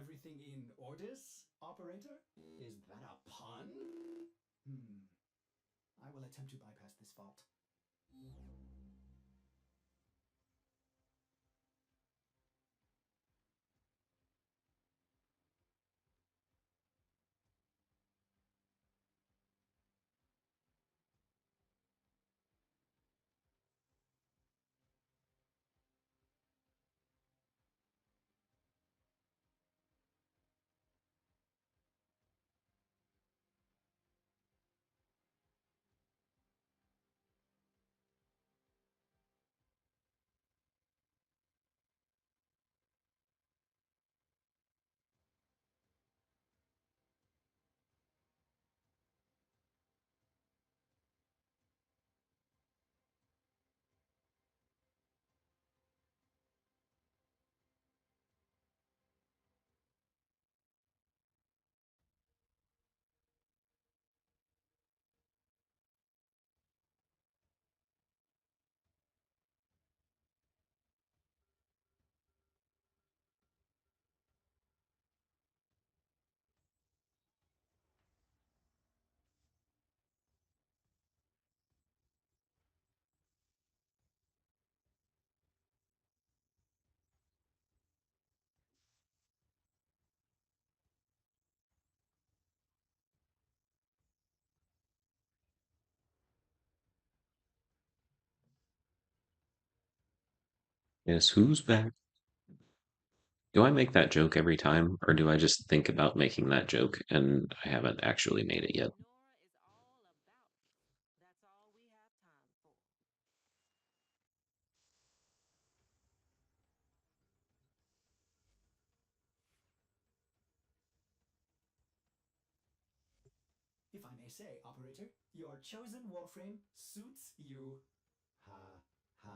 Everything in orders, operator? Is that a pun? I will attempt to bypass this fault. Yes, who's back? Do I make that joke every time, or do I just think about making that joke and I haven't actually made it yet? If I may say, operator, your chosen warframe suits you. Ha ha.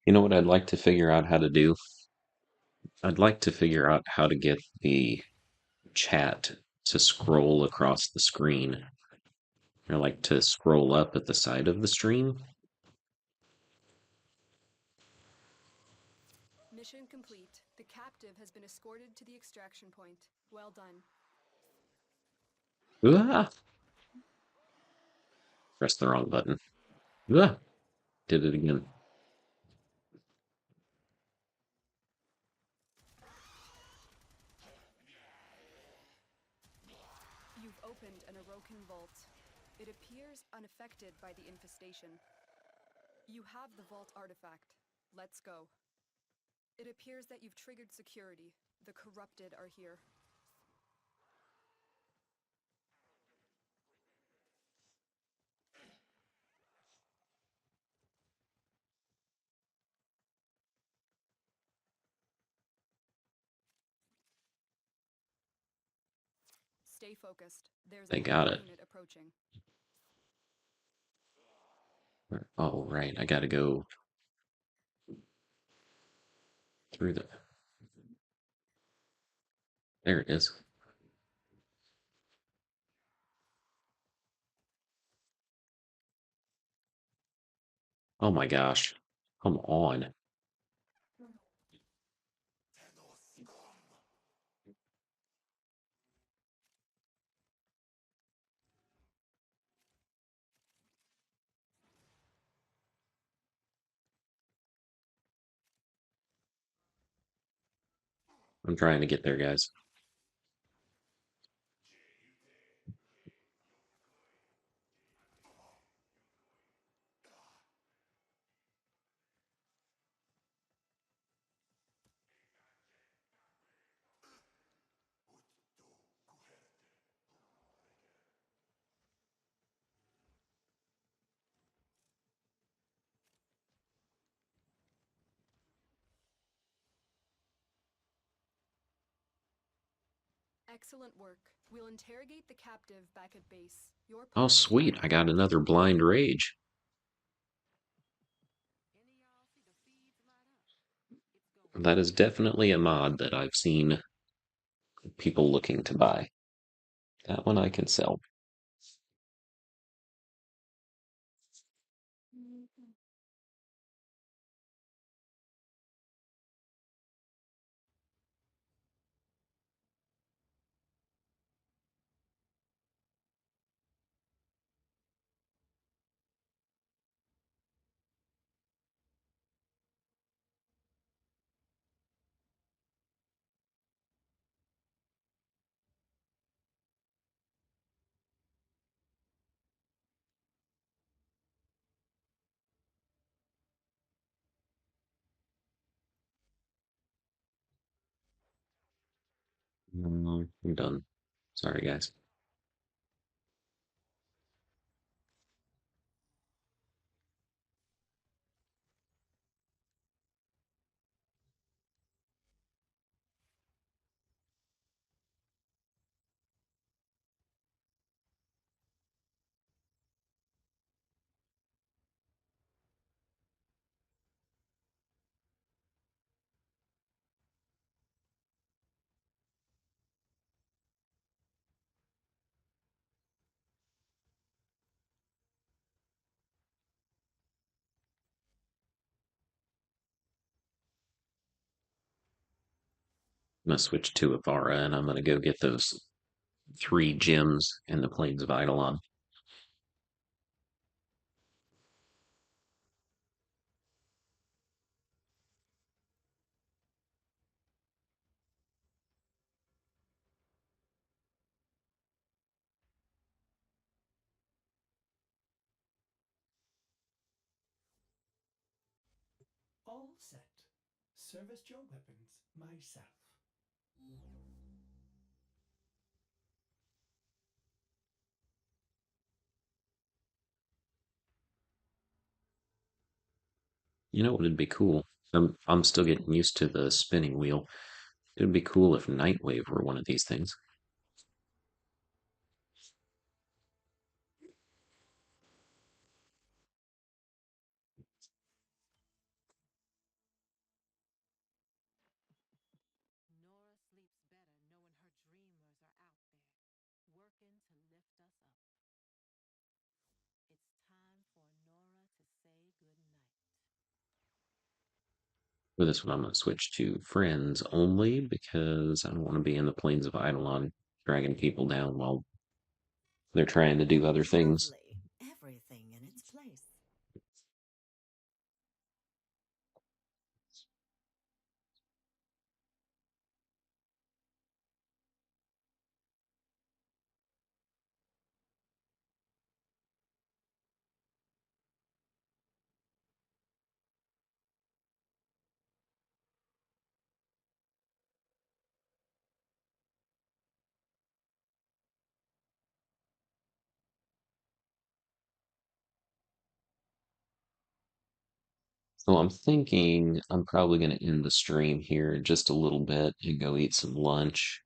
You know what I'd like to figure out how to do? I'd like to figure out how to get the chat to scroll across the screen, or like to scroll up at the side of the stream. Mission complete. The captive has been escorted to the extraction point. Well done. Ah! Pressed the wrong button. Ah! Did it again. You've opened an Orokin vault. It appears unaffected by the infestation. You have the vault artifact. Let's go. It appears that you've triggered security. The corrupted are here. Stay focused. There's They a got heavy it. unit approaching. Oh, right. I gotta go through the. There it is. Oh my gosh. Come on. I'm trying to get there, guys. Excellent work. We'll interrogate the captive back at base. Your Oh, part is sweet. done I here. got another blind rage. That is definitely a mod that I've seen people looking to buy. That one I can sell. I'm done. Sorry, guys. I'm gonna switch to Avara, and I'm gonna go get those 3 gems in the Plains of Eidolon. All set. Service your weapons myself. You know what would be cool? I'm still getting used to the spinning wheel. It would be cool if Nightwave were one of these things. Nora sleeps better knowing her dreamers are out there, working to lift us up. It's time for Nora to say goodnight. For this one, I'm going to switch to friends only because I don't want to be in the Plains of Eidolon dragging people down while they're trying to do other things. Lovely. Everything in its place. So I'm thinking I'm probably going to end the stream here in just a little bit and go eat some lunch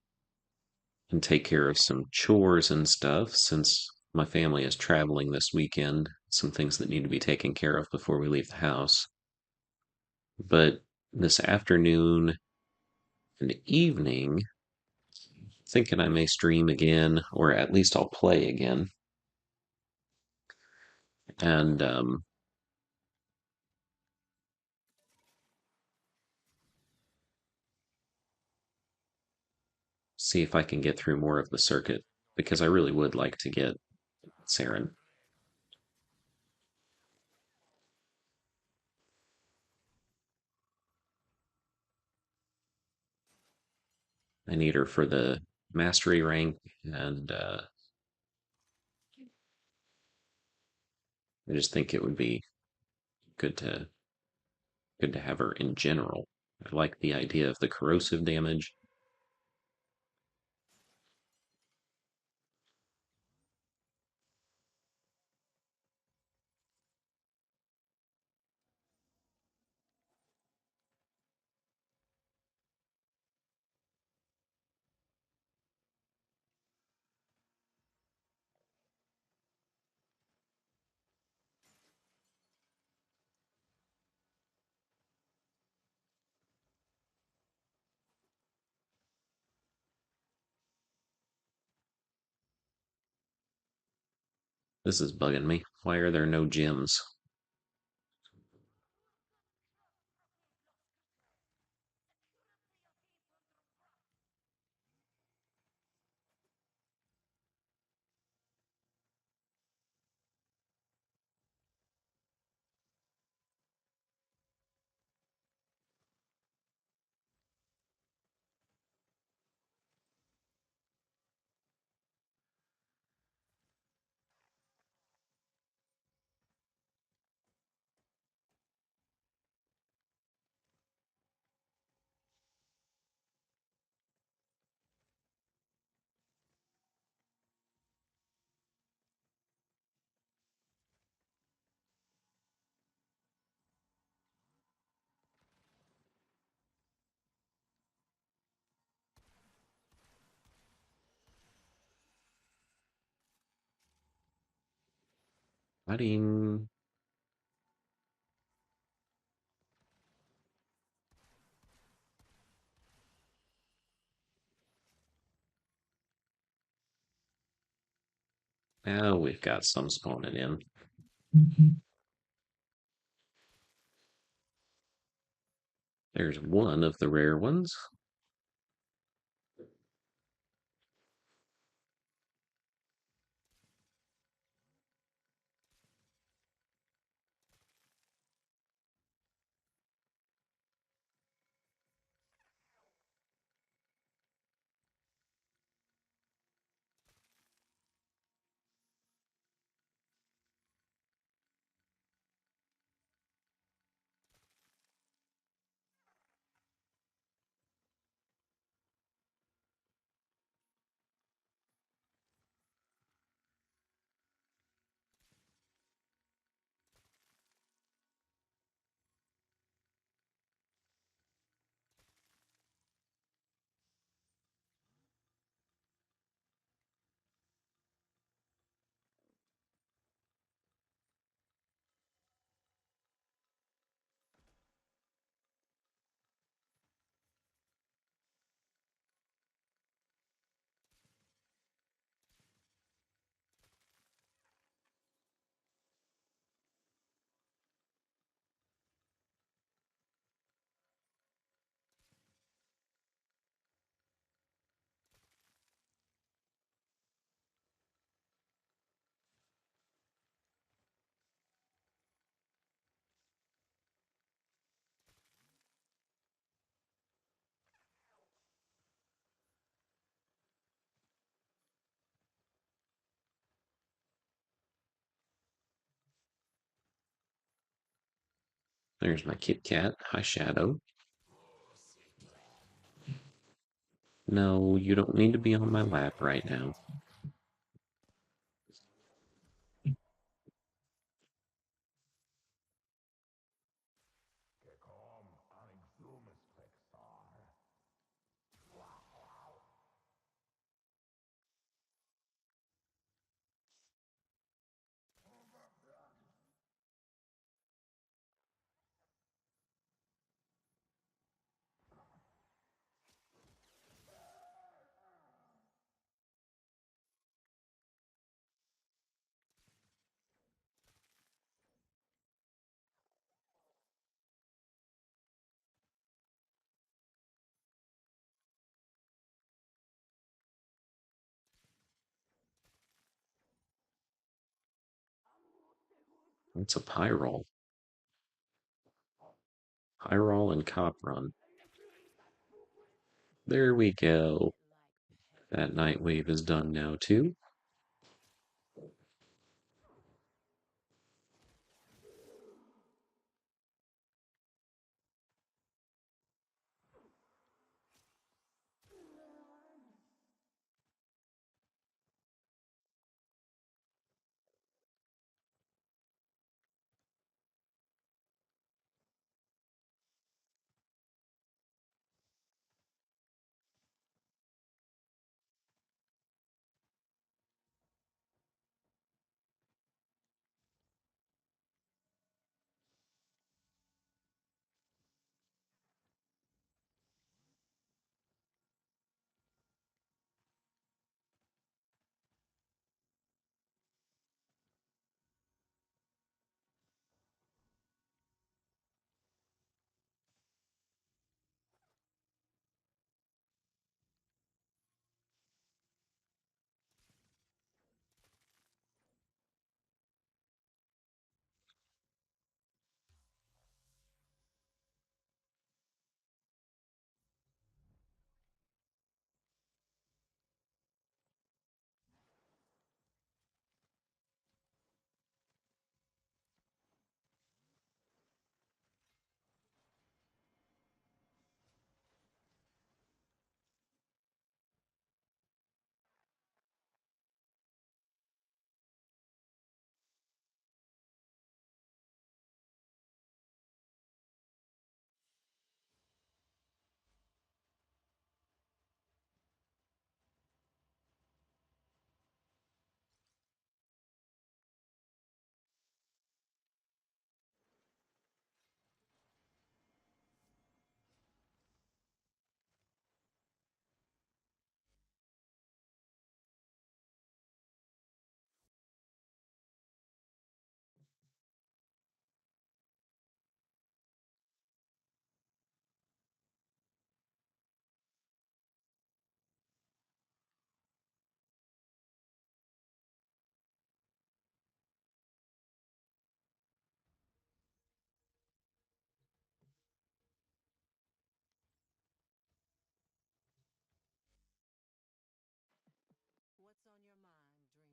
and take care of some chores and stuff since my family is traveling this weekend. Some things that need to be taken care of before we leave the house. But this afternoon and evening, thinking I may stream again, or at least I'll play again. And see if I can get through more of the circuit because I really would like to get Saren. I need her for the mastery rank, and I just think it would be good to have her in general. I like the idea of the corrosive damage. This is bugging me. Why are there no gems? Fighting. Now we've got some spawning in. There's one of the rare ones. There's my Kit Kat. Hi, Shadow. No, you don't need to be on my lap right now. It's a Pyrol. Pyrol and Cop Run. There we go. That Night Wave is done now, too.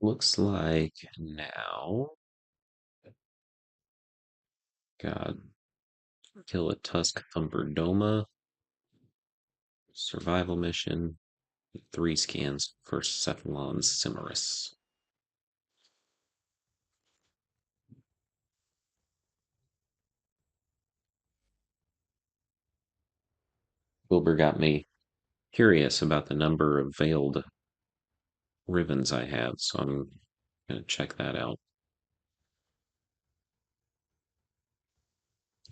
looks like now. God. Kill a Tusk Thumperdoma. Survival mission. 3 scans for Cephalon Cimarus. Wilbur got me curious about the number of veiled ribbons I have, so I'm going to check that out.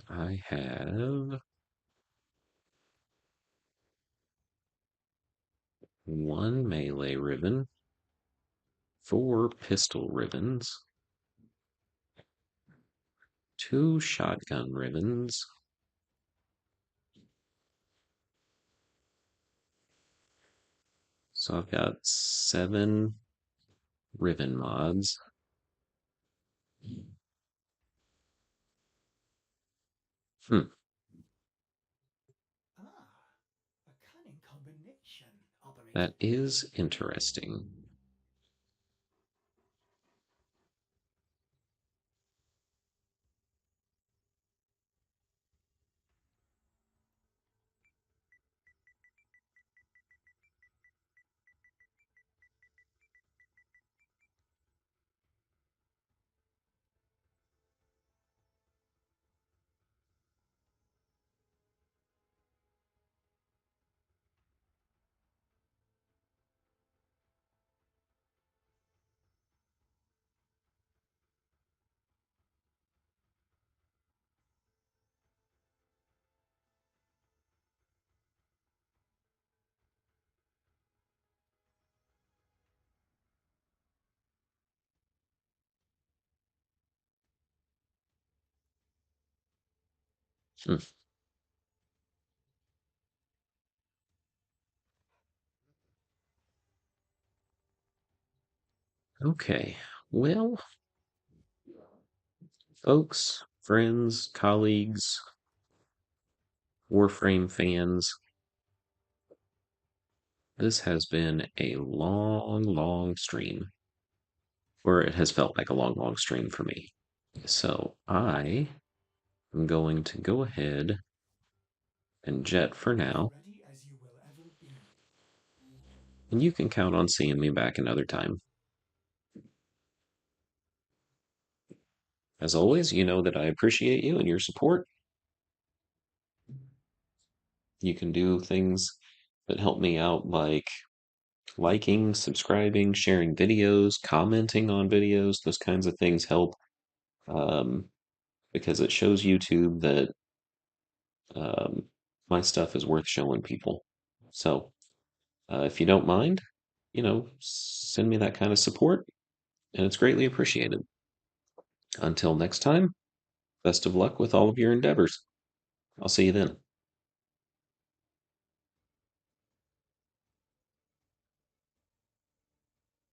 I have 1 melee ribbon, 4 pistol ribbons, 2 shotgun ribbons, so I've got 7 ribbon mods. A cunning combination, Operator. That is interesting. Okay, well, folks, friends, colleagues, Warframe fans, this has been a long, long stream. Or it has felt like a long, long stream for me. So I am going to go ahead and jet for now. Ready as you will ever be. And you can count on seeing me back another time. As always, you know that I appreciate you and your support. You can do things that help me out, like liking, subscribing, sharing videos, commenting on videos. Those kinds of things help, because it shows YouTube that my stuff is worth showing people. So if you don't mind, send me that kind of support, and it's greatly appreciated. Until next time, best of luck with all of your endeavors. I'll see you then.